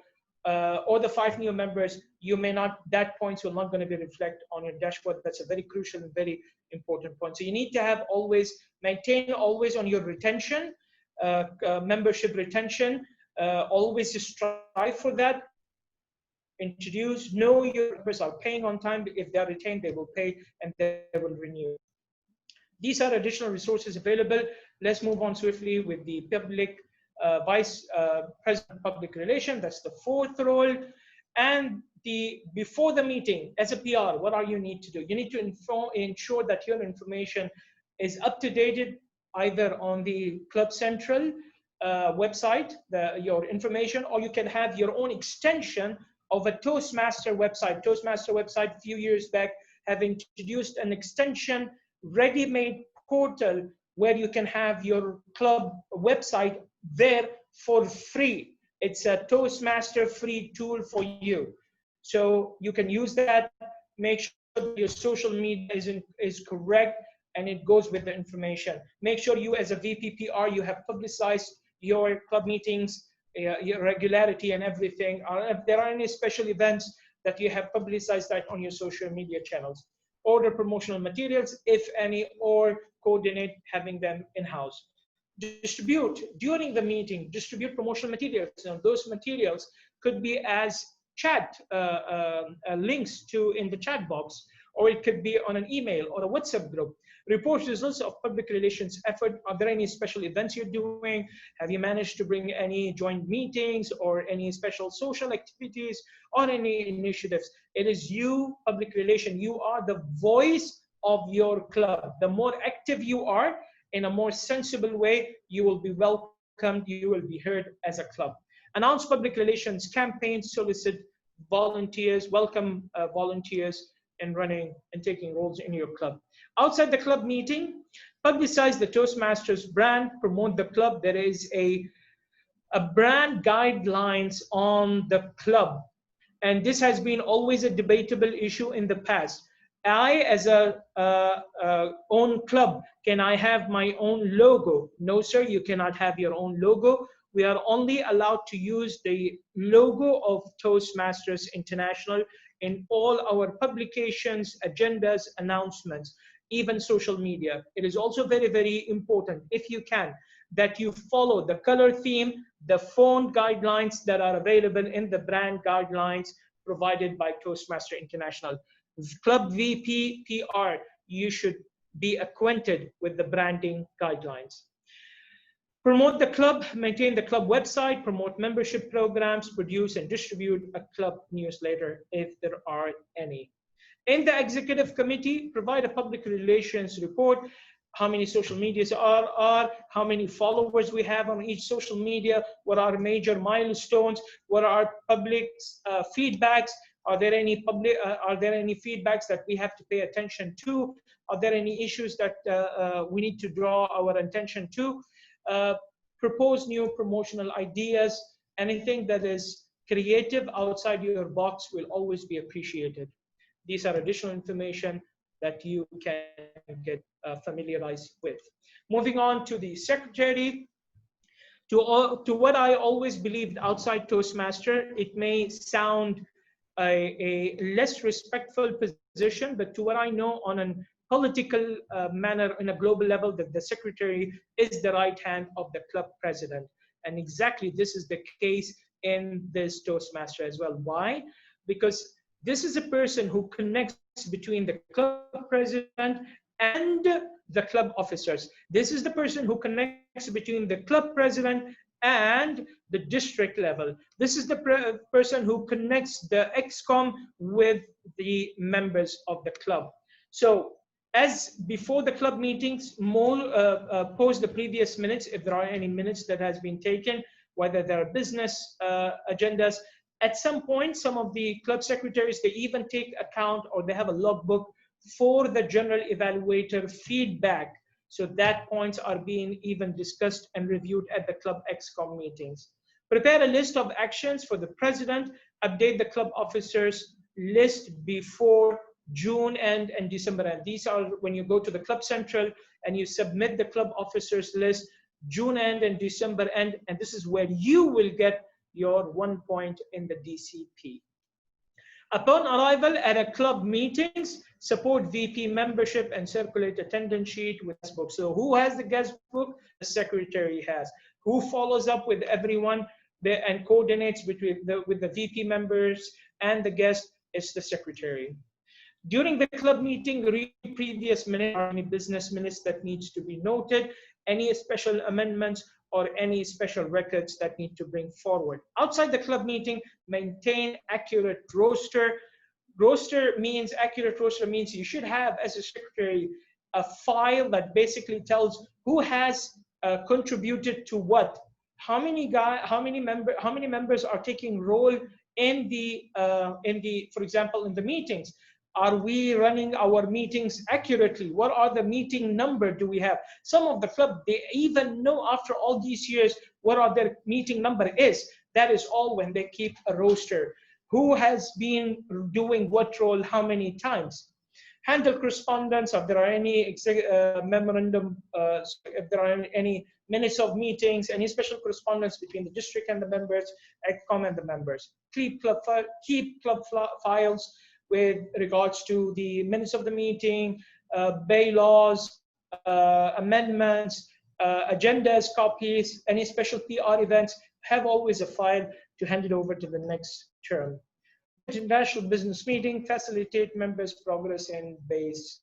or the 5 new members, you may not, that points will not going to be reflected on your dashboard. That's a very crucial and very important point. So you need to have always, maintain always on your retention, membership retention, always strive for that. Introduce, know your members are paying on time. If they are retained, they will pay and they will renew. These are additional resources available. Let's move on swiftly with the public Vice President Public Relation. That's the 4th role. And before the meeting, as a PR, what are you need to do? You need to ensure that your information is up to date, either on the Club Central website, your information, or you can have your own extension of a Toastmaster website. Toastmaster website a few years back have introduced an extension, ready-made portal where you can have your club website there for free. It's a Toastmaster free tool for you. So you can use that, make sure that your social media is correct and it goes with the information. Make sure you as a VPPR, you have publicized your club meetings, your regularity and everything. If there are any special events that you have publicized that on your social media channels. Order promotional materials, if any, or coordinate having them in-house. Distribute during the meeting, distribute promotional materials. Those materials could be as chat links in the chat box, or it could be on an email or a WhatsApp group. Report results of public relations effort. Are there any special events you're doing? Have you managed to bring any joint meetings or any special social activities or any initiatives? It is you, public relation. You are the voice of your club. The more active you are in a more sensible way, you will be welcomed, you will be heard as a club. Announce public relations campaigns, solicit volunteers, welcome volunteers in running and taking roles in your club. Outside the club meeting, publicize the Toastmasters brand, promote the club. There is a brand guidelines on the club. And this has been always a debatable issue in the past. I, as a own club, can I have my own logo? No, sir, you cannot have your own logo. We are only allowed to use the logo of Toastmasters International in all our publications, agendas, announcements, even social media. It is also very, very important, if you can, that you follow the color theme, the font guidelines that are available in the brand guidelines provided by Toastmaster International. Club VP PR, you should be acquainted with the branding guidelines. Promote the club, maintain the club website, promote membership programs, produce and distribute a club newsletter if there are any. In the executive committee, provide a public relations report, how many social medias are, how many followers we have on each social media, what are major milestones, what are public feedbacks, are there any feedbacks that we have to pay attention to, are there any issues that we need to draw our attention to, propose new promotional ideas. Anything that is creative outside your box will always be appreciated. These are additional information that you can get familiarized with. Moving on to the secretary, to what I always believed outside Toastmaster, it may sound a less respectful position, but to what I know on a political manner in a global level, that the secretary is the right hand of the club president. And exactly this is the case in this Toastmaster as well. Why? Because this is a person who connects between the club president and the club officers. This is the person who connects between the club president and the district level. This is the person who connects the ExCom with the members of the club. So as before the club meetings, post the previous minutes, if there are any minutes that has been taken, whether there are business agendas. At some point, some of the club secretaries, they even take account or they have a logbook for the general evaluator feedback. So that points are being even discussed and reviewed at the club ExCom meetings. Prepare a list of actions for the president, update the club officers list before June end and December end. These are when you go to the Club Central and you submit the club officers list, June end and December end, and this is where you will get your 1 point in the DCP. Upon arrival at a club meetings, support VP membership and circulate attendance sheet with guest book. So who has the guest book? The secretary has. Who follows up with everyone and coordinates with the VP members and the guest? It's the secretary. During the club meeting, read previous minutes or any business minutes that needs to be noted, any special amendments or any special records that need to bring forward. Outside the club meeting, maintain accurate roster. Accurate roster means you should have, as a secretary, a file that basically tells who has contributed to what, how many members are taking role in the for example, in the meetings. Are we running our meetings accurately? What are the meeting number do we have? Some of the club, they even know after all these years what are their meeting number is. That is all when they keep a roster. Who has been doing what role how many times? Handle correspondence if there are any memorandum, if there are any minutes of meetings, any special correspondence between the district and the members, ECCOM and the members. Keep club files with regards to the minutes of the meeting, bylaws, amendments, agendas, copies, any special PR events. Have always a file to hand it over to the next term. International business meeting, facilitate members' progress in base.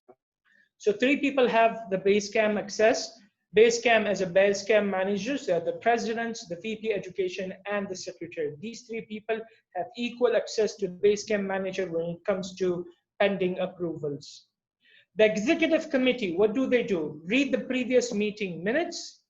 So 3 people have the Basecamp access. Basecamp as a Basecamp managers, they are the presidents, the VP education, and the secretary. These 3 people have equal access to the Basecamp manager when it comes to pending approvals. The executive committee, what do? Read the previous meeting minutes.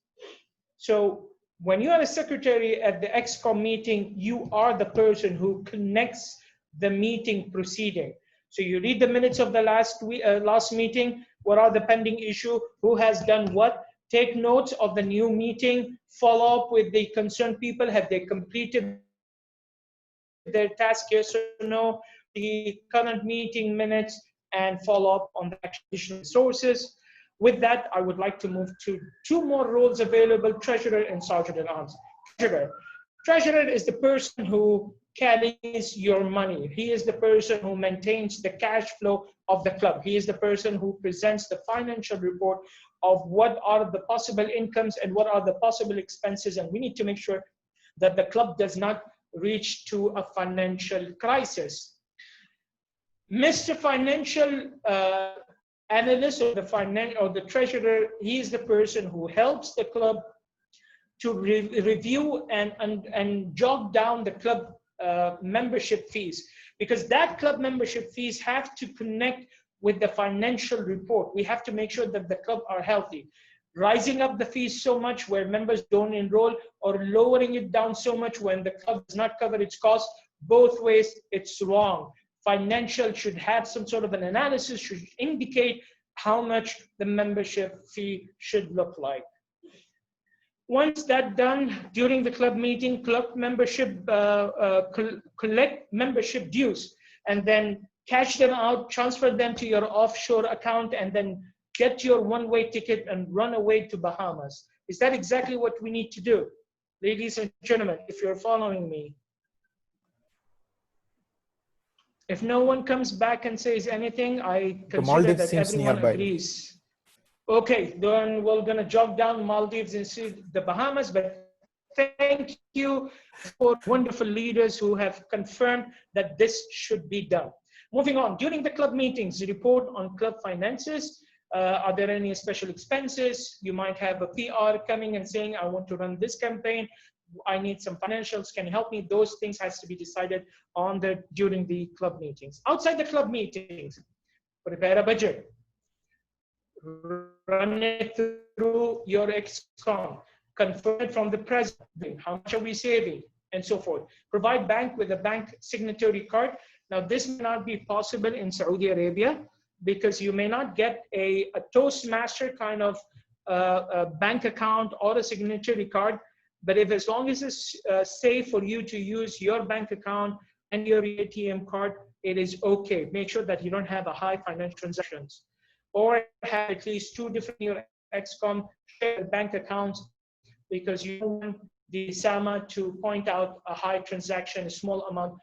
So when you are a secretary at the EXCOM meeting, you are the person who connects the meeting proceeding. So you read the minutes of the last meeting. What are the pending issue? Who has done what? Take notes of the new meeting. Follow up with the concerned people. Have they completed their task? Yes or no? The current meeting minutes, and follow up on the additional resources. With that, I would like to move to 2 more roles available: treasurer and sergeant at arms. Treasurer is the person who carries your money. He is the person who maintains the cash flow of the club. He is the person who presents the financial report of what are the possible incomes and what are the possible expenses. And we need to make sure that the club does not reach to a financial crisis. Mr. Financial Analyst or the treasurer, he is the person who helps the club to review and jot down the club membership fees, because that club membership fees have to connect with the financial report. We have to make sure that the club are healthy. Rising up the fees so much where members don't enroll, or lowering it down so much when the club does not cover its costs, both ways it's wrong. Financial should have some sort of an analysis, should indicate how much the membership fee should look like. Once that's done, during the club meeting, club membership, collect membership dues, and then cash them out, transfer them to your offshore account, and then get your one-way ticket and run away to Bahamas. Is that exactly what we need to do? Ladies and gentlemen, if you're following me. If no one comes back and says anything, I consider that everyone agrees. Okay, then we're gonna jog down Maldives and see the Bahamas, but thank you for wonderful leaders who have confirmed that this should be done. Moving on, during the club meetings, report on club finances. Are there any special expenses? You might have a PR coming and saying, I want to run this campaign. I need some financials. Can you help me? Those things has to be decided on during the club meetings. Outside the club meetings, prepare a budget. Run it through your EXCOM. Confirm it from the president. How much are we saving? And so forth. Provide bank with a bank signatory card. Now, this may not be possible in Saudi Arabia because you may not get a Toastmaster kind of a bank account or a signatory card. But if as long as it's safe for you to use your bank account and your ATM card, it is okay. Make sure that you don't have a high financial transactions, or have at least 2 different your EXCOM share bank accounts, because you don't want the SAMA to point out a high transaction, a small amount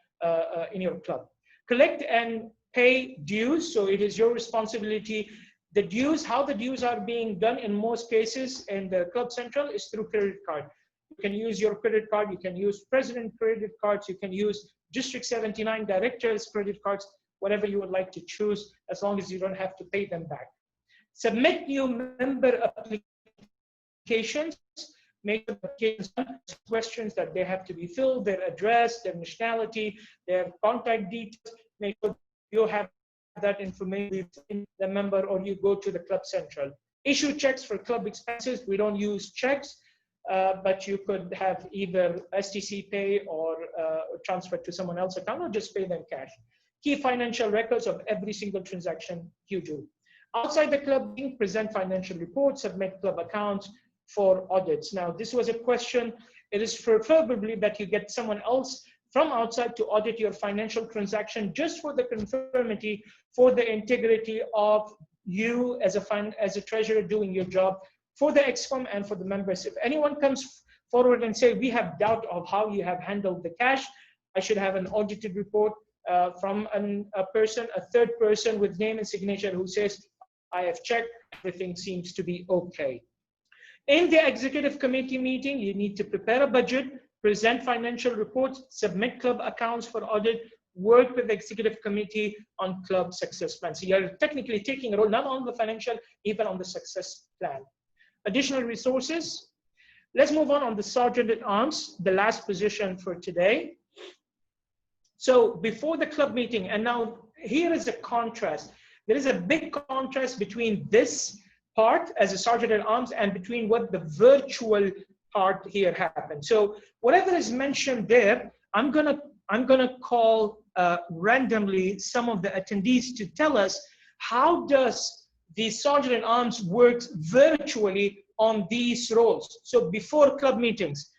in your club. Collect and pay dues. So it is your responsibility. The dues, how the dues are being done in most cases in the Club Central is through credit card. You can use your credit card, you can use president credit cards, you can use District 79 directors credit cards, whatever you would like to choose, as long as you don't have to pay them back. Submit new member applications. make sure the applications, questions that they have to be filled, their address, their nationality, their contact details, make sure you have that information in the member, or you go to the club central. Issue checks for club expenses. We don't use checks, but you could have either STC pay or transfer to someone else's account, or just pay them cash. Keep financial records of every single transaction you do. Outside the club, present financial reports, submit club accounts for audits. Now, this was a question. It is preferably that you get someone else from outside to audit your financial transaction, just for the conformity, for the integrity of you as a treasurer doing your job for the ExCom and for the members. If anyone comes forward and say, we have doubt of how you have handled the cash, I should have an audited report from a third person with name and signature who says, I have checked, everything seems to be okay. In the executive committee meeting, you need to prepare a budget, present financial reports, submit club accounts for audit, work with the executive committee on club success plan. So you're technically taking a role, not on the financial, even on the success plan. Additional resources. Let's move on the Sergeant at Arms, the last position for today. So before the club meeting, and now here is a contrast. There is a big contrast between this part as a Sergeant at Arms and between what the virtual part here happened. So whatever is mentioned there, I'm gonna call randomly some of the attendees to tell us how does the Sergeant at Arms works virtually on these roles. So before club meetings,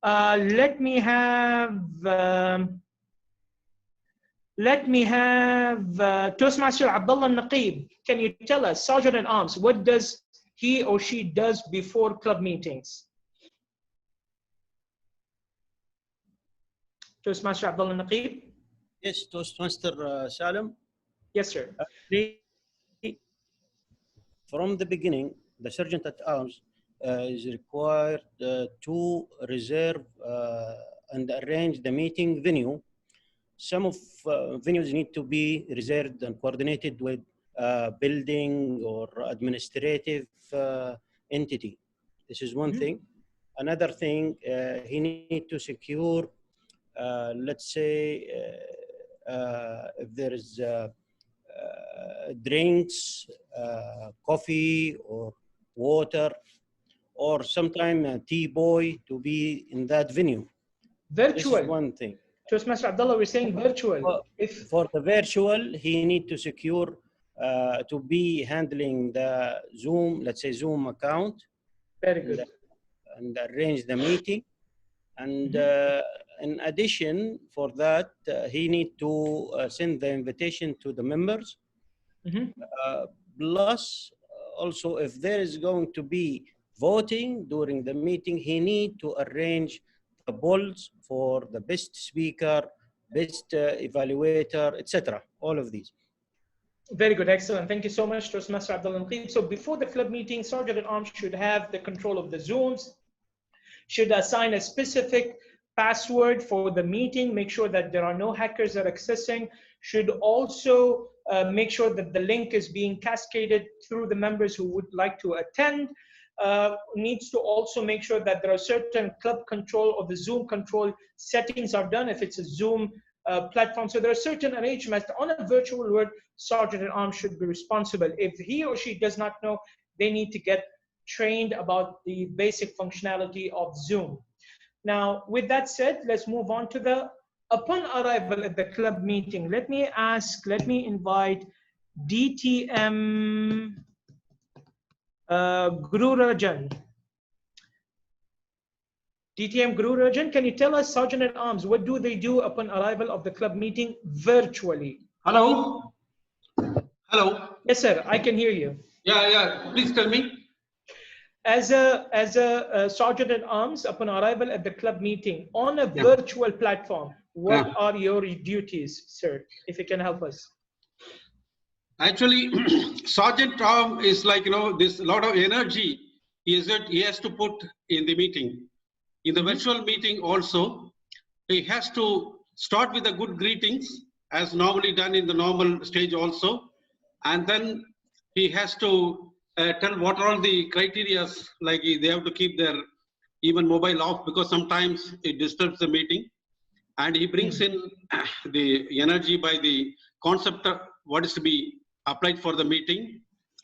let me have Toastmaster Abdullah Naqib. Can you tell us, Sergeant at Arms, what does he or she does before club meetings? Toastmaster Abdullah Naqib. Yes, Toastmaster Salim. Yes, sir. From the beginning, the Sergeant at Arms is required to reserve and arrange the meeting venue. Some of venues need to be reserved and coordinated with building or administrative entity. This is one thing. Another thing, he needs to secure, let's say, if there is drinks, coffee or water, or sometime a tea boy to be in that venue. Virtual. This is one thing. Toastmaster Abdullah, we're saying virtual. For the virtual, he need to secure to be handling the Zoom, let's say Zoom account. Very good. And arrange the meeting. And in addition, for that, he need to send the invitation to the members. Plus, also, if there is going to be voting during the meeting, he need to arrange the polls for the best speaker, best evaluator, etc. All of these. Very good, excellent. Thank you so much, Toastmaster Abdullah Naqib. So before the club meeting, Sergeant at Arms should have the control of the Zooms, should assign a specific password for the meeting, make sure that there are no hackers that are accessing, should also make sure that the link is being cascaded through the members who would like to attend, needs to also make sure that there are certain club control or the Zoom control settings are done if it's a Zoom platform. So there are certain arrangements on a virtual world. Sergeant at Arms should be responsible. If he or she does not know, they need to get trained about the basic functionality of Zoom. Now, with that said, let's move on to the upon arrival at the club meeting. Let me invite DTM Guru Rajan. DTM Guru Rajan, can you tell us, Sergeant at Arms, what do they do upon arrival of the club meeting virtually? Hello? Hello? Yes, sir, I can hear you. Yeah, please tell me. As a Sergeant at Arms, upon arrival at the club meeting on a virtual platform, what are your duties, sir, if you can help us? Actually, Sergeant Arm is like, this lot of energy he has to put in the meeting. In the virtual meeting also, he has to start with the good greetings, as normally done in the normal stage also. And then he has to tell what are all the criteria, like they have to keep their even mobile off, because sometimes it disturbs the meeting. And he brings in the energy by the concept of what is to be applied for the meeting,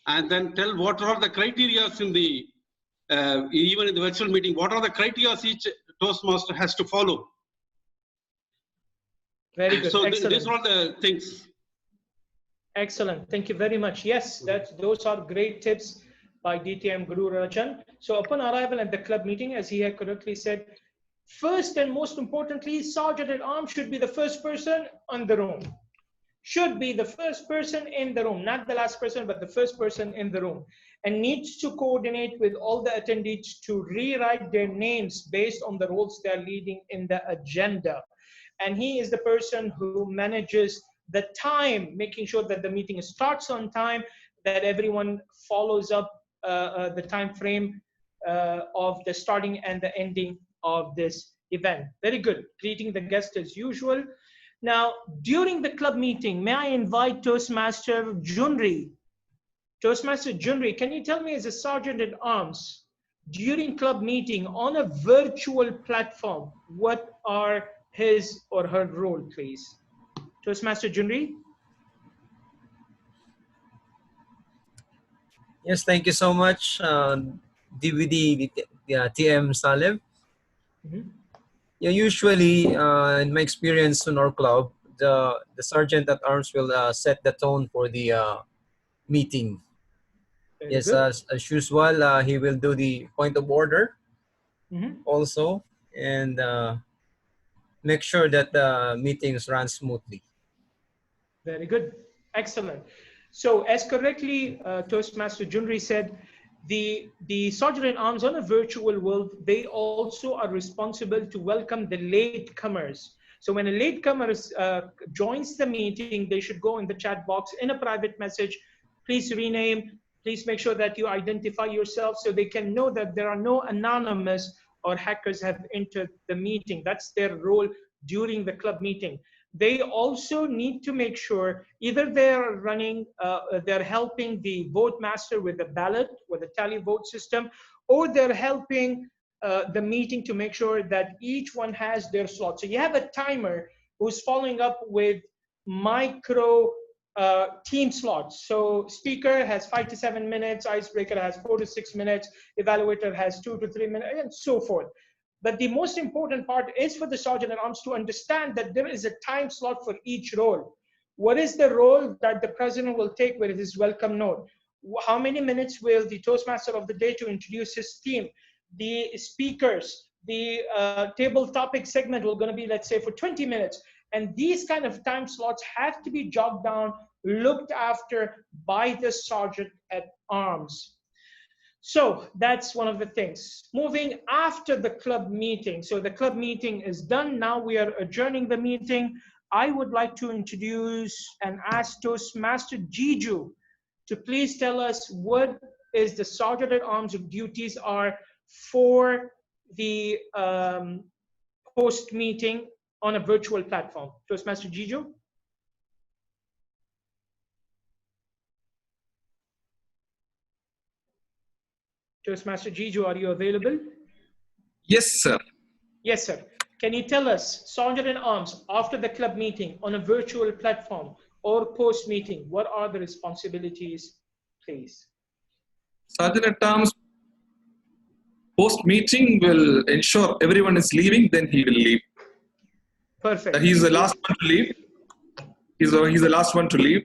and then tell what are the criteria in the, even in the virtual meeting, what are the criteria each Toastmaster has to follow. Very good. So Excellent. these are the things. Excellent. Thank you very much. Yes, those are great tips by DTM Guru Rajan. So upon arrival at the club meeting, as he had correctly said, first and most importantly, Sergeant at Arms should be the first person on the room. Should be the first person in the room, not the last person, but the first person in the room, and needs to coordinate with all the attendees to rewrite their names based on the roles they are leading in the agenda. And he is the person who manages the time, making sure that the meeting starts on time, that everyone follows up the time frame of the starting and the ending of this event. Very good. Greeting the guest as usual. Now, during the club meeting, may I invite Toastmaster Junri? Toastmaster Junri, can you tell me, as a Sergeant at Arms, during club meeting on a virtual platform, what are his or her role, please? Toastmaster Junri? Yes, thank you so much, DVD TM Salem. Yeah, usually, in my experience in our club, the Sergeant at Arms will set the tone for the meeting. Very Yes, good. as usual, he will do the point of order also, and make sure that the meetings run smoothly. Very good. Excellent. So as correctly Toastmaster Junri said, the Sergeant at Arms on a virtual world, they also are responsible to welcome the latecomers. So when a latecomer joins the meeting, they should go in the chat box in a private message, please rename, please make sure that you identify yourself so they can know that there are no anonymous or hackers have entered the meeting. That's their role during the club meeting. They also need to make sure either they're running, they're helping the vote master with the ballot, with the tally vote system, or they're helping the meeting to make sure that each one has their slot. So you have a timer who's following up with micro team slots. So speaker has 5 to 7 minutes, icebreaker has 4 to 6 minutes, evaluator has 2 to 3 minutes, and so forth. But the most important part is for the Sergeant at Arms to understand that there is a time slot for each role. What is the role that the president will take with his welcome note? How many minutes will the Toastmaster of the day to introduce his team? The speakers, the table topic segment will going to be, let's say, for 20 minutes. And these kind of time slots have to be jogged down, looked after by the Sergeant at Arms. So that's one of the things. Moving after the club meeting. So the club meeting is done. Now we are adjourning the meeting. I would like to introduce and ask Toastmaster Jiju to please tell us what is the Sergeant at Arms duties are for the post meeting on a virtual platform. Toastmaster Jiju. Toastmaster Jiju, are you available? Yes, sir. Yes, sir. Can you tell us, Sergeant at Arms, after the club meeting on a virtual platform or post meeting, what are the responsibilities, please? Sergeant at Arms post meeting will ensure everyone is leaving, then he will leave. Perfect. He's the last one to leave. He's the last one to leave.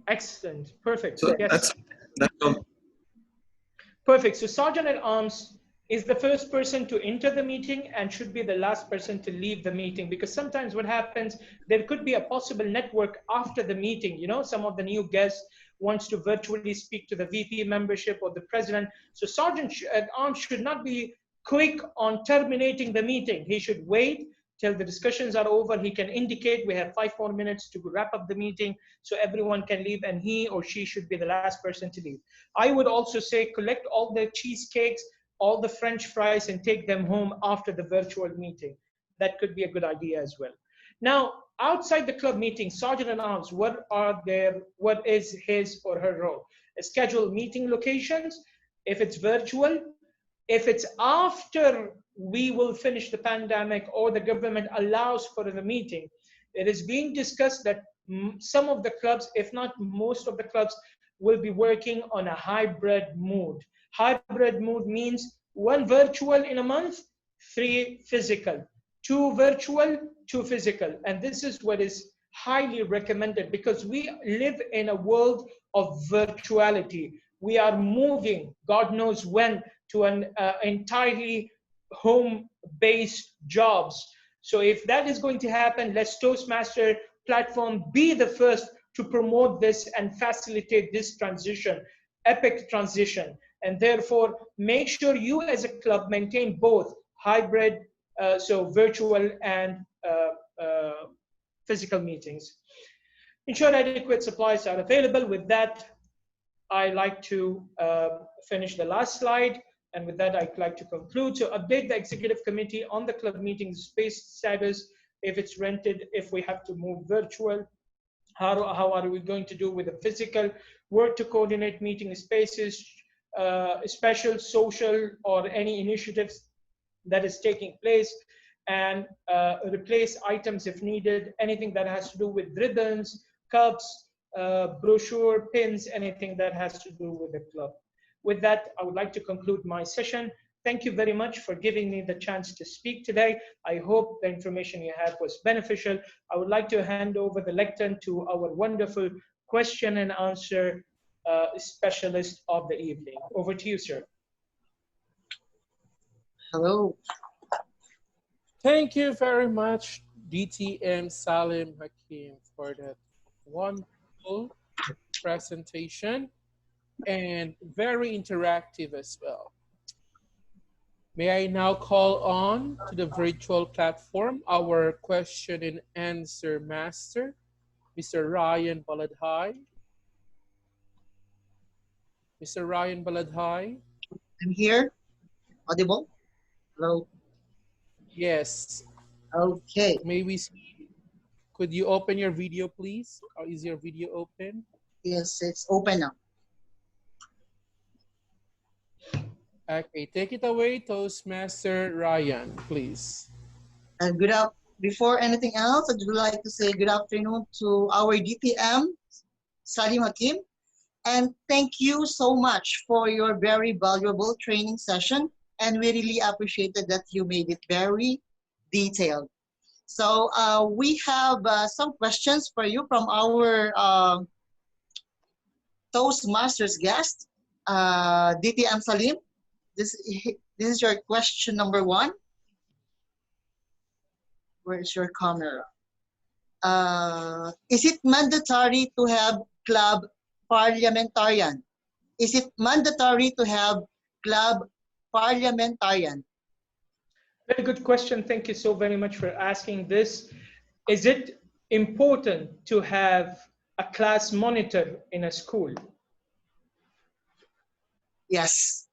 Excellent. Perfect. So yes. That's all. Perfect. So Sergeant at Arms is the first person to enter the meeting and should be the last person to leave the meeting, because sometimes what happens, there could be a possible network after the meeting. You know, some of the new guests wants to virtually speak to the VP membership or the president. So Sergeant at Arms should not be quick on terminating the meeting. He should wait till the discussions are over. He can indicate we have 5 more minutes to wrap up the meeting so everyone can leave, and he or she should be the last person to leave. I would also say collect all the cheesecakes, all the French fries, and take them home after the virtual meeting. That could be a good idea as well. Now, outside the club meeting, Sergeant at Arms, what is his or her role? Schedule meeting locations. If it's virtual, If it's after we will finish the pandemic or the government allows for the meeting, it is being discussed that some of the clubs, if not most of the clubs, will be working on a hybrid mode. Hybrid mode means 1 virtual in a month, 3 physical, 2 virtual, 2 physical. And this is what is highly recommended because we live in a world of virtuality. We are moving, God knows when, to an entirely home-based jobs. So if that is going to happen, let's Toastmaster platform be the first to promote this and facilitate this transition, epic transition. And therefore, make sure you as a club maintain both hybrid, so virtual and physical meetings. Ensure adequate supplies are available. With that, I like to finish the last slide. And with that, I'd like to conclude. So update the executive committee on the club meeting space status, if it's rented, if we have to move virtual, how are we going to do with the physical, work to coordinate meeting spaces, special social or any initiatives that is taking place, and replace items if needed, anything that has to do with ribbons, cups, brochure, pins, anything that has to do with the club. With that, I would like to conclude my session. Thank you very much for giving me the chance to speak today. I hope the information you had was beneficial. I would like to hand over the lectern to our wonderful question and answer specialist of the evening. Over to you, sir. Hello. Thank you very much, DTM Salim Hakim, for that wonderful presentation and very interactive as well. May I now call on to the virtual platform our question and answer master, Mr. Ryan Baladhai. Mr. Ryan Baladhai. I'm here. Audible? Hello. Yes. Okay. Maybe could you open your video, please? Or is your video open? Yes, it's open now. Okay, take it away, Toastmaster Ryan, please. Before anything else, I would like to say good afternoon to our DTM, Salim Hakim, and thank you so much for your very valuable training session, and we really appreciated that you made it very detailed. So we have some questions for you from our Toastmasters guest, DTM Salim. This is your question number 1. Where's your camera? Is it mandatory to have club parliamentarian? Is it mandatory to have club parliamentarian? Very good question. Thank you so very much for asking this. Is it important to have a class monitor in a school? Yes.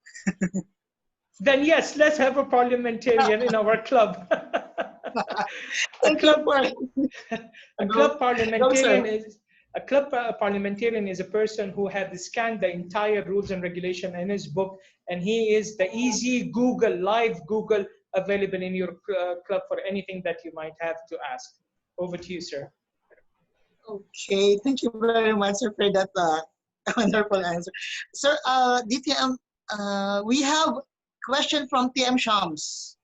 Then yes, let's have a parliamentarian in our club. A club parliamentarian is a person who had scanned the entire rules and regulation in his book, and he is the easy Google, live Google available in your club for anything that you might have to ask. Over to you, sir. Okay, thank you very much, sir, for that wonderful answer. Sir, DTM, we have question from TM Shams.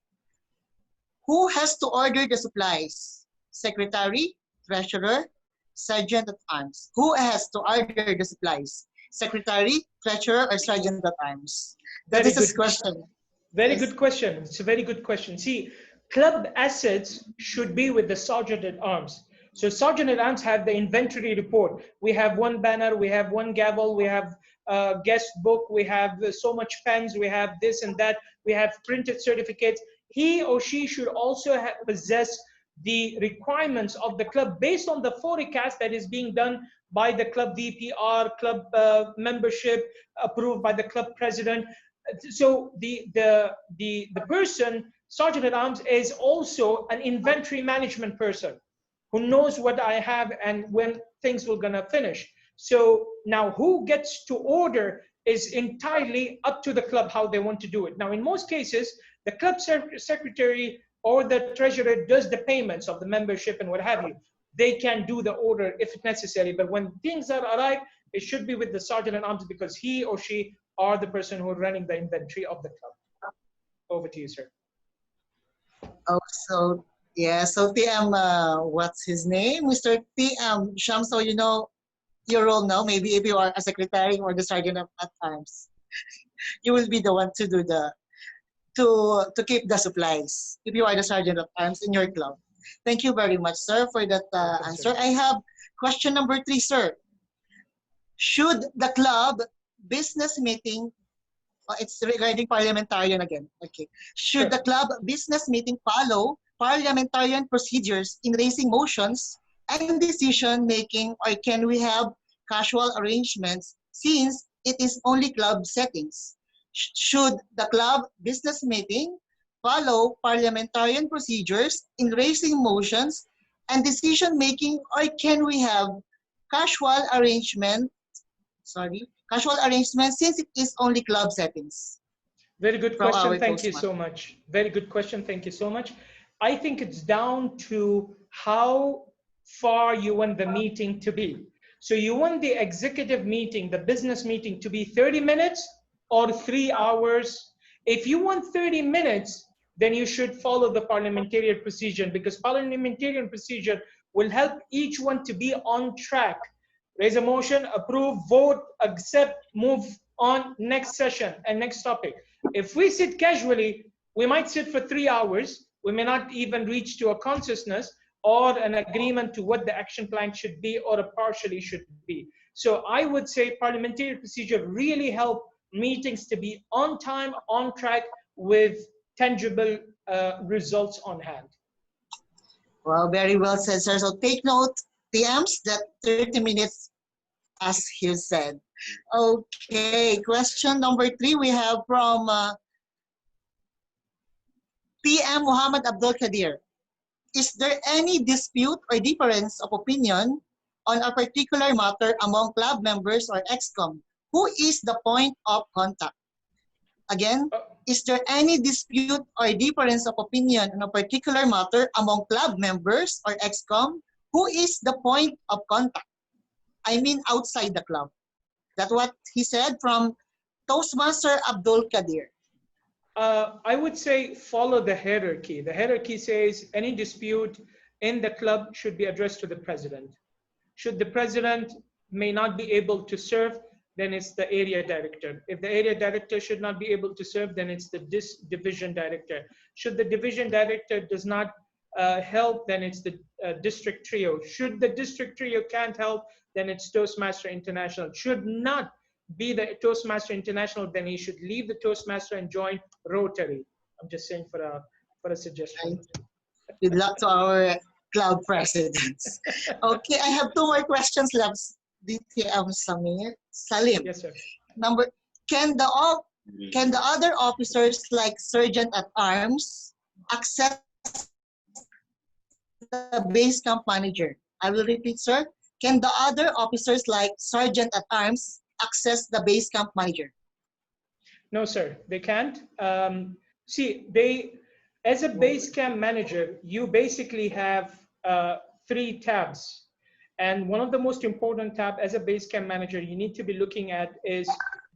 Who has to order the supplies? Secretary, treasurer, sergeant at arms. Who has to order the supplies? Secretary, treasurer, or sergeant at arms? That is his question. Very good question. It's a very good question. See, club assets should be with the sergeant at arms. So sergeant at arms have the inventory report. We have 1 banner, we have 1 gavel, we have a guest book, we have so much pens, we have this and that, we have printed certificates. He or she should also possess the requirements of the club based on the forecast that is being done by the club VPR, club membership approved by the club president. So the person, sergeant at arms, is also an inventory management person who knows what I have and when things will gonna finish. So now who gets to order is entirely up to the club how they want to do it. Now, in most cases, the club secretary or the treasurer does the payments of the membership and what have you. They can do the order if necessary, but when things are arrived, it should be with the sergeant at arms because he or she are the person who are running the inventory of the club. Over to you, sir. Oh, so yeah, so TM, what's his name? Mr. TM Sham, so you know your role now. Maybe if you are a secretary or the sergeant at arms, you will be the one to do the to keep the supplies if you are the sergeant at arms in your club. Thank you very much, sir, for that answer. I have question number 3, sir. Should the club business meeting, it's regarding parliamentarian again, okay. Should the club business meeting follow parliamentarian procedures in raising motions and decision making, or can we have casual arrangements since it is only club settings? Should the club business meeting follow parliamentarian procedures in raising motions and decision making, or can we have casual arrangement, casual arrangement since it is only club settings? Very good question. Thank you so much. Very good question. Thank you so much. I think it's down to how far you want the meeting to be. So you want the executive meeting, the business meeting, to be 30 minutes or 3 hours. If you want 30 minutes, then you should follow the parliamentarian procedure, because parliamentarian procedure will help each one to be on track. Raise a motion, approve, vote, accept, move on, next session and next topic. If we sit casually, we might sit for 3 hours. We may not even reach to a consciousness or an agreement to what the action plan should be or a partially should be. So I would say parliamentary procedure really help meetings to be on time, on track, with tangible results on hand. Well, very well said, sir. So take note, TMs, that 30 minutes, as you said. Okay, question number 3 we have from PM Muhammad Abdul Kadir. Is there any dispute or difference of opinion on a particular matter among club members or EXCOM? Who is the point of contact? Again, is there any dispute or difference of opinion on a particular matter among club members or EXCOM? Who is the point of contact? I mean outside the club. That's what he said from Toastmaster Abdul Kadir. I would say follow the hierarchy. The hierarchy says any dispute in the club should be addressed to the president. Should the president may not be able to serve, then it's the area director. If the area director should not be able to serve, then it's the division director. Should the division director does not help, then it's the district trio. Should the district trio can't help, then it's Toastmaster International. Should not be the Toastmaster International, then he should leave the Toastmaster and join Rotary. I'm just saying for a suggestion. Good luck to our club presidents. Okay, I have 2 more questions left. DTM Salim. Yes, sir. Can the other officers like Sergeant at Arms access the base camp manager? I will repeat, sir. Can the other officers like Sergeant at Arms access the base camp manager? No, sir, they can't. See, as a base camp manager, you basically have 3 tabs. And one of the most important tab as a base camp manager you need to be looking at is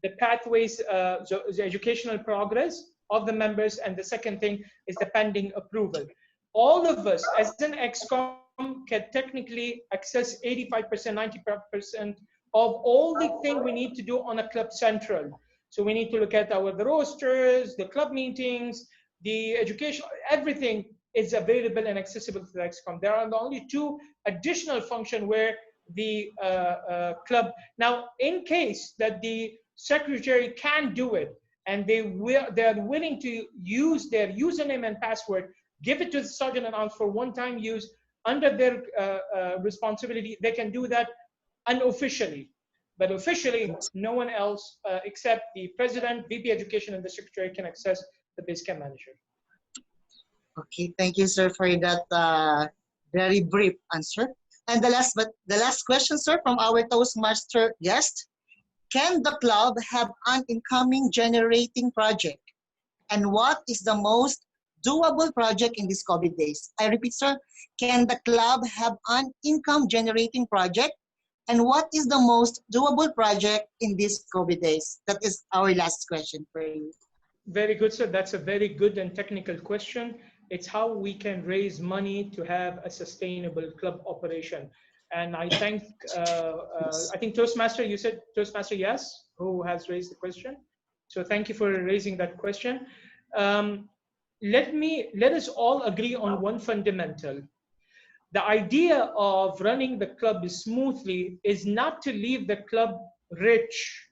the pathways, the educational progress of the members. And the second thing is the pending approval. All of us as an EXCOM can technically access 85%, 95% of all the things we need to do on a club central. So we need to look at the rosters, the club meetings, the education, everything is available and accessible to the EXCOM. There are only 2 additional functions where the club, now in case that the secretary can do it and they are willing to use their username and password, give it to the sergeant at arms for one-time use under their responsibility, they can do that unofficially. But officially, no one else except the president, VP Education, and the secretary can access the base camp manager. Okay, thank you, sir, for that very brief answer. And the last question, sir, from our Toastmaster guest. Can the club have an incoming generating project? And what is the most doable project in these COVID days? I repeat, sir, can the club have an income generating project? And what is the most doable project in these COVID days? That is our last question for you. Very good, sir. That's a very good and technical question. It's how we can raise money to have a sustainable club operation. And I thank, I think Toastmaster, you said Toastmaster, yes, who has raised the question. So thank you for raising that question. Let us all agree on one fundamental. The idea of running the club smoothly is not to leave the club rich.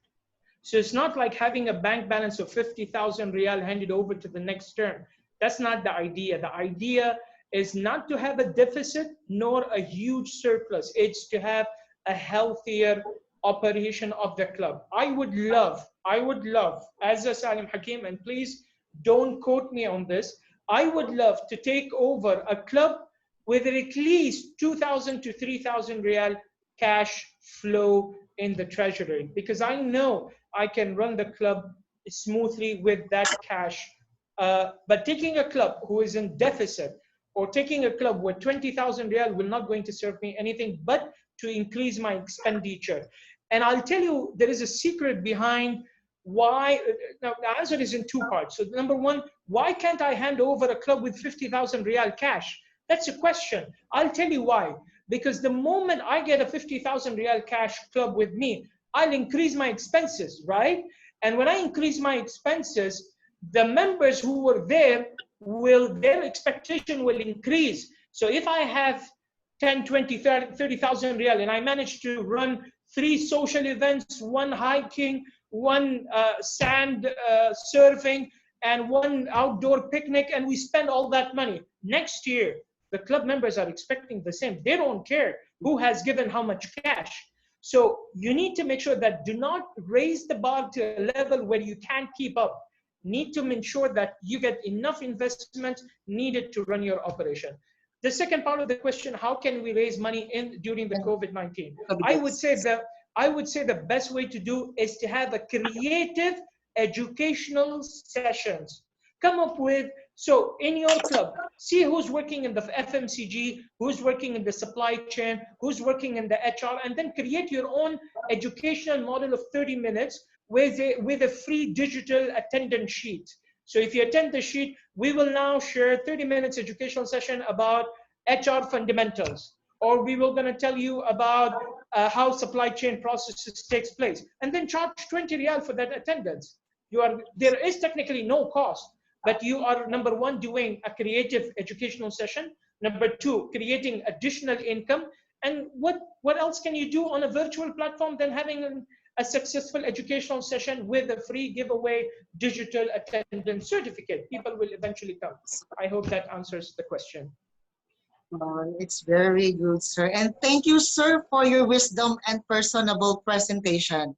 So it's not like having a bank balance of 50,000 Riyal handed over to the next term. That's not the idea. The idea is not to have a deficit nor a huge surplus. It's to have a healthier operation of the club. I would love, as a Salim Hakim, and please don't quote me on this, I would love to take over a club with at least 2,000 to 3,000 Riyal cash flow in the treasury, because I know I can run the club smoothly with that cash. But taking a club who is in deficit or taking a club with 20,000 Riyal will not going to serve me anything but to increase my expenditure. And I'll tell you, there is a secret behind why. Now, the answer is in two parts. So number one, why can't I hand over a club with 50,000 Riyal cash? That's a question. I'll tell you why. Because the moment I get a 50,000 Riyal cash club with me, I'll increase my expenses, right? And when I increase my expenses, the members who were there their expectation will increase. So if I have 10, 20, 30,000 Riyal and I manage to run 3 social events, 1 hiking, 1 sand surfing, and 1 outdoor picnic, and we spend all that money, next year, the club members are expecting the same. They don't care who has given how much cash. So you need to make sure that do not raise the bar to a level where you can't keep up. Need to ensure that you get enough investment needed to run your operation. The second part of the question, how can we raise money during the COVID-19? I would say the best way to do is to have a creative educational sessions. Come up with, so in your club, see who's working in the FMCG, who's working in the supply chain, who's working in the HR, and then create your own educational model of 30 minutes with a free digital attendance sheet. So if you attend the sheet, we will now share 30 minutes educational session about HR fundamentals, or we will going to tell you about how supply chain processes takes place, and then charge 20 Riyal for that attendance. There is technically no cost, but you are, number one, doing a creative educational session. Number two, creating additional income. And what else can you do on a virtual platform than having a successful educational session with a free giveaway digital attendance certificate? People will eventually come. I hope that answers the question. It's very good, sir. And thank you, sir, for your wisdom and personable presentation.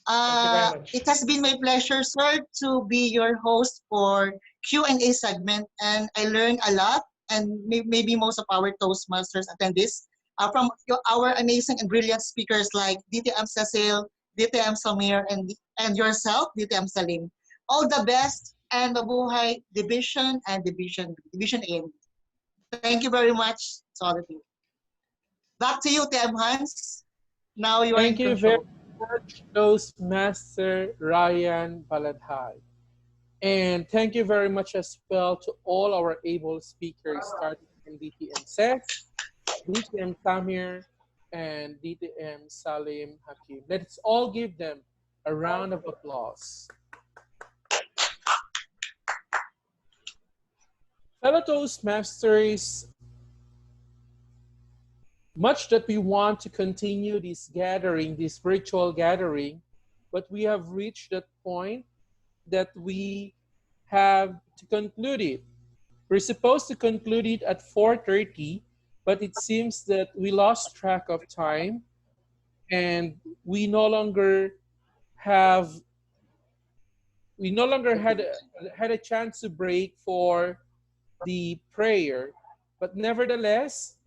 It has been my pleasure, sir, to be your host for Q&A segment, and I learned a lot, and maybe most of our Toastmasters attendees from our amazing and brilliant speakers like DTM Cecil, DTM Samir, and yourself, DTM Salim. All the best, and mabuhay Division and Division A. Thank you very much to all of you. Back to you, TM Hans. Now you are in control. Thank you very much, Toastmaster Ryan Baladhai. And thank you very much as well to all our able speakers, starting from DTM Seth, DTM Samir, and DTM Salim Hakim. Let's all give them a round of applause. Fellow Toastmasters, much that we want to continue this gathering, this virtual gathering, but we have reached that point that we have to conclude it. We're supposed to conclude it at 4:30, but it seems that we lost track of time and we no longer had a chance to break for the prayer. But nevertheless,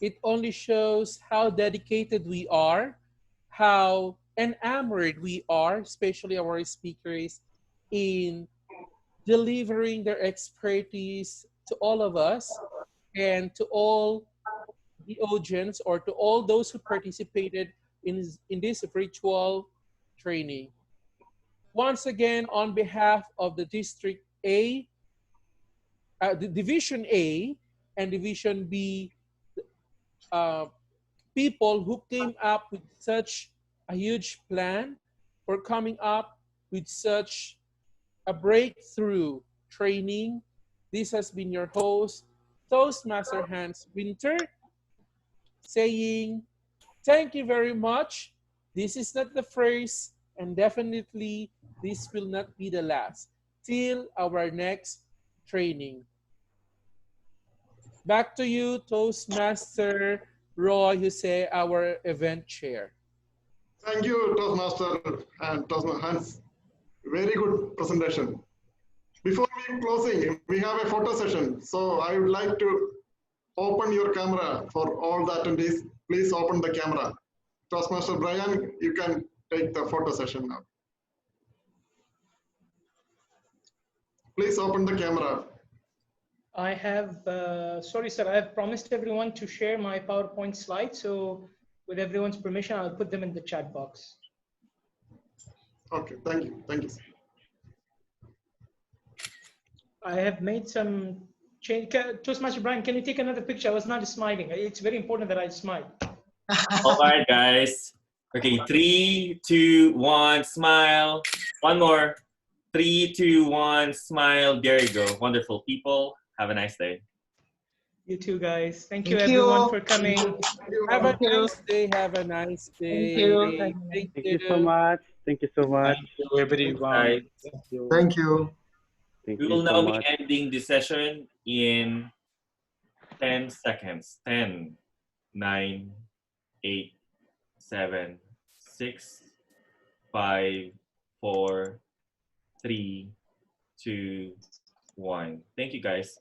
it only shows how dedicated we are, how enamored we are, especially our speakers, in delivering their expertise to all of us and to all the audience or to all those who participated in this virtual training. Once again, on behalf of the District A, the Division A and Division B uh, people who came up with such a huge plan for coming up with such a breakthrough training. This has been your host, Toastmaster Hans Winter, saying thank you very much. This is not the first, and definitely this will not be the last till our next training. Back to you, Toastmaster Roy Jose, our event chair. Thank you, Toastmaster and Toastmaster Hans. Very good presentation. Before we closing, we have a photo session. So I would like to open your camera for all the attendees. Please open the camera. Toastmaster Brian, you can take the photo session now. Please open the camera. I have, sorry, sir, I have promised everyone to share my PowerPoint slides. So with everyone's permission, I'll put them in the chat box. Okay, thank you. Thank you, sir. I have made some change. Toastmaster Brian, can you take another picture? I was not smiling. It's very important that I smile. All right, guys. Okay, 3, 2, 1, smile. One more. 3, 2, 1, smile. There you go. Wonderful people. Have a nice day. You too, guys. Thank you, everyone, for coming. Have a nice day. Have a nice day. Thank you so much. Thank you so much. Thank you, everyone. Thank you. Thank We you will so now be much. ending the session in 10 seconds. 10, 9, 8, 7, 6, 5, 4, 3, 2, 1. Thank you, guys.